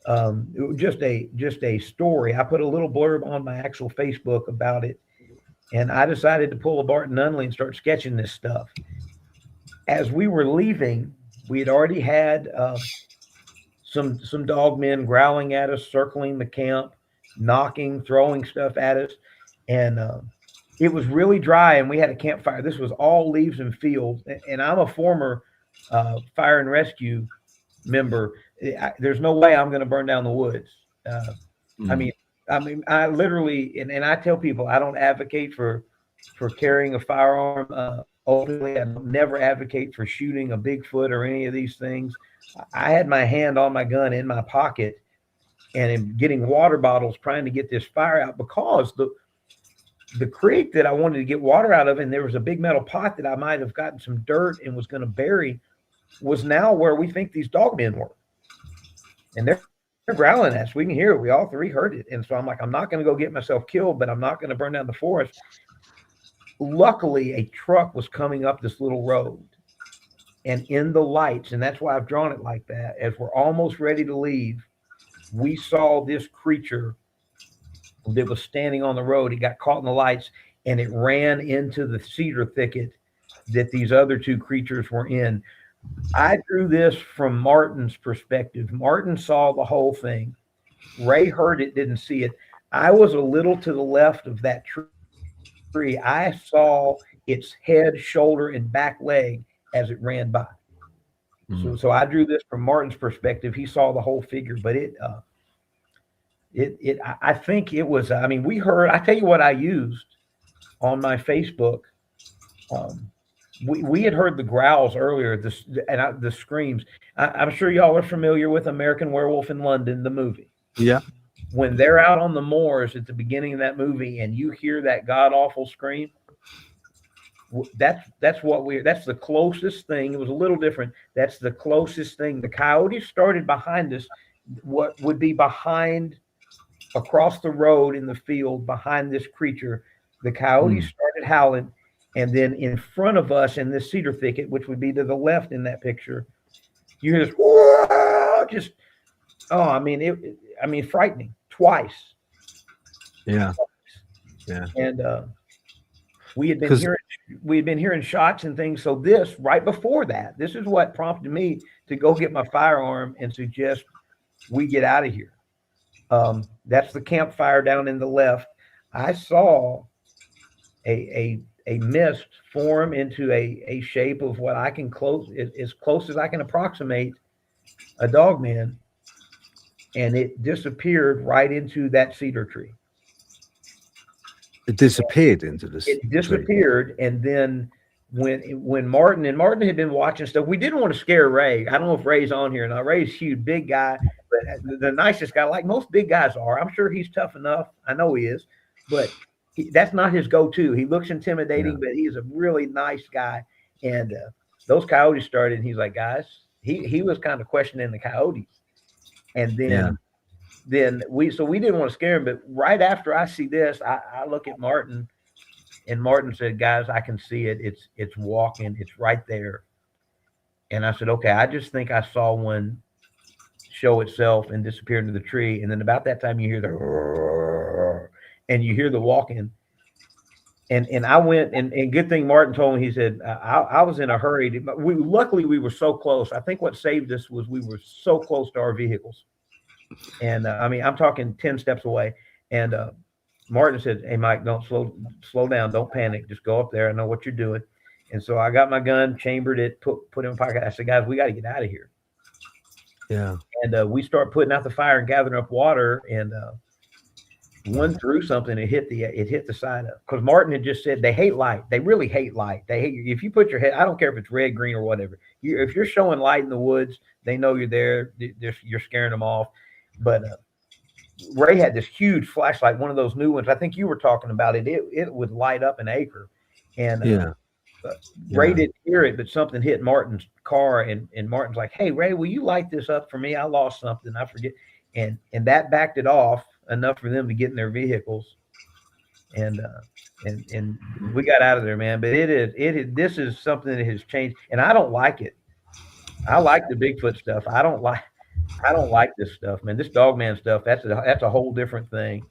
It was just a story. I put a little blurb on my actual Facebook about it, and I decided to pull a Barton Nunley and start sketching this stuff. As we were leaving, we had already had some dogmen growling at us, circling the camp, knocking, throwing stuff at us, and it was really dry, and we had a campfire. This was all leaves and fields, and I'm a former fire and rescue member. There's no way I'm going to burn down the woods. I mean, I literally, and I tell people I don't advocate for carrying a firearm openly. I never advocate for shooting a Bigfoot or any of these things. I had my hand on my gun in my pocket and am getting water bottles trying to get this fire out because the creek that I wanted to get water out of, and there was a big metal pot that I might have gotten some dirt and was going to bury, was now where we think these dogmen were. And they're growling at us. We can hear it. We all three heard it. And so I'm like, I'm not going to go get myself killed, but I'm not going to burn down the forest. Luckily, a truck was coming up this little road. And in the lights, and that's why I've drawn it like that, as we're almost ready to leave, we saw this creature that was standing on the road. It got caught in the lights and it ran into the cedar thicket that these other two creatures were in. I drew this from Martin's perspective. Martin saw the whole thing. Ray heard it, didn't see it. I was a little to the left of that tree. I saw its head, shoulder, and back leg as it ran by. So I drew this from Martin's perspective. He saw the whole figure, but I think it was, I mean, we heard, I tell you what I used on my Facebook. We had heard the growls earlier, the screams. I'm sure y'all are familiar with American Werewolf in London, the movie. Yeah. When they're out on the moors at the beginning of that movie and you hear that god-awful scream, that's the closest thing. It was a little different. That's the closest thing. The coyotes started behind us, what would be behind, across the road in the field behind this creature. The coyotes started howling, and then in front of us in this cedar thicket, which would be to the left in that picture, you hear this, whoa, just, oh, I mean, frightening twice. Yeah. Yeah. And we had been hearing shots and things. So this, right before that, this is what prompted me to go get my firearm and suggest we get out of here. That's the campfire down in the left. I saw a mist form into a shape of what I can as close as I can approximate a dogman, and it disappeared right into that cedar tree. It disappeared into the It disappeared, and then when Martin had been watching stuff, we didn't want to scare Ray. I don't know if Ray's on here or not. Ray's a huge, big guy, but the nicest guy, like most big guys are. I'm sure he's tough enough. I know he is, but that's not his go-to. He looks intimidating, but he's a really nice guy. And those coyotes started, and he's like, guys, he was kind of questioning the coyotes. And then we didn't want to scare him. But right after I see this, I look at Martin, and Martin said, guys, I can see it. It's walking. It's right there. And I said, okay, I just think I saw one show itself and disappear into the tree. And then about that time, you hear the walking. And I went, and good thing Martin told me, he said, I was in a hurry. Luckily, we were so close. I think what saved us was we were so close to our vehicles. And I mean, I'm talking 10 steps away. And Martin said, hey, Mike, don't slow down. Don't panic. Just go up there. I know what you're doing. And so I got my gun, chambered it, put it in my pocket. I said, guys, we got to get out of here. Yeah. And we start putting out the fire and gathering up water. And one threw something. It hit the side of, because Martin had just said they hate light. They really hate light. They hate you. If you put your head, I don't care if it's red, green, or whatever. If you're showing light in the woods, they know you're there. You're scaring them off. But Ray had this huge flashlight, one of those new ones. I think you were talking about it. It would light up an acre, and Yeah. Ray didn't hear it, but something hit Martin's car, and Martin's like, "Hey, Ray, will you light this up for me? I lost something. I forget." And that backed it off enough for them to get in their vehicles, and we got out of there, man. But this is something that has changed, and I don't like it. I like the Bigfoot stuff. I don't like this stuff, man. This Dogman stuff, that's a whole different thing.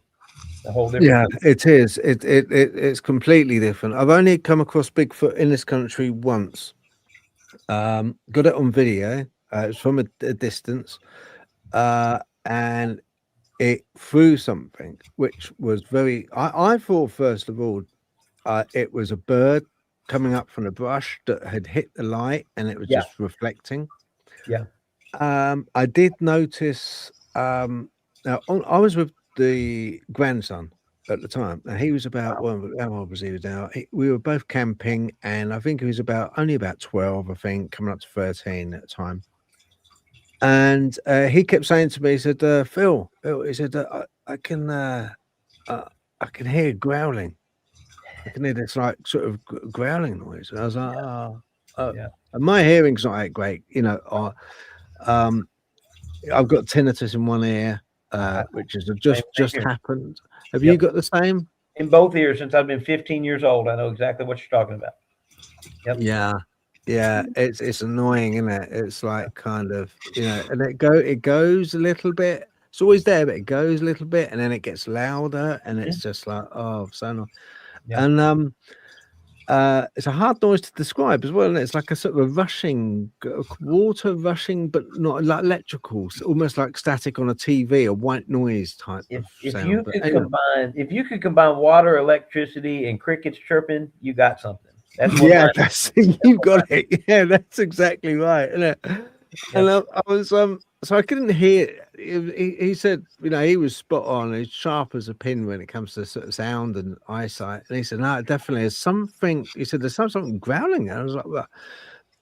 A whole different Yeah, thing. it is. It's completely different. I've only come across Bigfoot in this country once. Got it on video. It's from a distance, and it threw something which was very. I thought first of all, it was a bird coming up from the brush that had hit the light, and it was just reflecting. Yeah. I did notice. Now I was with the grandson at the time, and he was about how old was he now? We were both camping, and I think he was only about 12, I think, coming up to 13 at the time. And he kept saying to me, he said, Phil, he said, I can hear growling. I can hear this like sort of growling noise. And I was like, and my hearing's not that great, you know. I've got tinnitus in one ear, which is just happened. Have you got the same? In both ears since I've been 15 years old. I know exactly what you're talking about. Yep. Yeah. It's annoying, isn't it? It's like kind of, you know, and it goes a little bit. It's always there, but it goes a little bit, and then it gets louder, and it's just like, oh, so annoying. Yeah. And it's a hard noise to describe as well, and it's like a sort of rushing, water rushing, but not like electrical, almost like static on a TV, a white noise type of sound. If you could combine water, electricity, and crickets chirping, you got something. You've got it. Yeah, that's exactly right, isn't it? And I was so I couldn't hear. He said, you know, he was spot on. He's sharp as a pin when it comes to sort of sound and eyesight. And he said, no, it definitely is something. He said, there's something growling. And I was like, well.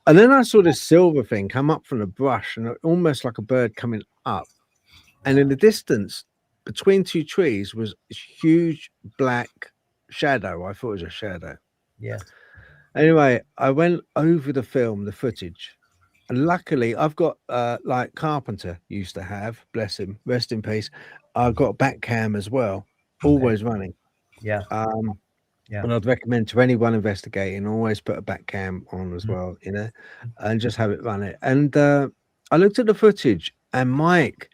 And then I saw this silver thing come up from the brush, and almost like a bird coming up. And in the distance, between two trees, was this huge black shadow. I thought it was a shadow. Yeah. Anyway, I went over the footage. And luckily, I've got like Carpenter used to have, bless him, rest in peace. I've got a back cam as well, always running. Yeah. And I'd recommend to anyone investigating, always put a back cam on as well, you know, and just have it run it. And I looked at the footage, and Mike,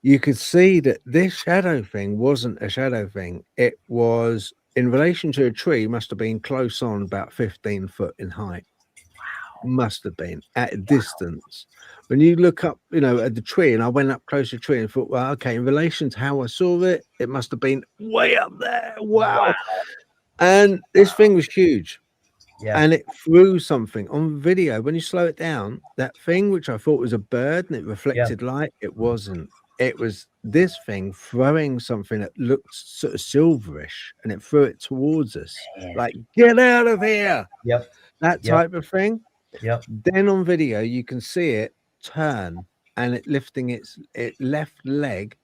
you could see that this shadow thing wasn't a shadow thing. It was in relation to a tree, must have been close on about 15 foot in height. Must have been at a distance. When you look up, you know, at the tree, and I went up close to the tree and thought, well, okay, in relation to how I saw it, it must have been way up there. Wow. And this thing was huge. Yeah. And it threw something on video. When you slow it down, that thing which I thought was a bird and it reflected light, it wasn't. It was this thing throwing something that looked sort of silverish, and it threw it towards us. Like, get out of here. Yep. That type of thing. Yep. Then on video, you can see it turn, and it lifting its left leg,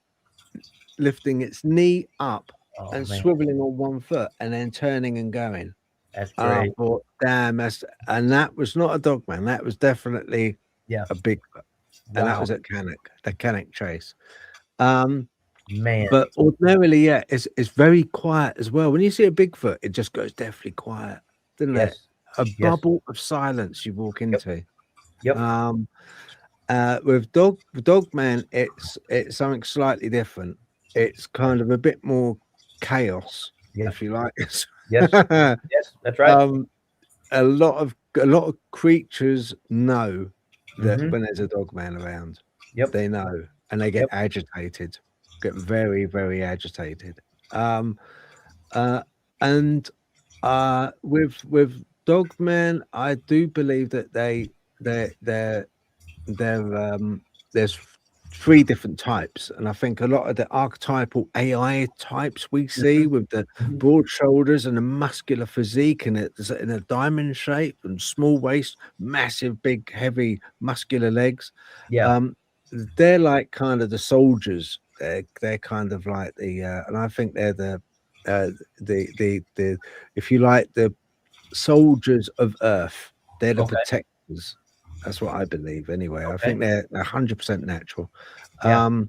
lifting its knee up and swiveling on one foot, and then turning and going. That's great. I thought, damn, and that was not a Dogman. That was definitely a Bigfoot. And that was at the Cannock Chase. Man. But ordinarily, it's very quiet as well. When you see a Bigfoot, it just goes deathly quiet, doesn't it? A bubble of silence you walk into. Yep. With Dogman, it's something slightly different. It's kind of a bit more chaos, if you like. Yes. Yes, that's right. A lot of creatures know that when there's a Dogman around, they know, and they get agitated, get very, very agitated. And with Dogman, I do believe that there's three different types, and I think a lot of the archetypal AI types we see with the broad shoulders and a muscular physique, and it's in a diamond shape and small waist, massive, big, heavy, muscular legs. They're like kind of the soldiers they're kind of like the and I think they're the if you like, the soldiers of Earth. They're the Okay. protectors. That's what I believe anyway. I Okay. think they're 100% natural. Yeah.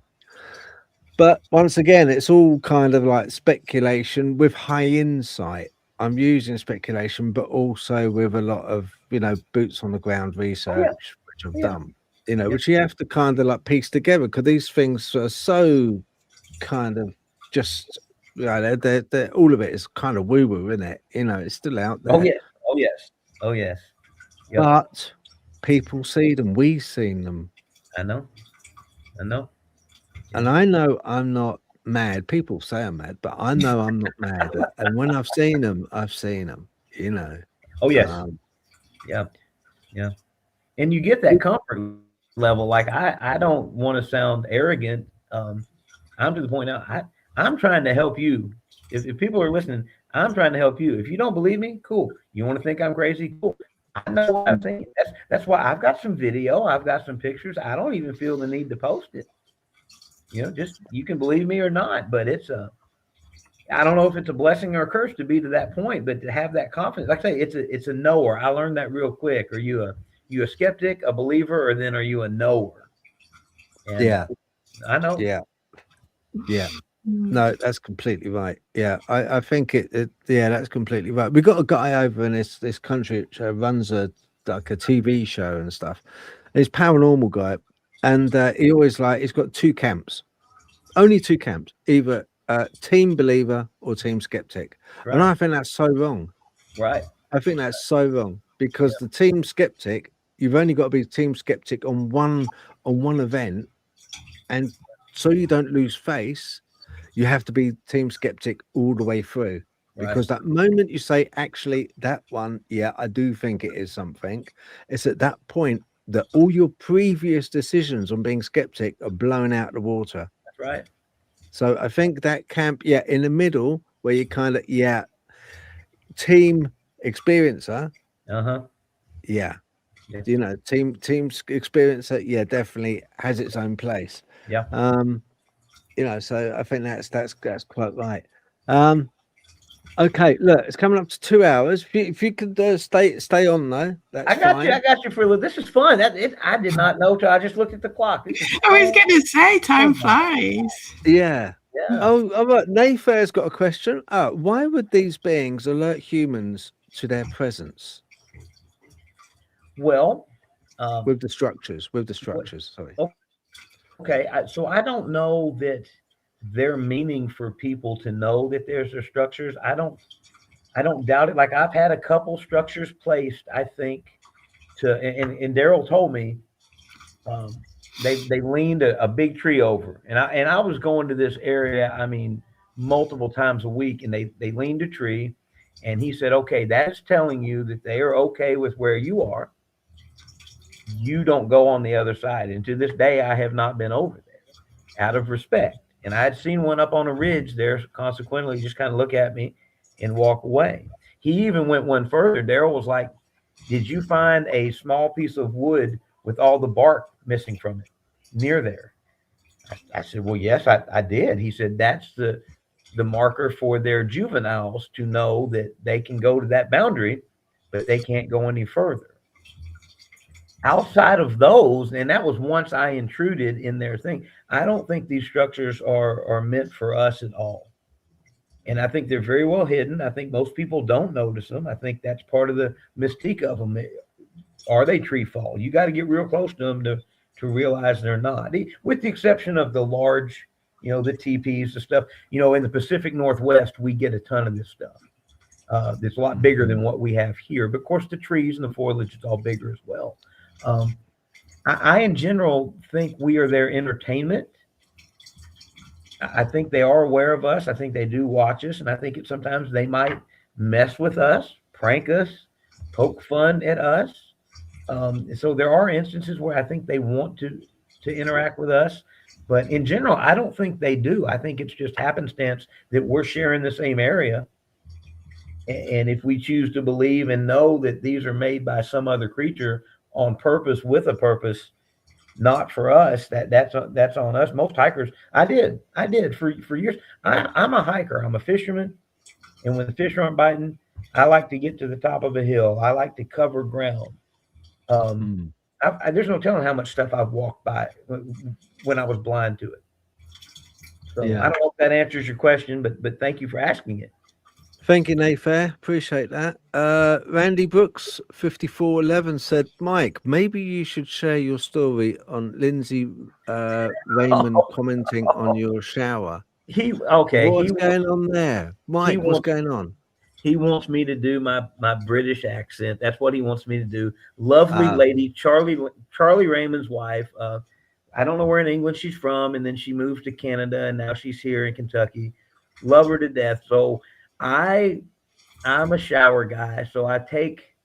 But once again, it's all kind of like speculation with high insight. I'm using speculation, but also with a lot of, boots on the ground research, which I've done, which you have to kind of like piece together, because these things are so kind of just, they're all of it is kind of woo woo, isn't it? It's still out there. Oh yes. Oh yes. Oh yes. Yep. But people see them. We've seen them. I know. And I know I'm not mad. People say I'm mad, but I know I'm not mad. And when I've seen them, I've seen them, Oh yes. Yeah. And you get that comfort level. Like I don't want to sound arrogant. I'm to the point now. I'm trying to help you. If people are listening, I'm trying to help you. If you don't believe me, cool. You want to think I'm crazy? Cool. I know what I'm saying. That's why I've got some video. I've got some pictures. I don't even feel the need to post it. Just you can believe me or not, but I don't know if it's a blessing or a curse to be to that point, but to have that confidence, like I say, it's a knower. I learned that real quick. Are you a skeptic, a believer, or then are you a knower? And yeah, I know. Yeah. No, that's completely right. Yeah, I think that's completely right. We've got a guy over in this country which runs a TV show and stuff. He's a paranormal guy, and he always he's got two camps, only two camps, either team believer or team skeptic. Right. And I think that's so wrong. Right. I think that's so wrong, because the team skeptic, you've only got to be team skeptic on one event, and so you don't lose face. You have to be team skeptic all the way through, because that moment you say, actually, that one, yeah, I do think it is something. It's at that point that all your previous decisions on being skeptic are blown out of the water. That's right. So I think that camp, in the middle, where you kind of, team experiencer. Team experiencer, definitely has its own place. Yeah. So I think that's quite right. Okay, look, it's coming up to 2 hours. If you could stay on though, that's fine. I got you for a little. This is fun. I did not know till I just looked at the clock. I was gonna say, time flies. Yeah. Oh, right. Nayfair's got a question. Why would these beings alert humans to their presence? Well, with the structures. Sorry. Okay, so I don't know that they're meaning for people to know that there's their structures. I don't doubt it. Like I've had a couple structures placed, I think, and Daryl told me they leaned a big tree over, and I was going to this area, I mean, multiple times a week, and they leaned a tree, and he said, okay, that's telling you that they are okay with where you are. You don't go on the other side. And to this day, I have not been over there out of respect. And I had seen one up on a ridge there. Consequently, just kind of look at me and walk away. He even went one further. Daryl was like, did you find a small piece of wood with all the bark missing from it near there? I said, well, yes, I did. He said, that's the marker for their juveniles to know that they can go to that boundary, but they can't go any further. Outside of those, and that was once I intruded in their thing, I don't think these structures are meant for us at all. And I think they're very well hidden. I think most people don't notice them. I think that's part of the mystique of them. Are they tree fall? You got to get real close to them to realize they're not, with the exception of the large, the teepees, the stuff, in the Pacific Northwest, we get a ton of this stuff. It's a lot bigger than what we have here. But of course, the trees and the foliage is all bigger as well. I in general think we are their entertainment. I think they are aware of us. I think they do watch us, and I think sometimes they might mess with us, prank us, poke fun at us. So there are instances where I think they want to interact with us, but in general, I don't think they do. I think it's just happenstance that we're sharing the same area. And if we choose to believe and know that these are made by some other creature on purpose, with a purpose, not for us. That's on us. Most hikers, I did for years. I'm a hiker. I'm a fisherman, and when the fish aren't biting, I like to get to the top of a hill. I like to cover ground. Mm. There's no telling how much stuff I've walked by when I was blind to it. So Yeah. I don't know if that answers your question, but thank you for asking it. Thank you, Nayfair. Appreciate that. Randy Brooks, 5411, said, Mike, maybe you should share your story on Lindsay Raymond commenting on your shower. What's going on there? Mike, what's going on? He wants me to do my British accent. That's what he wants me to do. Lovely lady, Charlie Raymond's wife. I don't know where in England she's from, and then she moved to Canada, and now she's here in Kentucky. Love her to death. So I'm a shower guy. So I take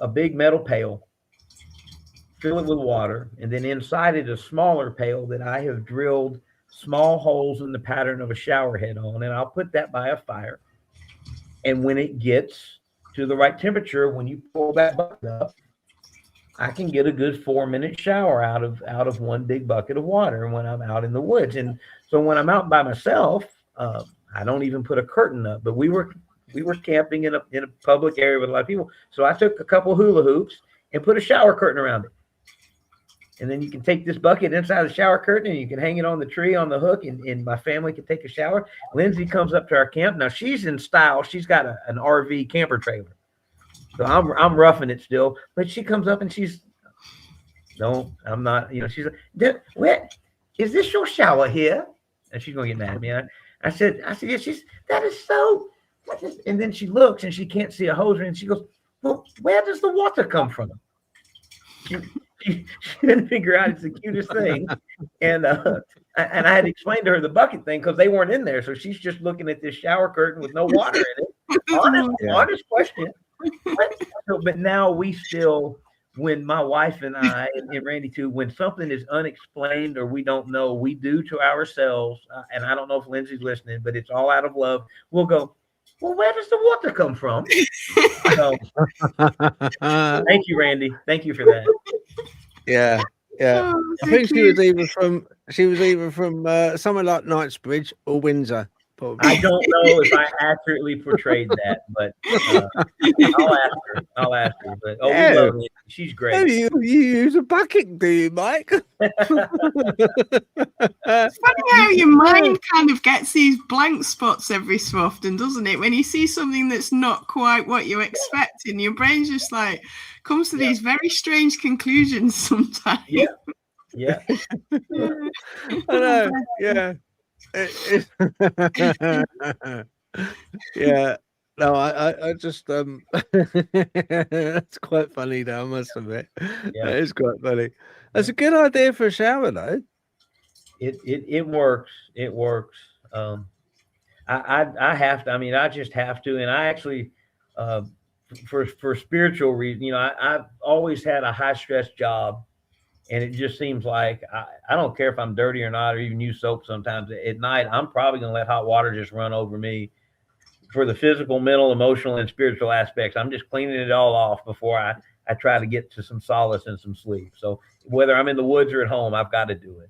a big metal pail, fill it with water, and then inside it a smaller pail that I have drilled small holes in the pattern of a shower head on, and I'll put that by a fire. And when it gets to the right temperature, when you pull that bucket up, I can get a good 4-minute shower out of one big bucket of water when I'm out in the woods. And so when I'm out by myself, I don't even put a curtain up. But we were camping in a public area with a lot of people, so I took a couple hula hoops and put a shower curtain around it. And then you can take this bucket inside the shower curtain and you can hang it on the tree on the hook, and my family can take a shower. Lindsay comes up to our camp. Now she's in style. She's got an RV camper trailer. So I'm roughing it still, but she comes up and no, I'm not, she's like, what, is this your shower here? And she's going to get mad at me. I said, yeah, that is so, and then she looks and she can't see a hose, and she goes, well, where does the water come from? She didn't figure out it's the cutest thing. And I had explained to her the bucket thing because they weren't in there. So she's just looking at this shower curtain with no water in it. Honest question. But now we still, when my wife and I and Randy too, when something is unexplained or we don't know, we do to ourselves, and I don't know if Lindsay's listening, but it's all out of love. We'll go, well, where does the water come from? So, thank you, Randy. Thank you for that. Yeah. Oh, I think she was either from somewhere like Knightsbridge or Windsor. Probably. I don't know if I accurately portrayed that, but I'll ask her. But we love Lindsay. She's great. Oh, you use a bucket, do you, Mike? It's funny how your mind kind of gets these blank spots every so often, doesn't it? When you see something that's not quite what you expect, and your brain just like comes to these very strange conclusions sometimes. Yeah. I know. Yeah. Yeah. No, I just that's quite funny though, I must admit. Yeah. That is quite funny. That's a good idea for a shower though. It works. It works. I have to, I just have to, and I actually for spiritual reasons, I've always had a high stress job. And it just seems like I don't care if I'm dirty or not, or even use soap sometimes. At night, I'm probably going to let hot water just run over me for the physical, mental, emotional, and spiritual aspects. I'm just cleaning it all off before I try to get to some solace and some sleep. So whether I'm in the woods or at home, I've got to do it.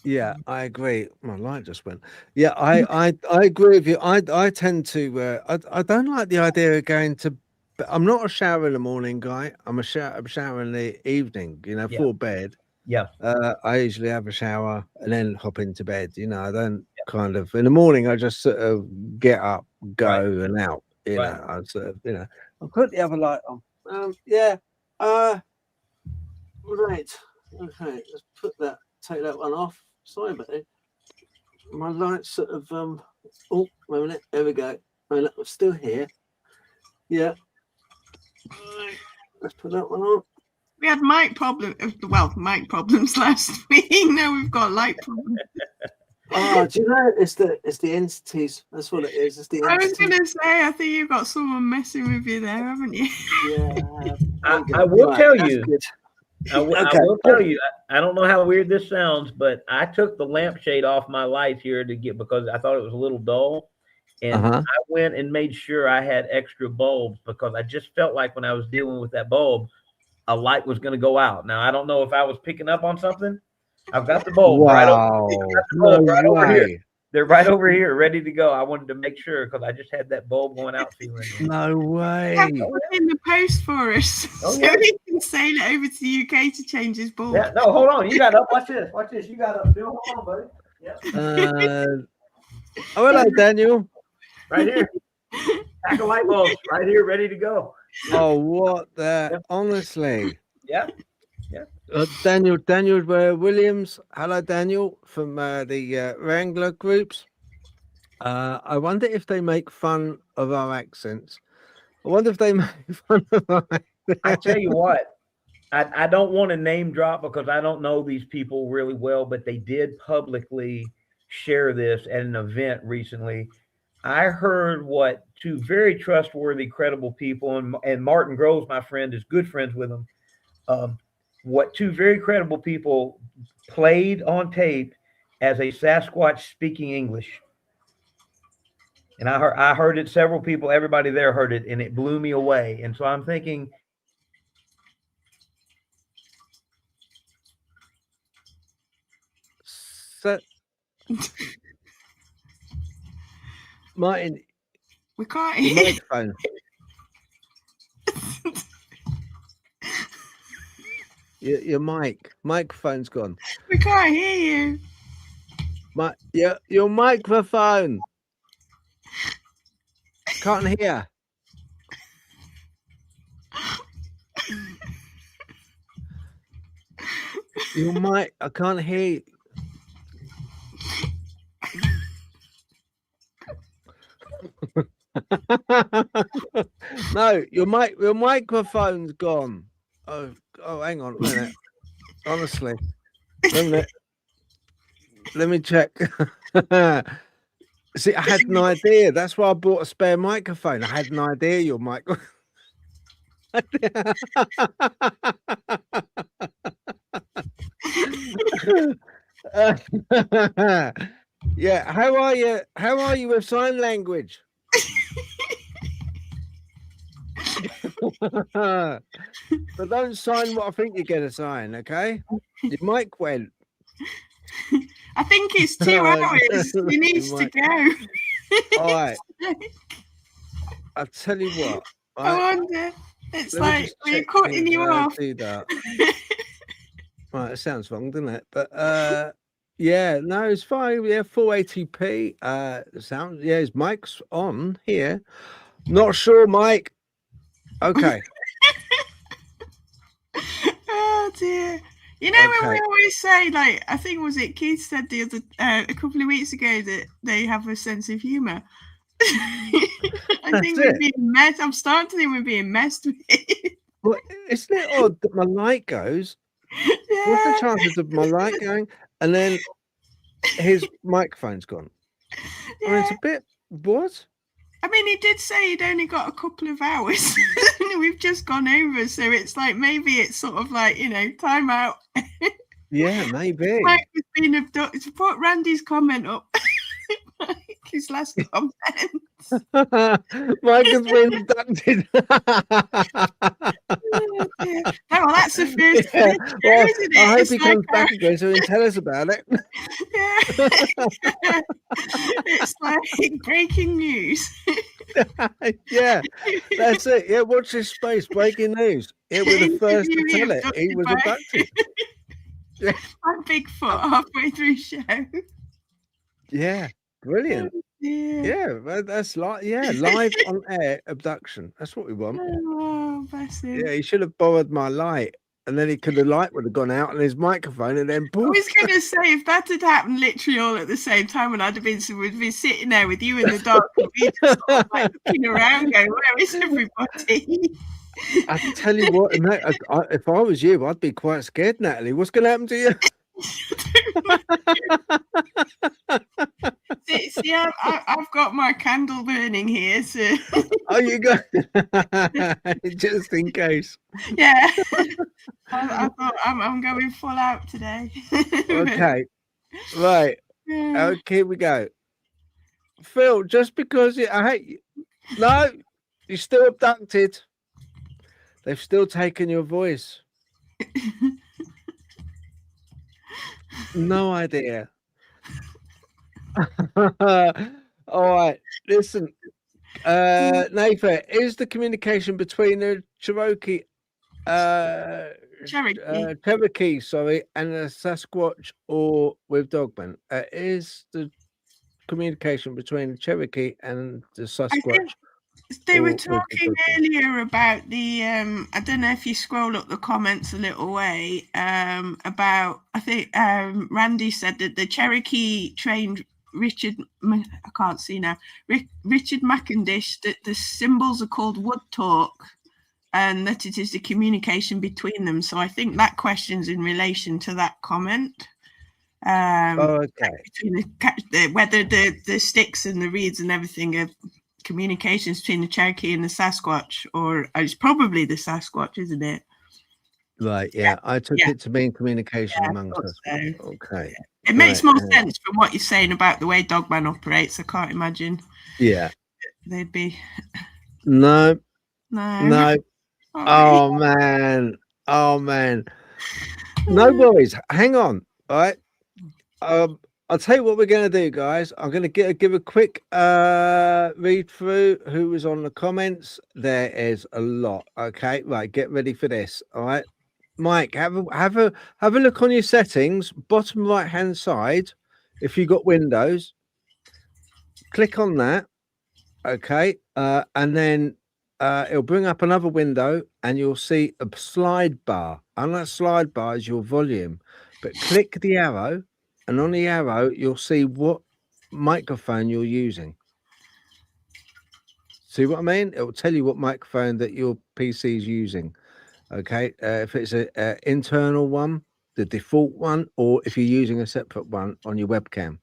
Yeah, I agree. My light just went. Yeah, I agree with you. I tend to I don't like the idea of going to. I'm not a shower in the morning guy. I'm a shower in the evening, for bed. Yeah. I usually have a shower and then hop into bed. I don't kind of in the morning. I just sort of get up, go and out. I sort of, I'll put the other light on. Right. Okay. Let's take that one off. Sorry about it. My light's sort of oh, wait a minute. There we go. I'm still here. Yeah. Right, let's put that one on. We had mic problems last week. Now we've got light problems. Oh, do you know it's the entities? That's what it is. It's the entities. I was going to say, I think you've got someone messing with you there, haven't you? Yeah. I will tell you. I will tell you. I don't know how weird this sounds, but I took the lampshade off my light here because I thought it was a little dull. And I went and made sure I had extra bulbs because I just felt like when I was dealing with that bulb, a light was going to go out. Now, I don't know if I was picking up on something. I've got the bulb right over here. They're right over here, ready to go. I wanted to make sure because I just had that bulb going out feeling. No way. Have to put in the post for us so he can sail it over to the UK to change his bulb. Yeah, no, hold on. You got up. Watch this. Watch this. You got up. Bill, hold on, buddy. Yep. Oh, hello, Daniel. Right here. Pack of light bulbs right here, ready to go. Oh, what the? Honestly. Yeah. Daniel Williams. Hello, Daniel from the Wrangler groups. I wonder if they make fun of our accents. I wonder if they make fun of our accents. I tell you what, I don't want to name drop because I don't know these people really well, but they did publicly share this at an event recently. I heard what two very trustworthy, credible people, and Martin Groves, my friend, is good friends with them. What two very credible people played on tape as a Sasquatch speaking English. And I heard it, several people, everybody there heard it, and it blew me away. And so I'm thinking, Martin, we can't your hear microphone. Your microphone's gone. We can't hear you. Your microphone. Can't hear. Your mic. I can't hear you. No, your microphone's gone. Oh, hang on a minute. Honestly, let me check. See, I had an idea. That's why I bought a spare microphone. I had an idea. Your mic. Yeah. How are you? How are you with sign language? But don't sign what I think you're going to sign, okay? Your mic went. I think it's 2 hours. He needs to go. All right. I'll tell you what. I wonder. It's like we're cutting you off. Do that. Right, it sounds wrong, doesn't it? But yeah, no, it's fine. Yeah, 480p. Sound. Yeah, his mic's on here. Not sure, Mike. Okay. Oh dear. You know when we always say, like, I think was it Keith said the other a couple of weeks ago that they have a sense of humor. I think we're being messed. I'm starting to think we're being messed with. Well, isn't it odd that my light goes? Yeah. What's the chances of my light going and then his microphone's gone? Yeah. I mean, it's a bit what? I mean, he did say he'd only got a couple of hours. We've just gone over, so it's like maybe it's sort of like, you know, time out. Yeah, maybe. Mike was being abducted. Put Randy's comment up. His last comment. Mike has been abducted. Oh, well, that's the first. Yeah. Well, isn't it? I hope It's he like comes back again so he can tell us about it. Yeah. It's like breaking news. Yeah, that's it. Yeah, watch this space. Breaking news. Yeah, we're the first to tell it. He was abducted. Yeah. Like Bigfoot halfway through the show. Yeah, brilliant. Yeah, that's like live on air abduction. That's what we want. Oh, bless him. Yeah, he should have borrowed my light, and then the light would have gone out and his microphone, and then poof. I was going to say, if that had happened literally all at the same time, and I'd have been, we'd be sitting there with you in the dark, and we'd just sort of like looking around, going, "Where is everybody?" I tell you what, if I was you, I'd be quite scared, Natalie. What's going to happen to you? See, I've got my candle burning here, so Oh, you got just in case. yeah. I thought I'm going full out today. Okay, right. Yeah. Okay, we go. Phil, just because I hate you. No, you're still abducted. They've still taken your voice. No idea. All right. Listen, Nathan, is the communication between the Cherokee, Cherokee. sorry, and the Sasquatch or with Dogman? Is the communication between the Cherokee and the Sasquatch? They were or with the talking Dogman? earlier about the I don't know if you scroll up the comments a little way, about, I think Randy said that the Cherokee trained Richard Mackindish, that the symbols are called wood talk and that it is the communication between them. So I think that question's in relation to that comment. Okay. Between whether the sticks and the reeds and everything are communications between the Cherokee and the Sasquatch, or it's probably the Sasquatch, isn't it? Right, yeah. I took it to mean communication amongst us. So. Okay. It makes more sense from what you're saying about the way Dogman operates. I can't imagine. Yeah. They'd be. No. No. Oh man. No worries. Hang on. All right. I'll tell you what we're going to do, guys. I'm going to give a quick read through who was on the comments. There is a lot. Okay, right. Get ready for this. All right, Mike. Have a look on your settings, bottom right hand side. If you got Windows, click on that. Okay, and then it'll bring up another window, and you'll see a slide bar. And that slide bar is your volume. But click the arrow. And on the arrow, you'll see what microphone you're using. See what I mean? It will tell you what microphone that your PC is using. Okay, if it's an internal one, the default one, or if you're using a separate one on your webcam.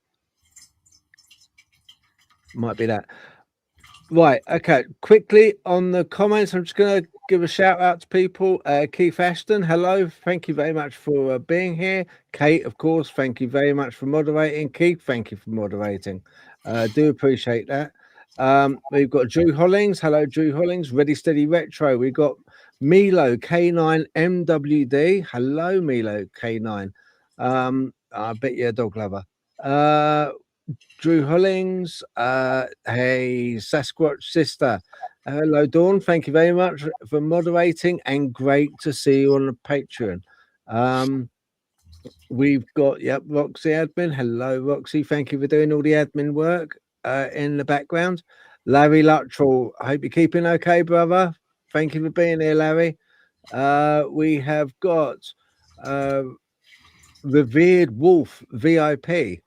Might be that. Right, okay. Quickly on the comments, I'm just going to give a shout out to people. Keith Ashton, hello. Thank you very much for being here. Kate, of course, thank you very much for moderating. Keith, thank you for moderating. Do appreciate that. We've got Drew Hollings. Hello, Drew Hollings. Ready, Steady Retro. We've got Milo K9 MWD. Hello, Milo K9. I bet you're a dog lover. Drew Hollings, hey, Sasquatch sister. Hello, Dawn. Thank you very much for moderating, and great to see you on the Patreon. We've got, Roxy admin. Hello, Roxy. Thank you for doing all the admin work in the background. Larry Luttrell, I hope you're keeping okay, brother. Thank you for being here, Larry. We have got Revered Wolf VIP.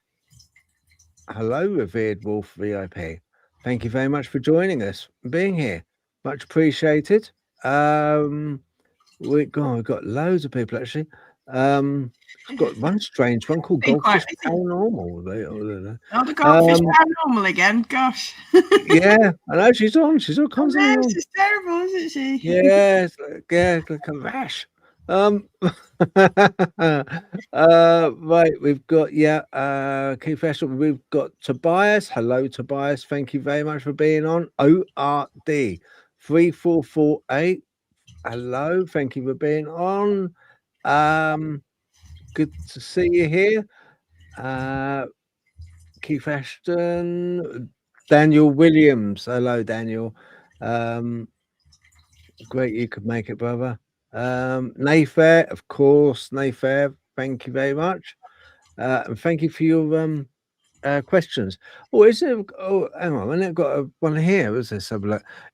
Hello, Revered Wolf VIP. Thank you very much for joining us and being here. Much appreciated. We've got loads of people actually. We've got one strange one called Goldfish Paranormal. Oh, the Goldfish Paranormal again. Gosh. Yeah, I know she's on. She's all constantly on. She's terrible, isn't she? Yeah, like a rash. Right, we've got Keith Ashton. We've got Tobias. Hello, Tobias. Thank you very much for being on. ORD 3448. Hello, thank you for being on. Good to see you here. Keith Ashton, Daniel Williams. Hello, Daniel. Great you could make it, brother. Nayfair, of course. Nayfair, thank you very much. And thank you for your questions. Oh, is it? Oh, hang on. I've got one here. Is this?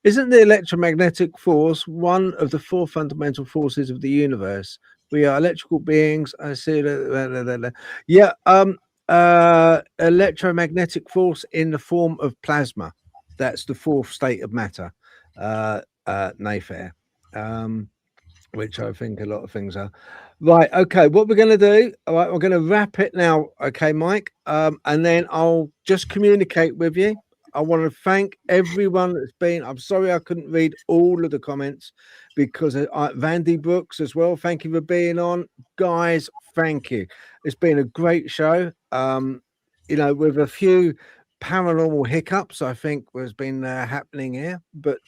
Isn't the electromagnetic force one of the four fundamental forces of the universe? We are electrical beings. I see. Yeah. Electromagnetic force in the form of plasma. That's the fourth state of matter. Nayfair. Which I think a lot of things are. Right, okay, what we're going to do, all right, we're going to wrap it now, okay, Mike, and then I'll just communicate with you. I want to thank everyone that's been, I'm sorry I couldn't read all of the comments because Vandy Brooks as well, thank you for being on. Guys, thank you. It's been a great show, with a few paranormal hiccups, I think, has been happening here, but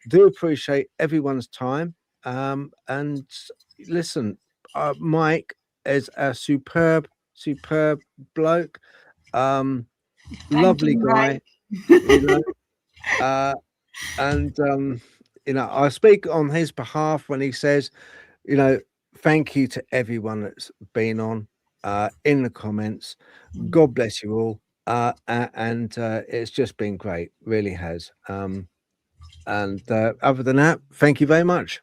do appreciate everyone's time. And listen, Mike is a superb bloke. Lovely you, guy, Mike. you know. And you know, I speak on his behalf when he says, you know, thank you to everyone that's been on in the comments. God bless you all. And it's just been great, really has. And other than that, thank you very much.